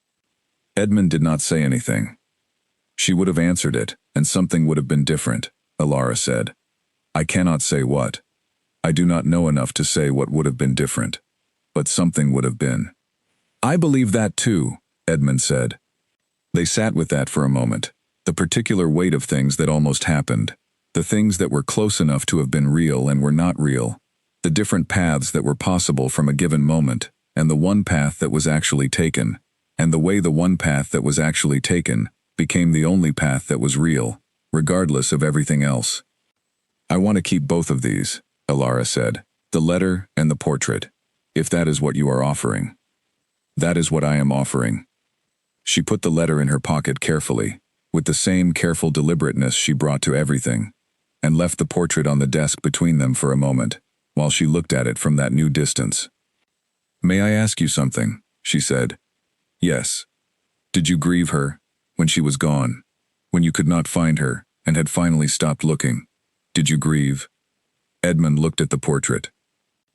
Edmund did not say anything. She would have answered it, and something would have been different, Ilara said. I cannot say what. I do not know enough to say what would have been different. But something would have been. I believe that too, Edmund said. They sat with that for a moment, the particular weight of things that almost happened, the things that were close enough to have been real and were not real, the different paths that were possible from a given moment, and the one path that was actually taken, and the way the one path that was actually taken became the only path that was real, regardless of everything else. I want to keep both of these, Ilara said, the letter and the portrait, if that is what you are offering. That is what I am offering. She put the letter in her pocket carefully, with the same careful deliberateness she brought to everything, and left the portrait on the desk between them for a moment, while she looked at it from that new distance. May I ask you something? She said. Yes. Did you grieve her, when she was gone, when you could not find her, and had finally stopped looking? Did you grieve? Edmund looked at the portrait.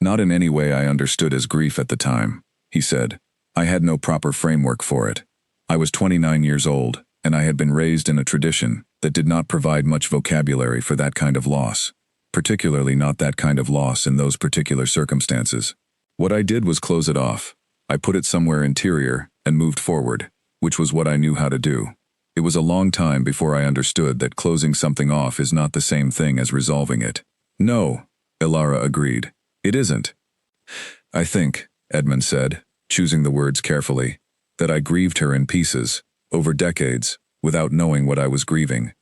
Not in any way I understood as grief at the time, he said. I had no proper framework for it. I was 29 years old, and I had been raised in a tradition that did not provide much vocabulary for that kind of loss, particularly not that kind of loss in those particular circumstances. What I did was close it off. I put it somewhere interior and moved forward, which was what I knew how to do. It was a long time before I understood that closing something off is not the same thing as resolving it. No, Ilara agreed. It isn't. I think, Edmund said, choosing the words carefully, that I grieved her in pieces, over decades, without knowing what I was grieving.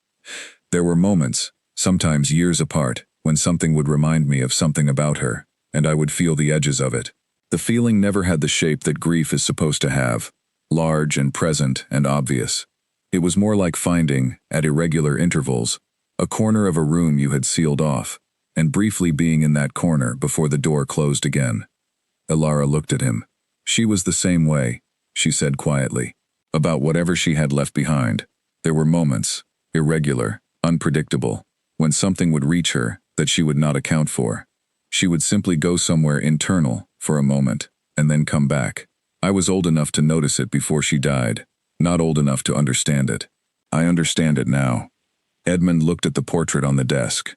There were moments, sometimes years apart, when something would remind me of something about her, and I would feel the edges of it. The feeling never had the shape that grief is supposed to have, large and present and obvious. It was more like finding, at irregular intervals, a corner of a room you had sealed off, and briefly being in that corner before the door closed again. Ilara looked at him. She was the same way, she said quietly, about whatever she had left behind. There were moments, irregular, unpredictable, when something would reach her that she would not account for. She would simply go somewhere internal for a moment, and then come back. I was old enough to notice it before she died, not old enough to understand it. I understand it now. Edmund looked at the portrait on the desk.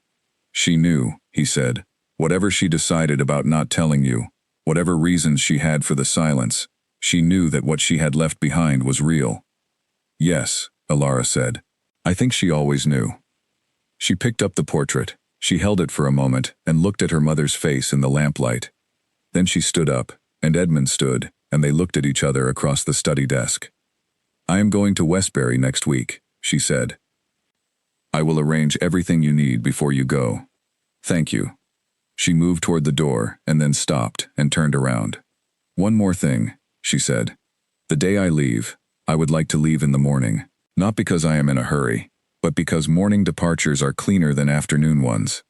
She knew, he said, whatever she decided about not telling you, whatever reasons she had for the silence, she knew that what she had left behind was real. Yes, Ilara said. I think she always knew. She picked up the portrait. She held it for a moment and looked at her mother's face in the lamplight. Then she stood up, and Edmund stood, and they looked at each other across the study desk. "I am going to Westbury next week," she said. "I will arrange everything you need before you go. Thank you." She moved toward the door and then stopped and turned around. "One more thing," she said. "The day I leave, I would like to leave in the morning, not because I am in a hurry, but because morning departures are cleaner than afternoon ones.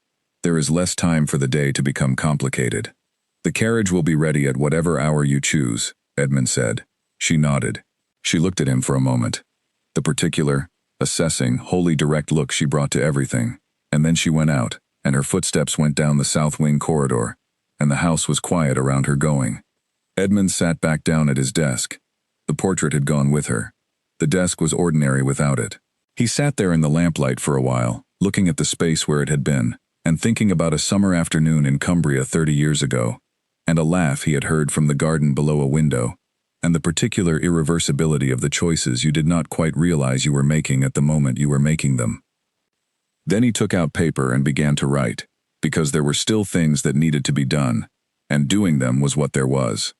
There is less time for the day to become complicated." "The carriage will be ready at whatever hour you choose," Edmund said. She nodded. She looked at him for a moment. The particular, assessing, wholly direct look she brought to everything, and then she went out, and her footsteps went down the south wing corridor, and the house was quiet around her going. Edmund sat back down at his desk. The portrait had gone with her. The desk was ordinary without it. He sat there in the lamplight for a while, looking at the space where it had been, and thinking about a summer afternoon in Cumbria 30 years ago, and a laugh he had heard from the garden below a window, and the particular irreversibility of the choices you did not quite realize you were making at the moment you were making them. Then he took out paper and began to write, because there were still things that needed to be done, and doing them was what there was.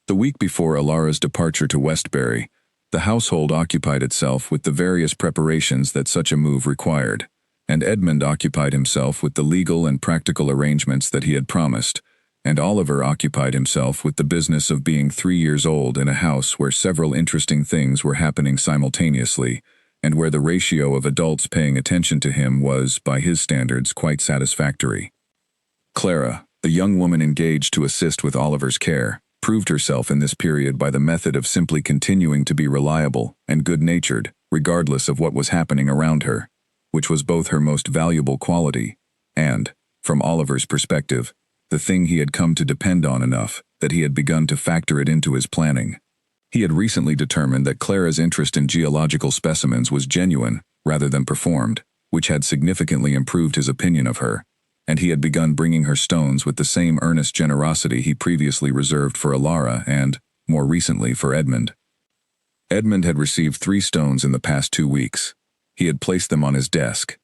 The week before Alara's departure to Westbury, the household occupied itself with the various preparations that such a move required, and Edmund occupied himself with the legal and practical arrangements that he had promised, and Oliver occupied himself with the business of being 3 years old in a house where several interesting things were happening simultaneously, and where the ratio of adults paying attention to him was, by his standards, quite satisfactory. Clara, the young woman engaged to assist with Oliver's care, proved herself in this period by the method of simply continuing to be reliable and good-natured, regardless of what was happening around her, which was both her most valuable quality and, from Oliver's perspective, the thing he had come to depend on enough that he had begun to factor it into his planning. He had recently determined that Clara's interest in geological specimens was genuine rather than performed, which had significantly improved his opinion of her, and he had begun bringing her stones with the same earnest generosity he previously reserved for Alara and, more recently, for Edmund. Edmund had received 3 stones in the past 2 weeks. He had placed them on his desk.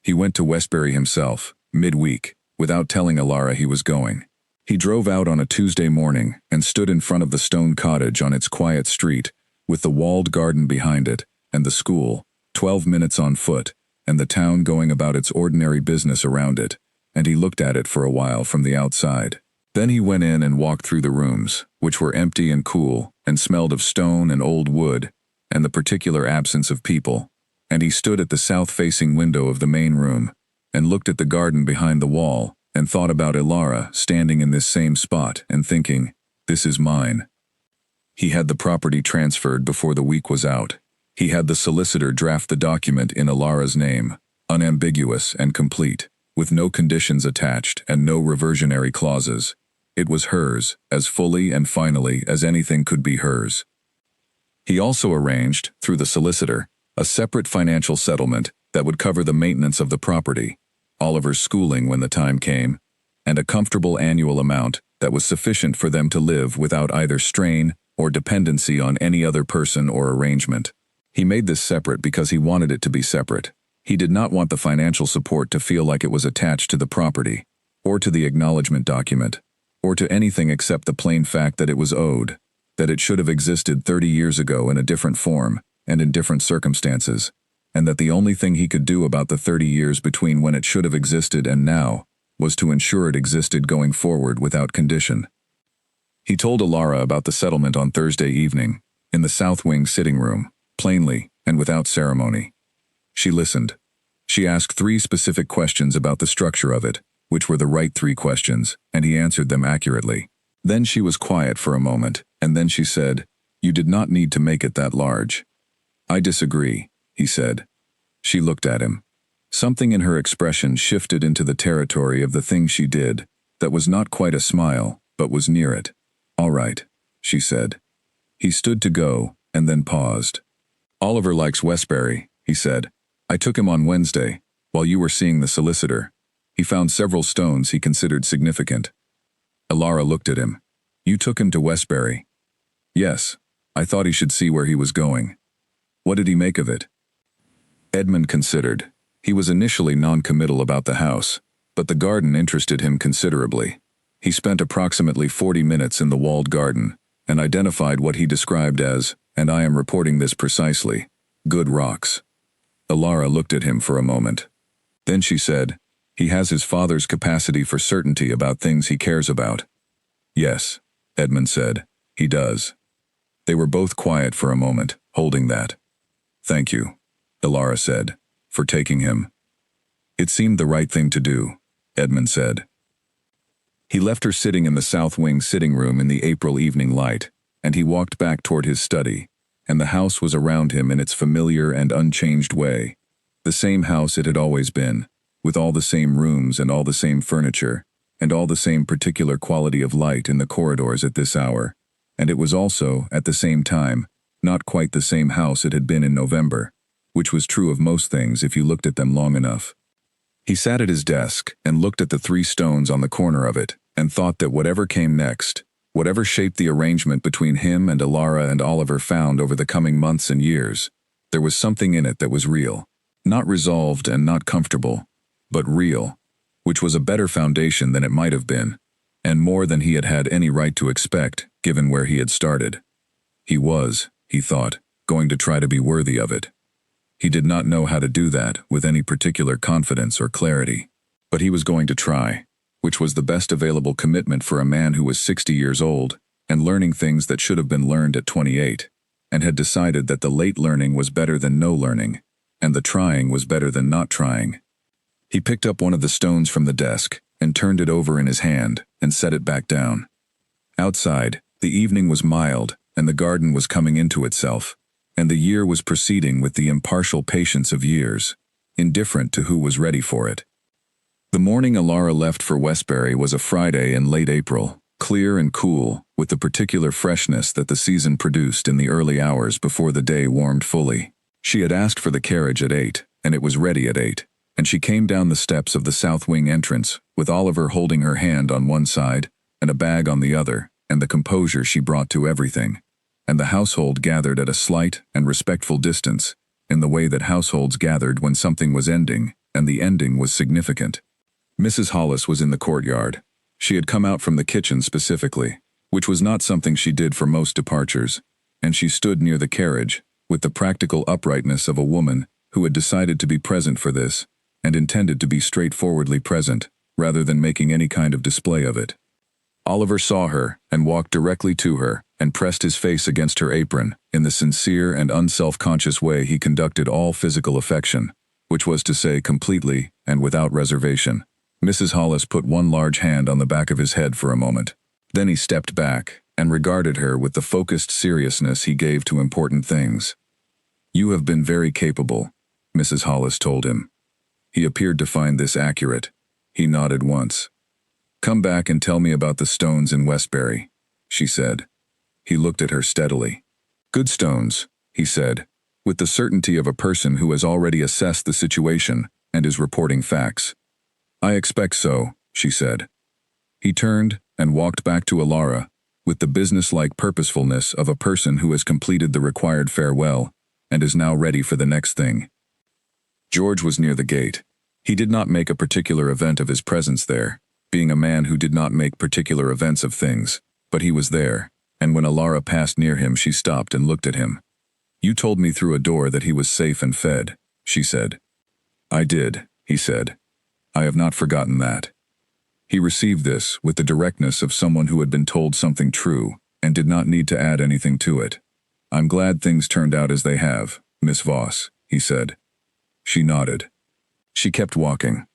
He went to Westbury himself, midweek, without telling Alara he was going. He drove out on a Tuesday morning and stood in front of the stone cottage on its quiet street, with the walled garden behind it, and the school, 12 minutes on foot, and the town going about its ordinary business around it, and he looked at it for a while from the outside. Then he went in and walked through the rooms, which were empty and cool, and smelled of stone and old wood, and the particular absence of people, and he stood at the south-facing window of the main room, and looked at the garden behind the wall, and thought about Alara standing in this same spot and thinking, "This is mine." He had the property transferred before the week was out. He had the solicitor draft the document in Alara's name, unambiguous and complete, with no conditions attached and no reversionary clauses. It was hers, as fully and finally as anything could be hers. He also arranged, through the solicitor, a separate financial settlement that would cover the maintenance of the property, Oliver's schooling when the time came, and a comfortable annual amount that was sufficient for them to live without either strain or dependency on any other person or arrangement. He made this separate because he wanted it to be separate. He did not want the financial support to feel like it was attached to the property, or to the acknowledgement document, or to anything except the plain fact that it was owed, that it should have existed 30 years ago in a different form and in different circumstances, and that the only thing he could do about the 30 years between when it should have existed and now was to ensure it existed going forward without condition. He told Alara about the settlement on Thursday evening, in the south wing sitting room, plainly and without ceremony. She listened. She asked 3 specific questions about the structure of it, which were the right 3 questions, and he answered them accurately. Then she was quiet for a moment, and then she said, "You did not need to make it that large." "I disagree," he said. She looked at him. Something in her expression shifted into the territory of the thing she did, that was not quite a smile, but was near it. "All right," she said. He stood to go, and then paused. "Oliver likes Westbury," he said. "I took him on Wednesday, while you were seeing the solicitor. He found several stones he considered significant." Alara looked at him. "You took him to Westbury?" "Yes. I thought he should see where he was going." "What did he make of it?" Edmund considered. He was initially non-committal about the house, but the garden interested him considerably. He spent approximately 40 minutes in the walled garden and identified what he described as, and I am reporting this precisely, good rocks. Alara looked at him for a moment. Then she said, "He has his father's capacity for certainty about things he cares about." "Yes," Edmund said, "he does." They were both quiet for a moment, holding that. "Thank you," Alara said, "for taking him." "It seemed the right thing to do," Edmund said. He left her sitting in the south wing sitting room in the April evening light, and he walked back toward his study, and the house was around him in its familiar and unchanged way. The same house it had always been, with all the same rooms and all the same furniture, and all the same particular quality of light in the corridors at this hour, and it was also, at the same time, not quite the same house it had been in November, which was true of most things if you looked at them long enough. He sat at his desk and looked at the 3 stones on the corner of it, and thought that whatever came next, whatever shape the arrangement between him and Alara and Oliver found over the coming months and years, there was something in it that was real, not resolved and not comfortable, but real, which was a better foundation than it might have been, and more than he had had any right to expect, given where he had started. He was, he thought, going to try to be worthy of it. He did not know how to do that with any particular confidence or clarity, but he was going to try, which was the best available commitment for a man who was 60 years old and learning things that should have been learned at 28, and had decided that the late learning was better than no learning, and the trying was better than not trying. He picked up one of the stones from the desk and turned it over in his hand and set it back down. Outside, the evening was mild and the garden was coming into itself, and the year was proceeding with the impartial patience of years, indifferent to who was ready for it. The morning Alara left for Westbury was a Friday in late April, clear and cool, with the particular freshness that the season produced in the early hours before the day warmed fully. She had asked for the carriage at 8, and it was ready at 8, and she came down the steps of the south wing entrance, with Oliver holding her hand on one side, and a bag on the other, and the composure she brought to everything, and the household gathered at a slight and respectful distance, in the way that households gathered when something was ending, and the ending was significant. Mrs. Hollis was in the courtyard. She had come out from the kitchen specifically, which was not something she did for most departures, and she stood near the carriage, with the practical uprightness of a woman who had decided to be present for this, and intended to be straightforwardly present, rather than making any kind of display of it. Oliver saw her and walked directly to her and pressed his face against her apron in the sincere and unself-conscious way he conducted all physical affection, which was to say completely and without reservation. Mrs. Hollis put one large hand on the back of his head for a moment. Then he stepped back and regarded her with the focused seriousness he gave to important things. "You have been very capable," Mrs. Hollis told him. He appeared to find this accurate. He nodded once. "Come back and tell me about the stones in Westbury," she said. He looked at her steadily. "Good stones," he said, with the certainty of a person who has already assessed the situation and is reporting facts. "I expect so," she said. He turned and walked back to Alara, with the businesslike purposefulness of a person who has completed the required farewell and is now ready for the next thing. George was near the gate. He did not make a particular event of his presence there, being a man who did not make particular events of things, but he was there, and when Alara passed near him she stopped and looked at him. "You told me through a door that he was safe and fed," she said. "I did," he said. "I have not forgotten that." He received this with the directness of someone who had been told something true and did not need to add anything to it. "I'm glad things turned out as they have, Miss Voss," he said. She nodded. She kept walking.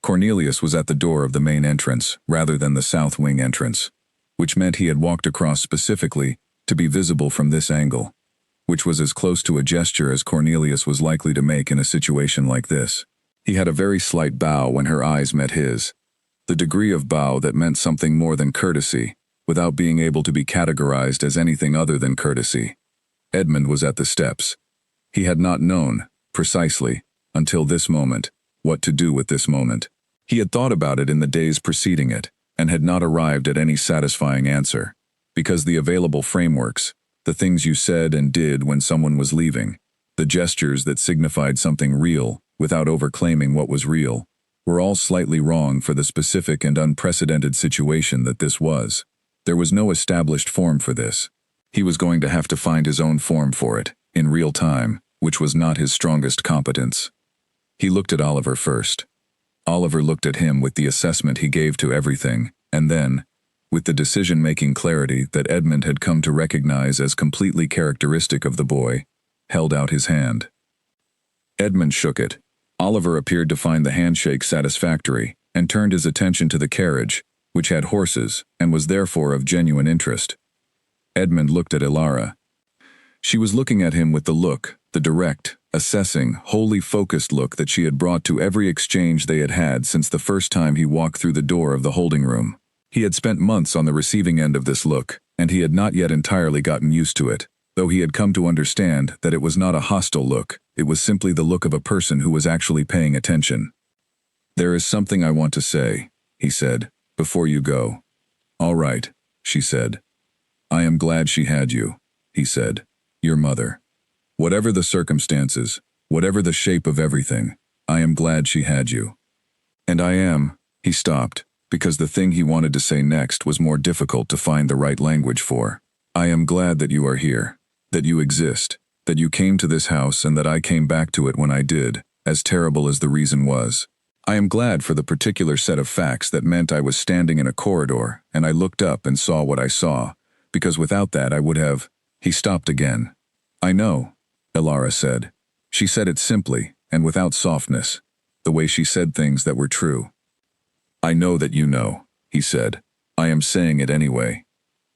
Cornelius was at the door of the main entrance rather than the south wing entrance, which meant he had walked across specifically to be visible from this angle, which was as close to a gesture as Cornelius was likely to make in a situation like this. He had a very slight bow when her eyes met his, the degree of bow that meant something more than courtesy, without being able to be categorized as anything other than courtesy. Edmund was at the steps. He had not known, precisely, until this moment, what to do with this moment. He had thought about it in the days preceding it, and had not arrived at any satisfying answer, because the available frameworks, the things you said and did when someone was leaving, the gestures that signified something real, without overclaiming what was real, were all slightly wrong for the specific and unprecedented situation that this was. There was no established form for this. He was going to have to find his own form for it, in real time, which was not his strongest competence. He looked at Oliver first. Oliver looked at him with the assessment he gave to everything, and then, with the decision-making clarity that Edmund had come to recognize as completely characteristic of the boy, held out his hand. Edmund shook it. Oliver appeared to find the handshake satisfactory, and turned his attention to the carriage, which had horses, and was therefore of genuine interest. Edmund looked at Ilara. She was looking at him with the look, the direct, assessing, wholly focused look that she had brought to every exchange they had had since the first time he walked through the door of the holding room. He had spent months on the receiving end of this look, and he had not yet entirely gotten used to it, though he had come to understand that it was not a hostile look, it was simply the look of a person who was actually paying attention. "There is something I want to say," he said, "before you go." "All right," she said. "I am glad she had you," he said. "Your mother. Whatever the circumstances, whatever the shape of everything, I am glad she had you. And I am," he stopped, because the thing he wanted to say next was more difficult to find the right language for. "I am glad that you are here, that you exist, that you came to this house and that I came back to it when I did, as terrible as the reason was. I am glad for the particular set of facts that meant I was standing in a corridor and I looked up and saw what I saw, because without that I would have—" He stopped again. "I know," Ilara said. She said it simply and without softness, the way she said things that were true. "I know that you know," he said. "I am saying it anyway."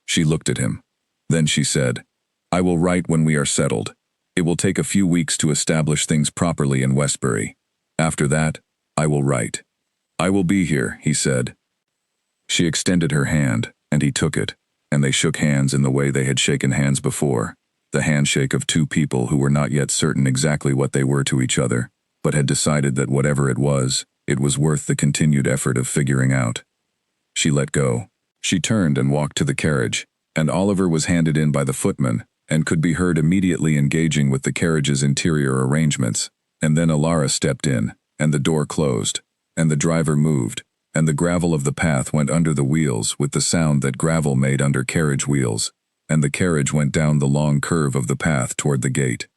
She looked at him. Then she said, "I will write when we are settled. It will take a few weeks to establish things properly in Westbury. After that, I will write." "I will be here," he said. She extended her hand, and he took it, and they shook hands in the way they had shaken hands before, the handshake of two people who were not yet certain exactly what they were to each other, but had decided that whatever it was worth the continued effort of figuring out. She let go. She turned and walked to the carriage, and Oliver was handed in by the footman, and could be heard immediately engaging with the carriage's interior arrangements, and then Ilara stepped in, and the door closed, and the driver moved, and the gravel of the path went under the wheels with the sound that gravel made under carriage wheels, and the carriage went down the long curve of the path toward the gate.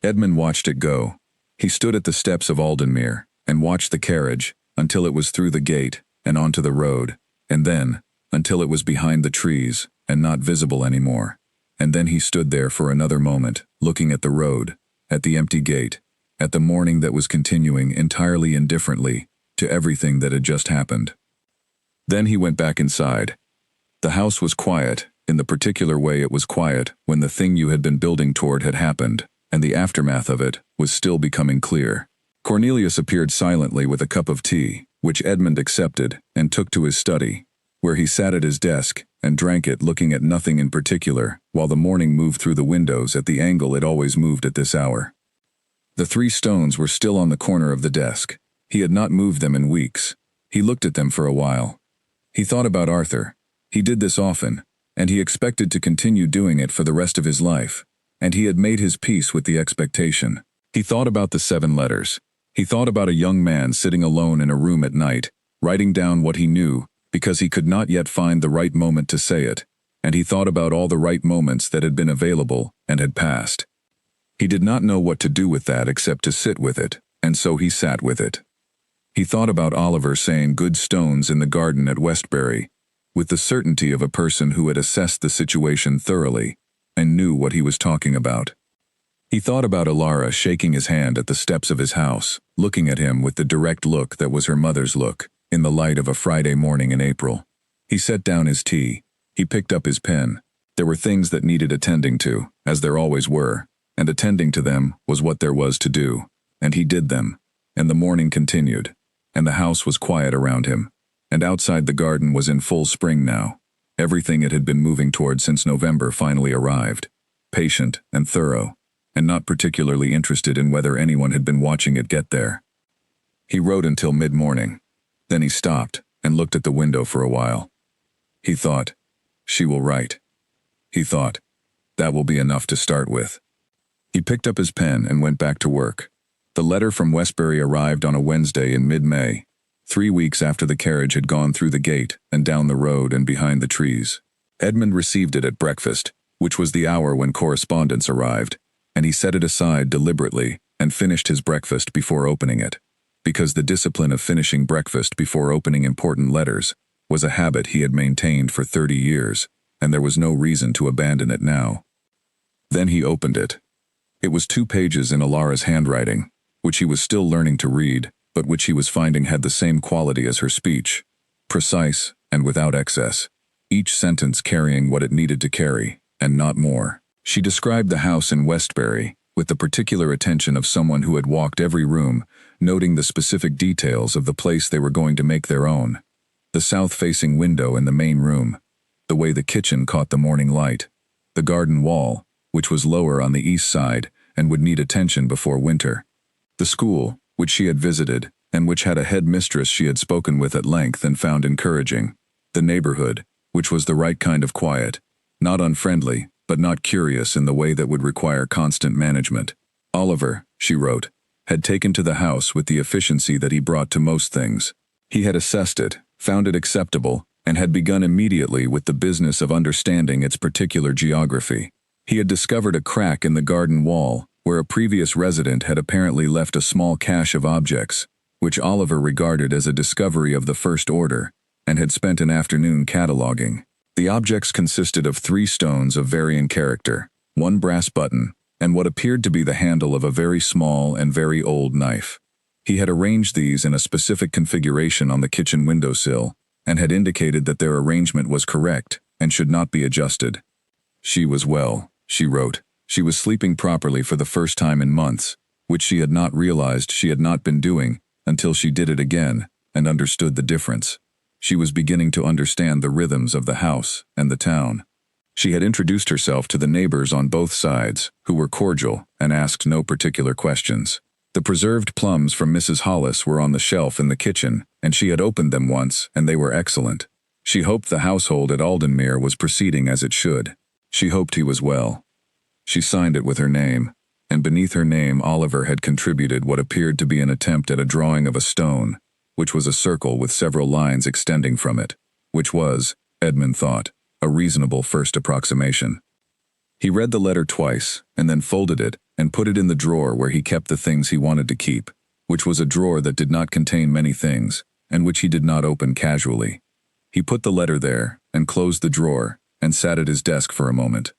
Edmund watched it go. He stood at the steps of Aldenmere, and watched the carriage, until it was through the gate, and onto the road, and then, until it was behind the trees, and not visible anymore. And then he stood there for another moment, looking at the road, at the empty gate, at the morning that was continuing entirely indifferently to everything that had just happened. Then he went back inside. The house was quiet, in the particular way it was quiet when the thing you had been building toward had happened, and the aftermath of it was still becoming clear. Cornelius appeared silently with a cup of tea, which Edmund accepted and took to his study, where he sat at his desk and drank it looking at nothing in particular, while the morning moved through the windows at the angle it always moved at this hour. The 3 stones were still on the corner of the desk. He had not moved them in weeks. He looked at them for a while. He thought about Arthur. He did this often, and he expected to continue doing it for the rest of his life, and he had made his peace with the expectation. He thought about the 7 letters. He thought about a young man sitting alone in a room at night, writing down what he knew, because he could not yet find the right moment to say it, and he thought about all the right moments that had been available and had passed. He did not know what to do with that except to sit with it, and so he sat with it. He thought about Oliver saying good stones in the garden at Westbury, with the certainty of a person who had assessed the situation thoroughly and knew what he was talking about. He thought about Ilara shaking his hand at the steps of his house, looking at him with the direct look that was her mother's look, in the light of a Friday morning in April. He set down his tea. He picked up his pen. There were things that needed attending to, as there always were, and attending to them was what there was to do, and he did them, and the morning continued, and the house was quiet around him, and outside the garden was in full spring now. Everything it had been moving toward since November finally arrived, patient and thorough, and not particularly interested in whether anyone had been watching it get there. He wrote until mid-morning. Then he stopped and looked at the window for a while. He thought, she will write. He thought, that will be enough to start with. He picked up his pen and went back to work. The letter from Westbury arrived on a Wednesday in mid-May, 3 weeks after the carriage had gone through the gate and down the road and behind the trees. Edmund received it at breakfast, which was the hour when correspondence arrived, and he set it aside deliberately and finished his breakfast before opening it, because the discipline of finishing breakfast before opening important letters was a habit he had maintained for 30 years, and there was no reason to abandon it now. Then he opened it. It was 2 pages in Alara's handwriting, which he was still learning to read, but which he was finding had the same quality as her speech, precise and without excess, each sentence carrying what it needed to carry, and not more. She described the house in Westbury, with the particular attention of someone who had walked every room, noting the specific details of the place they were going to make their own. The south-facing window in the main room, the way the kitchen caught the morning light, the garden wall, which was lower on the east side and would need attention before winter, the school, which she had visited, and which had a head mistress she had spoken with at length and found encouraging, the neighborhood, which was the right kind of quiet, not unfriendly, but not curious in the way that would require constant management. Oliver, she wrote, had taken to the house with the efficiency that he brought to most things. He had assessed it, found it acceptable, and had begun immediately with the business of understanding its particular geography. He had discovered a crack in the garden wall, where a previous resident had apparently left a small cache of objects, which Oliver regarded as a discovery of the first order, and had spent an afternoon cataloging. The objects consisted of 3 stones of varying character, 1 brass button, and what appeared to be the handle of a very small and very old knife. He had arranged these in a specific configuration on the kitchen windowsill, and had indicated that their arrangement was correct and should not be adjusted. She was well, she wrote. She was sleeping properly for the first time in months, which she had not realized she had not been doing until she did it again and understood the difference. She was beginning to understand the rhythms of the house and the town. She had introduced herself to the neighbors on both sides, who were cordial and asked no particular questions. The preserved plums from Mrs. Hollis were on the shelf in the kitchen, and she had opened them once, and they were excellent. She hoped the household at Aldenmere was proceeding as it should. She hoped he was well. She signed it with her name, and beneath her name Oliver had contributed what appeared to be an attempt at a drawing of a stone, which was a circle with several lines extending from it, which was, Edmund thought, a reasonable first approximation. He read the letter twice, and then folded it and put it in the drawer where he kept the things he wanted to keep, which was a drawer that did not contain many things, and which he did not open casually. He put the letter there, and closed the drawer, and sat at his desk for a moment.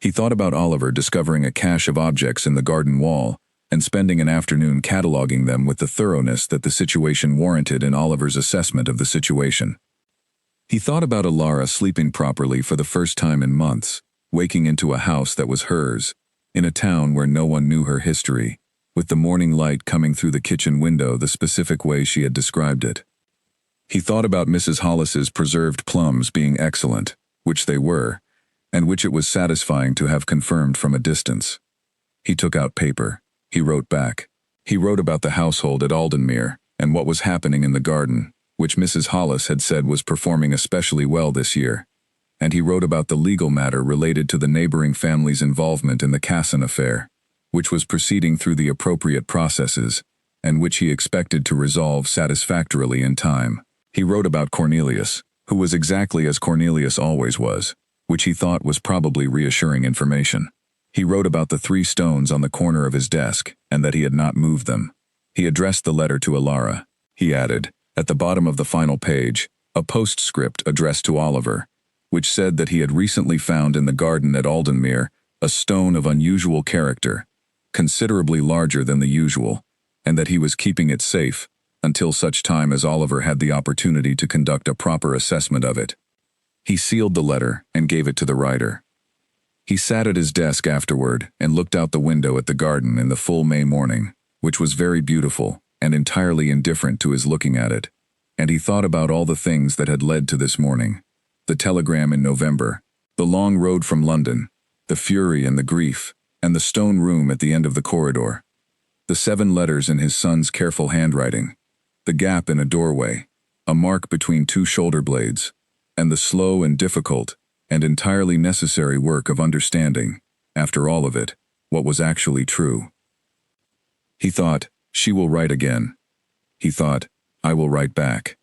He thought about Oliver discovering a cache of objects in the garden wall, and spending an afternoon cataloging them with the thoroughness that the situation warranted in Oliver's assessment of the situation. He thought about Alara sleeping properly for the first time in months, waking into a house that was hers, in a town where no one knew her history, with the morning light coming through the kitchen window the specific way she had described it. He thought about Mrs. Hollis's preserved plums being excellent, which they were, and which it was satisfying to have confirmed from a distance. He took out paper. He wrote back. He wrote about the household at Aldenmere and what was happening in the garden, which Mrs. Hollis had said was performing especially well this year. And he wrote about the legal matter related to the neighboring family's involvement in the Casson affair, which was proceeding through the appropriate processes, and which he expected to resolve satisfactorily in time. He wrote about Cornelius, who was exactly as Cornelius always was, which he thought was probably reassuring information. He wrote about the 3 stones on the corner of his desk, and that he had not moved them. He addressed the letter to Alara. He added, at the bottom of the final page, a postscript addressed to Oliver, which said that he had recently found in the garden at Aldenmere a stone of unusual character, considerably larger than the usual, and that he was keeping it safe until such time as Oliver had the opportunity to conduct a proper assessment of it. He sealed the letter and gave it to the writer. He sat at his desk afterward and looked out the window at the garden in the full May morning, which was very beautiful and entirely indifferent to his looking at it, and he thought about all the things that had led to this morning: the telegram in November, the long road from London, the fury and the grief, and the stone room at the end of the corridor, the 7 letters in his son's careful handwriting, the gap in a doorway, a mark between 2 shoulder blades, and the slow and difficult and entirely necessary work of understanding, after all of it, what was actually true. He thought, she will write again. He thought, I will write back.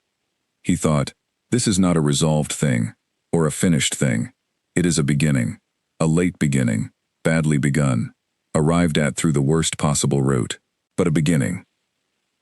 He thought, this is not a resolved thing, or a finished thing. It is a beginning, a late beginning, badly begun, arrived at through the worst possible route, but a beginning.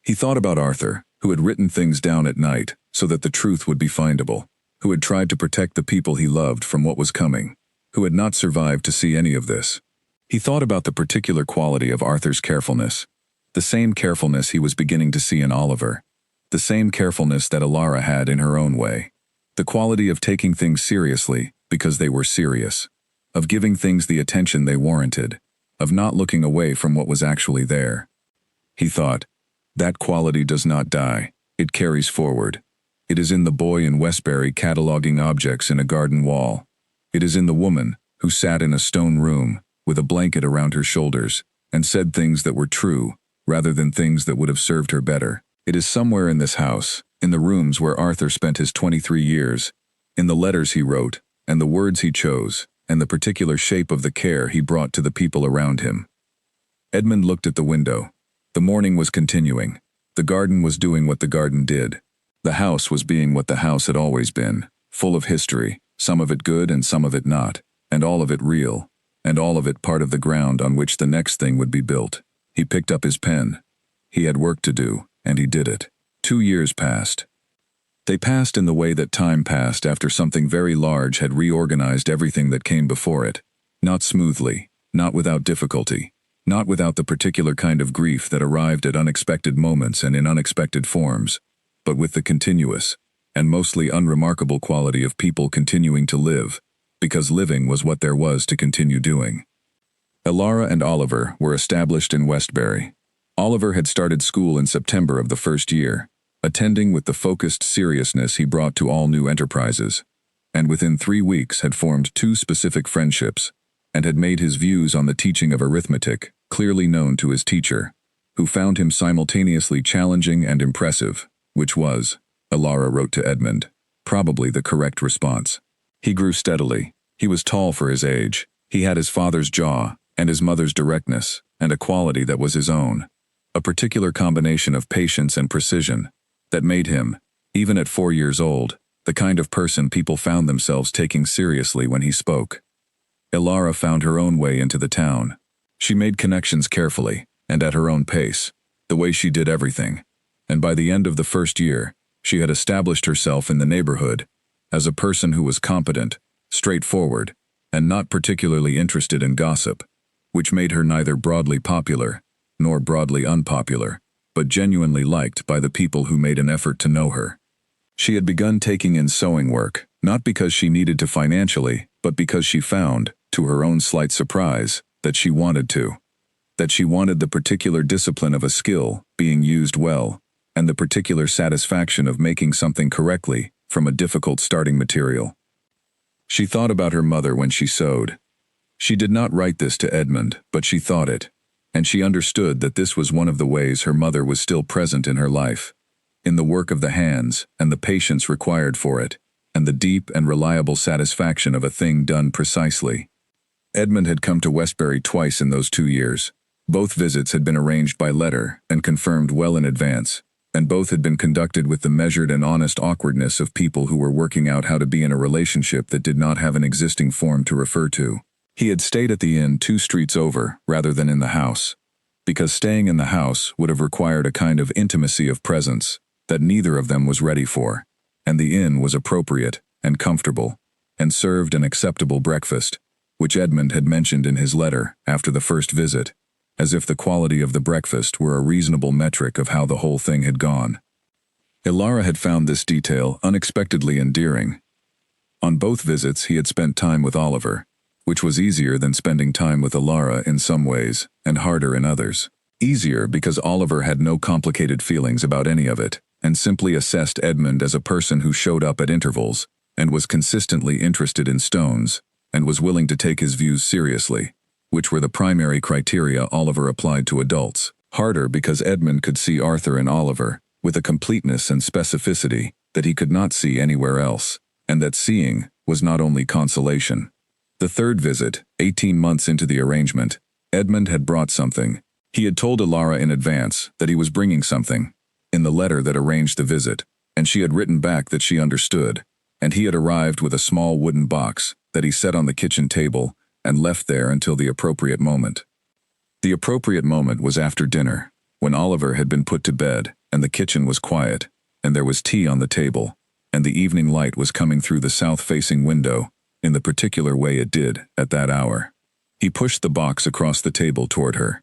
He thought about Arthur, who had written things down at night so that the truth would be findable, who had tried to protect the people he loved from what was coming, who had not survived to see any of this. He thought about the particular quality of Arthur's carefulness, the same carefulness he was beginning to see in Oliver, the same carefulness that Alara had in her own way, the quality of taking things seriously because they were serious, of giving things the attention they warranted, of not looking away from what was actually there. He thought, that quality does not die, it carries forward. It is in the boy in Westbury cataloging objects in a garden wall. It is in the woman who sat in a stone room with a blanket around her shoulders and said things that were true rather than things that would have served her better. It is somewhere in this house, in the rooms where Arthur spent his 23 years, in the letters he wrote, and the words he chose, and the particular shape of the care he brought to the people around him. Edmund looked at the window. The morning was continuing. The garden was doing what the garden did. The house was being what the house had always been, full of history, some of it good and some of it not, and all of it real, and all of it part of the ground on which the next thing would be built. He picked up his pen. He had work to do, and he did it. 2 years passed. They passed in the way that time passed after something very large had reorganized everything that came before it. Not smoothly, not without difficulty, not without the particular kind of grief that arrived at unexpected moments and in unexpected forms, but with the continuous, and mostly unremarkable quality of people continuing to live, because living was what there was to continue doing. Alara and Oliver were established in Westbury. Oliver had started school in September of the first year, attending with the focused seriousness he brought to all new enterprises, and within 3 weeks had formed 2 specific friendships, and had made his views on the teaching of arithmetic clearly known to his teacher, who found him simultaneously challenging and impressive, which was, Alara wrote to Edmund, probably the correct response. He grew steadily. He was tall for his age. He had his father's jaw and his mother's directness, and a quality that was his own, a particular combination of patience and precision that made him, even at 4 years old, the kind of person people found themselves taking seriously when he spoke. Alara found her own way into the town. She made connections carefully, and at her own pace, the way she did everything, and by the end of the first year, she had established herself in the neighborhood as a person who was competent, straightforward, and not particularly interested in gossip, which made her neither broadly popular nor broadly unpopular, but genuinely liked by the people who made an effort to know her. She had begun taking in sewing work, not because she needed to financially, but because she found, to her own slight surprise, that she wanted to. That she wanted the particular discipline of a skill being used well, and the particular satisfaction of making something correctly from a difficult starting material. She thought about her mother when she sewed. She did not write this to Edmund, but she thought it, and she understood that this was one of the ways her mother was still present in her life, in the work of the hands and the patience required for it, and the deep and reliable satisfaction of a thing done precisely. Edmund had come to Westbury twice in those 2 years. Both visits had been arranged by letter and confirmed well in advance, and both had been conducted with the measured and honest awkwardness of people who were working out how to be in a relationship that did not have an existing form to refer to. He had stayed at the inn 2 streets over rather than in the house, because staying in the house would have required a kind of intimacy of presence that neither of them was ready for, and the inn was appropriate and comfortable, and served an acceptable breakfast, which Edmund had mentioned in his letter after the first visit, as if the quality of the breakfast were a reasonable metric of how the whole thing had gone. Alara had found this detail unexpectedly endearing. On both visits he had spent time with Oliver, which was easier than spending time with Alara in some ways, and harder in others. Easier because Oliver had no complicated feelings about any of it, and simply assessed Edmund as a person who showed up at intervals, and was consistently interested in stones, and was willing to take his views seriously, which were the primary criteria Oliver applied to adults. Harder because Edmund could see Arthur and Oliver with a completeness and specificity that he could not see anywhere else, and that seeing was not only consolation. The third visit, 18 months into the arrangement, Edmund had brought something, He had told Alara in advance that he was bringing something, in the letter that arranged the visit, and she had written back that she understood, and he had arrived with a small wooden box that he set on the kitchen table and left there until the appropriate moment. The appropriate moment was after dinner, when Oliver had been put to bed and the kitchen was quiet, and there was tea on the table, and the evening light was coming through the south-facing window in the particular way it did at that hour. He pushed the box across the table toward her.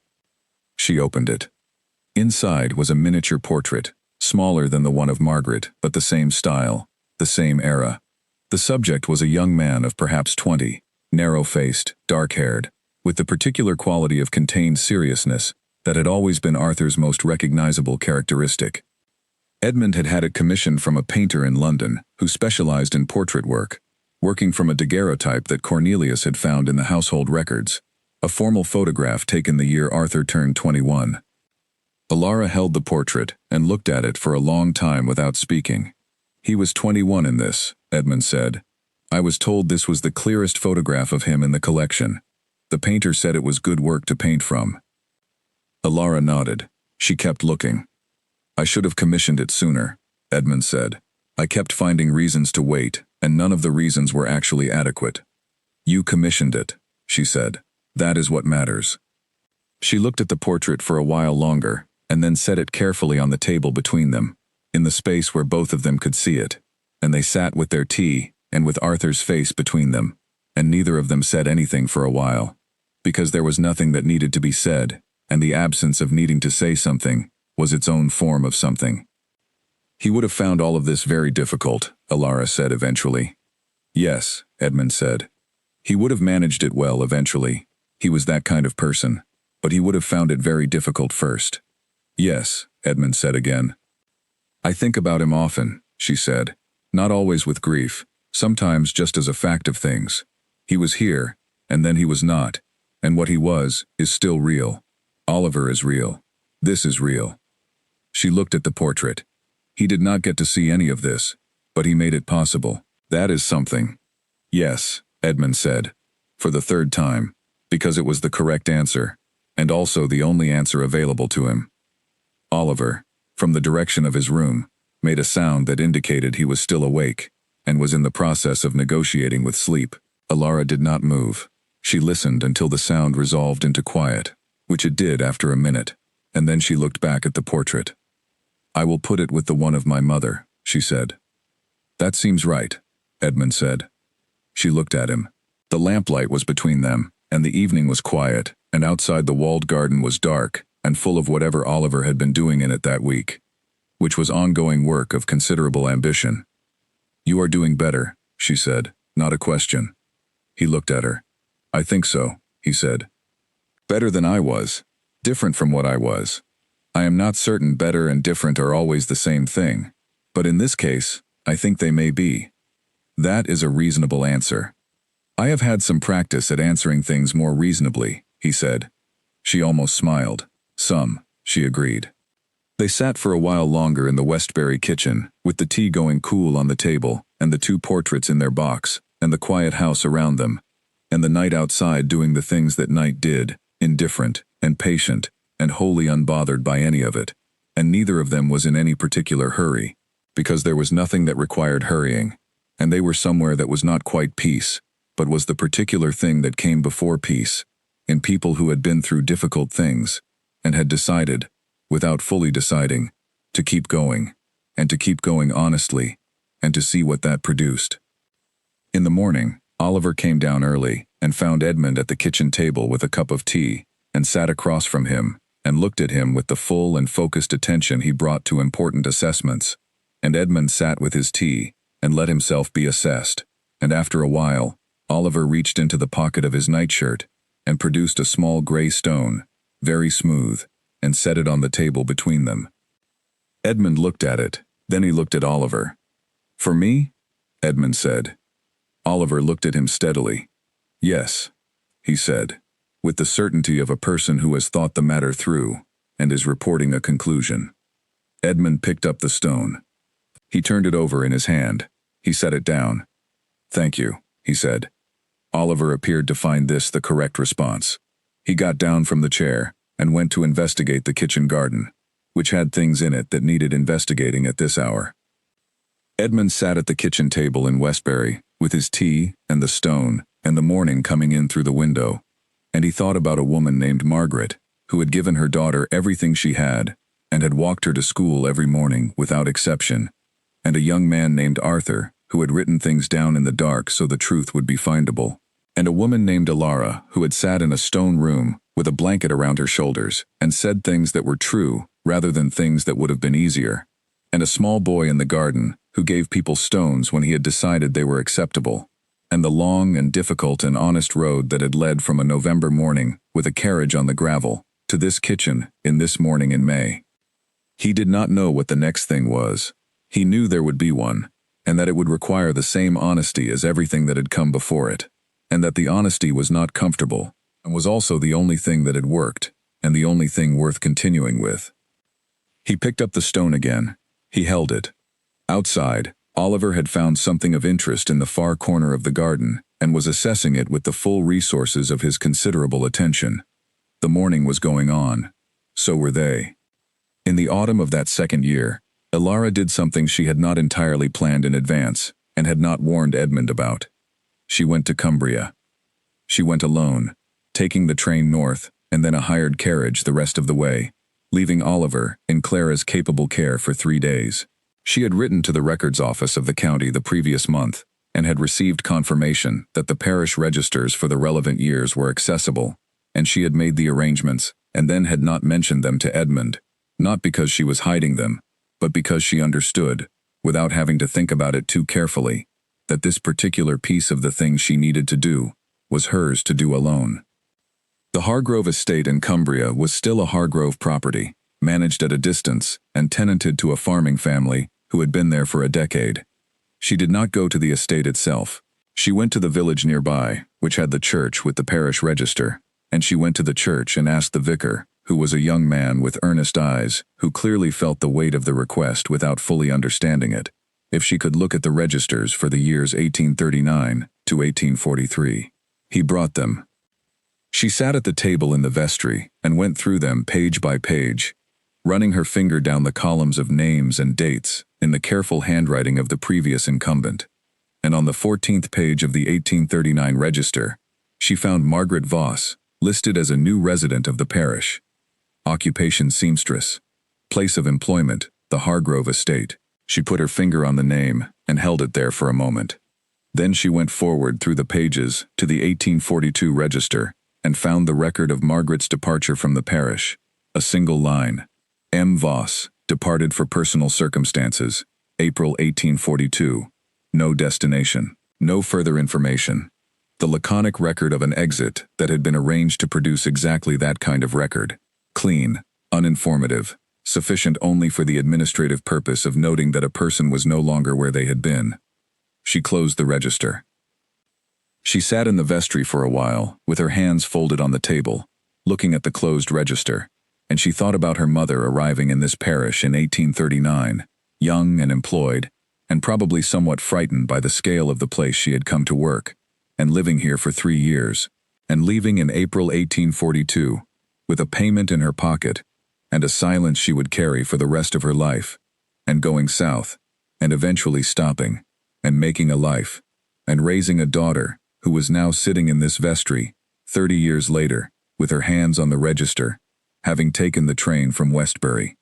She opened it. Inside was a miniature portrait, smaller than the one of Margaret, but the same style, the same era. The subject was a young man of perhaps 20, narrow-faced, dark-haired, with the particular quality of contained seriousness that had always been Arthur's most recognizable characteristic. Edmund had had it commissioned from a painter in London who specialized in portrait work, working from a daguerreotype that Cornelius had found in the household records, a formal photograph taken the year Arthur turned 21. Alara held the portrait and looked at it for a long time without speaking. He was 21 in this, Edmund said. I was told this was the clearest photograph of him in the collection. The painter said it was good work to paint from. Alara nodded. She kept looking. I should have commissioned it sooner, Edmund said. I kept finding reasons to wait, and none of the reasons were actually adequate. You commissioned it, she said. That is what matters. She looked at the portrait for a while longer, and then set it carefully on the table between them, in the space where both of them could see it, and they sat with their tea, and with Arthur's face between them, and neither of them said anything for a while, because there was nothing that needed to be said, and the absence of needing to say something was its own form of something. He would have found all of this very difficult, Alara said eventually. Yes, Edmund said. He would have managed it well eventually. He was that kind of person, but he would have found it very difficult first. Yes, Edmund said again. I think about him often, she said, not always with grief, sometimes just as a fact of things. He was here, and then he was not, and what he was is still real. Oliver is real. This is real. She looked at the portrait. He did not get to see any of this, but he made it possible. That is something. Yes, Edmund said, for the third time, because it was the correct answer, and also the only answer available to him. Oliver, from the direction of his room, made a sound that indicated he was still awake, and was in the process of negotiating with sleep. Alara did not move. She listened until the sound resolved into quiet, which it did after a minute, and then she looked back at the portrait. I will put it with the one of my mother, she said. That seems right, Edmund said. She looked at him. The lamplight was between them, and the evening was quiet, and outside the walled garden was dark, and full of whatever Oliver had been doing in it that week, which was ongoing work of considerable ambition. You are doing better, she said, not a question. He looked at her. I think so, he said. Better than I was. Different from what I was. I am not certain better and different are always the same thing, but in this case, I think they may be. That is a reasonable answer. I have had some practice at answering things more reasonably, he said. She almost smiled. Some, she agreed. They sat for a while longer in the Westbury kitchen, with the tea going cool on the table, and the two portraits in their box, and the quiet house around them, and the night outside doing the things that night did, indifferent and patient, and wholly unbothered by any of it, and neither of them was in any particular hurry, because there was nothing that required hurrying, and they were somewhere that was not quite peace, but was the particular thing that came before peace, in people who had been through difficult things, and had decided, without fully deciding, to keep going, and to keep going honestly, and to see what that produced. In the morning, Oliver came down early, and found Edmund at the kitchen table with a cup of tea, and sat across from him, and looked at him with the full and focused attention he brought to important assessments, and Edmund sat with his tea, and let himself be assessed, and after a while, Oliver reached into the pocket of his nightshirt, and produced a small gray stone, very smooth, and set it on the table between them. Edmund looked at it, then he looked at Oliver. For me? Edmund said. Oliver looked at him steadily. Yes, he said, with the certainty of a person who has thought the matter through, and is reporting a conclusion. Edmund picked up the stone. He turned it over in his hand. He set it down. Thank you, he said. Oliver appeared to find this the correct response. He got down from the chair, and went to investigate the kitchen garden, which had things in it that needed investigating at this hour. Edmund sat at the kitchen table in Westbury, with his tea and the stone and the morning coming in through the window, and he thought about a woman named Margaret, who had given her daughter everything she had, and had walked her to school every morning without exception, and a young man named Arthur, who had written things down in the dark so the truth would be findable, and a woman named Alara, who had sat in a stone room with a blanket around her shoulders and said things that were true rather than things that would have been easier, and a small boy in the garden who gave people stones when he had decided they were acceptable, and the long and difficult and honest road that had led from a November morning with a carriage on the gravel to this kitchen in this morning in May. He did not know what the next thing was. He knew there would be one, and that it would require the same honesty as everything that had come before it, and that the honesty was not comfortable, and was also the only thing that had worked, and the only thing worth continuing with. He picked up the stone again. He held it. Outside, Oliver had found something of interest in the far corner of the garden, and was assessing it with the full resources of his considerable attention. The morning was going on. So were they. In the autumn of that second year, Alara did something she had not entirely planned in advance, and had not warned Edmund about. She went to Cumbria. She went alone, taking the train north, and then a hired carriage the rest of the way, leaving Oliver in Clara's capable care for 3 days. She had written to the records office of the county the previous month, and had received confirmation that the parish registers for the relevant years were accessible, and she had made the arrangements, and then had not mentioned them to Edmund, not because she was hiding them, but because she understood, without having to think about it too carefully, that this particular piece of the thing she needed to do was hers to do alone. The Hargrove estate in Cumbria was still a Hargrove property, managed at a distance and tenanted to a farming family who had been there for a decade. She did not go to the estate itself. She went to the village nearby, which had the church with the parish register, and she went to the church and asked the vicar, who was a young man with earnest eyes, who clearly felt the weight of the request without fully understanding it, if she could look at the registers for the years 1839 to 1843. He brought them. She sat at the table in the vestry and went through them page by page, running her finger down the columns of names and dates in the careful handwriting of the previous incumbent. And on the 14th page of the 1839 register, she found Margaret Voss, listed as a new resident of the parish. Occupation seamstress. Place of employment, the Hargrove estate. She put her finger on the name and held it there for a moment. Then she went forward through the pages to the 1842 register and found the record of Margaret's departure from the parish. A single line. M. Voss, departed for personal circumstances, April 1842. No destination. No further information. The laconic record of an exit that had been arranged to produce exactly that kind of record. Clean, uninformative, sufficient only for the administrative purpose of noting that a person was no longer where they had been. She closed the register. She sat in the vestry for a while, with her hands folded on the table, looking at the closed register, and she thought about her mother arriving in this parish in 1839, young and employed, and probably somewhat frightened by the scale of the place she had come to work, and living here for 3 years, and leaving in April 1842, with a payment in her pocket, and a silence she would carry for the rest of her life, and going south, and eventually stopping, and making a life, and raising a daughter, who was now sitting in this vestry, 30 years later, with her hands on the register, having taken the train from Westbury.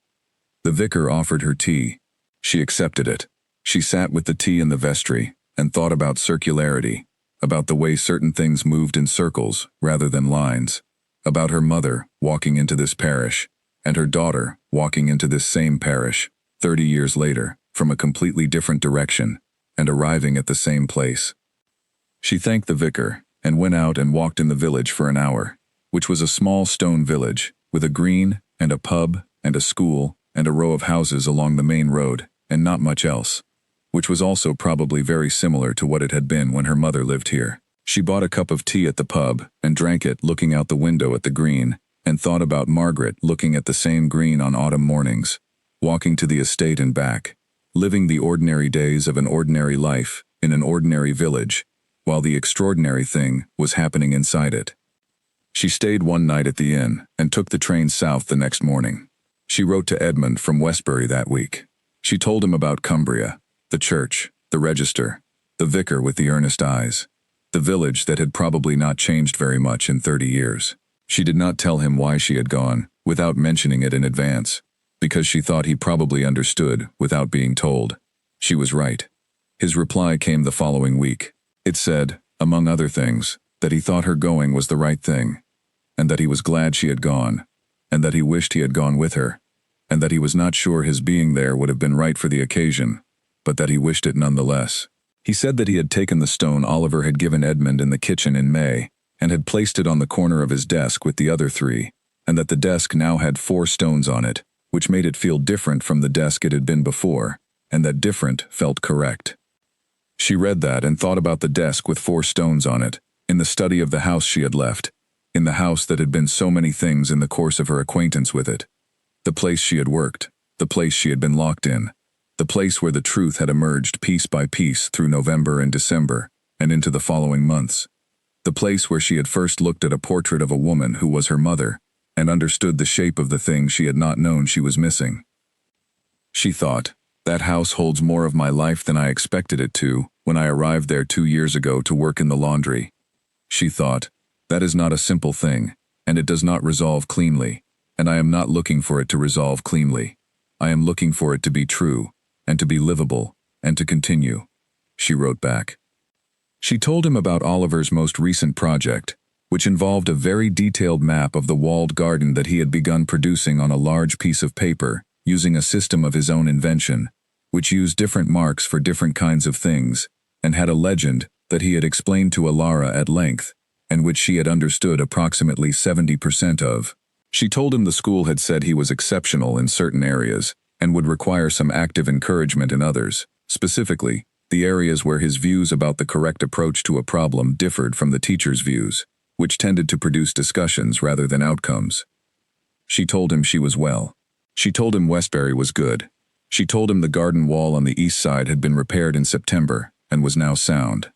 The vicar offered her tea. She accepted it. She sat with the tea in the vestry, and thought about circularity, about the way certain things moved in circles rather than lines, about her mother walking into this parish, and her daughter walking into this same parish, 30 years later, from a completely different direction, and arriving at the same place. She thanked the vicar, and went out and walked in the village for an hour, which was a small stone village, with a green, and a pub, and a school, and a row of houses along the main road, and not much else, which was also probably very similar to what it had been when her mother lived here. She bought a cup of tea at the pub, and drank it looking out the window at the green, and thought about Margaret looking at the same green on autumn mornings, walking to the estate and back, living the ordinary days of an ordinary life in an ordinary village, while the extraordinary thing was happening inside it. She stayed one night at the inn and took the train south the next morning. She wrote to Edmund from Westbury that week. She told him about Cumbria, the church, the register, the vicar with the earnest eyes, the village that had probably not changed very much in 30 years. She did not tell him why she had gone, without mentioning it in advance, because she thought he probably understood without being told. She was right. His reply came the following week. It said, among other things, that he thought her going was the right thing, and that he was glad she had gone, and that he wished he had gone with her, and that he was not sure his being there would have been right for the occasion, but that he wished it nonetheless. He said that he had taken the stone Oliver had given Edmund in the kitchen in May, and had placed it on the corner of his desk with the other 3, and that the desk now had 4 stones on it, which made it feel different from the desk it had been before, and that different felt correct. She read that and thought about the desk with 4 stones on it, in the study of the house she had left, in the house that had been so many things in the course of her acquaintance with it, the place she had worked, the place she had been locked in, the place where the truth had emerged piece by piece through November and December, and into the following months, the place where she had first looked at a portrait of a woman who was her mother, and understood the shape of the thing she had not known she was missing. She thought, that house holds more of my life than I expected it to when I arrived there 2 years ago to work in the laundry. She thought, that is not a simple thing, and it does not resolve cleanly, and I am not looking for it to resolve cleanly. I am looking for it to be true, and to be livable, and to continue. She wrote back. She told him about Oliver's most recent project, which involved a very detailed map of the walled garden that he had begun producing on a large piece of paper, using a system of his own invention, which used different marks for different kinds of things, and had a legend that he had explained to Alara at length, and which she had understood approximately 70% of. She told him the school had said he was exceptional in certain areas, and would require some active encouragement in others, specifically, the areas where his views about the correct approach to a problem differed from the teacher's views, which tended to produce discussions rather than outcomes. She told him she was well. She told him Westbury was good. She told him the garden wall on the east side had been repaired in September and was now sound.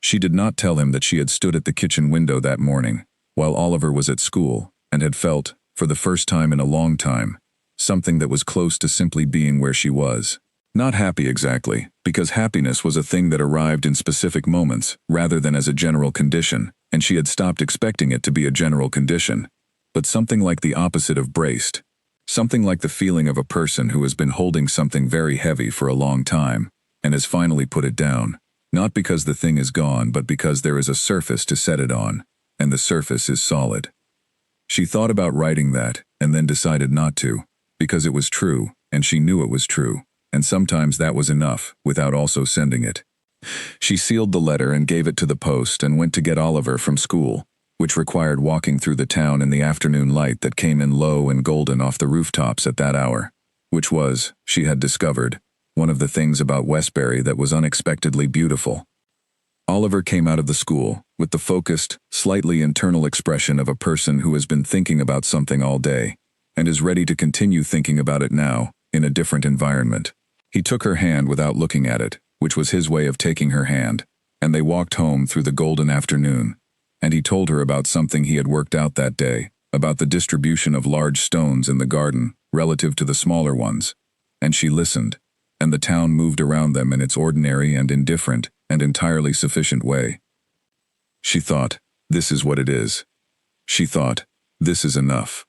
She did not tell him that she had stood at the kitchen window that morning, while Oliver was at school, and had felt, for the first time in a long time, something that was close to simply being where she was. Not happy exactly, because happiness was a thing that arrived in specific moments rather than as a general condition, and she had stopped expecting it to be a general condition, but something like the opposite of braced. Something like the feeling of a person who has been holding something very heavy for a long time, and has finally put it down, not because the thing is gone but because there is a surface to set it on, and the surface is solid. She thought about writing that, and then decided not to, because it was true, and she knew it was true, and sometimes that was enough, without also sending it. She sealed the letter and gave it to the post and went to get Oliver from school, which required walking through the town in the afternoon light that came in low and golden off the rooftops at that hour, which was, she had discovered, one of the things about Westbury that was unexpectedly beautiful. Oliver came out of the school with the focused, slightly internal expression of a person who has been thinking about something all day, and is ready to continue thinking about it now, in a different environment. He took her hand without looking at it, which was his way of taking her hand, and they walked home through the golden afternoon, and he told her about something he had worked out that day, about the distribution of large stones in the garden relative to the smaller ones, and she listened, and the town moved around them in its ordinary and indifferent and entirely sufficient way. She thought, this is what it is. She thought, this is enough.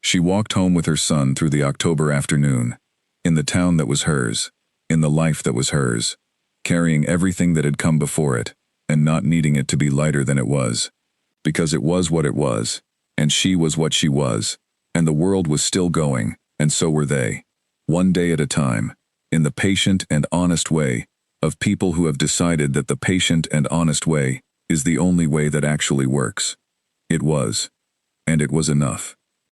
She walked home with her son through the October afternoon, in the town that was hers, in the life that was hers, carrying everything that had come before it, and not needing it to be lighter than it was, because it was what it was, and she was what she was, and the world was still going, and so were they, one day at a time, in the patient and honest way of people who have decided that the patient and honest way is the only way that actually works. It was, and it was enough.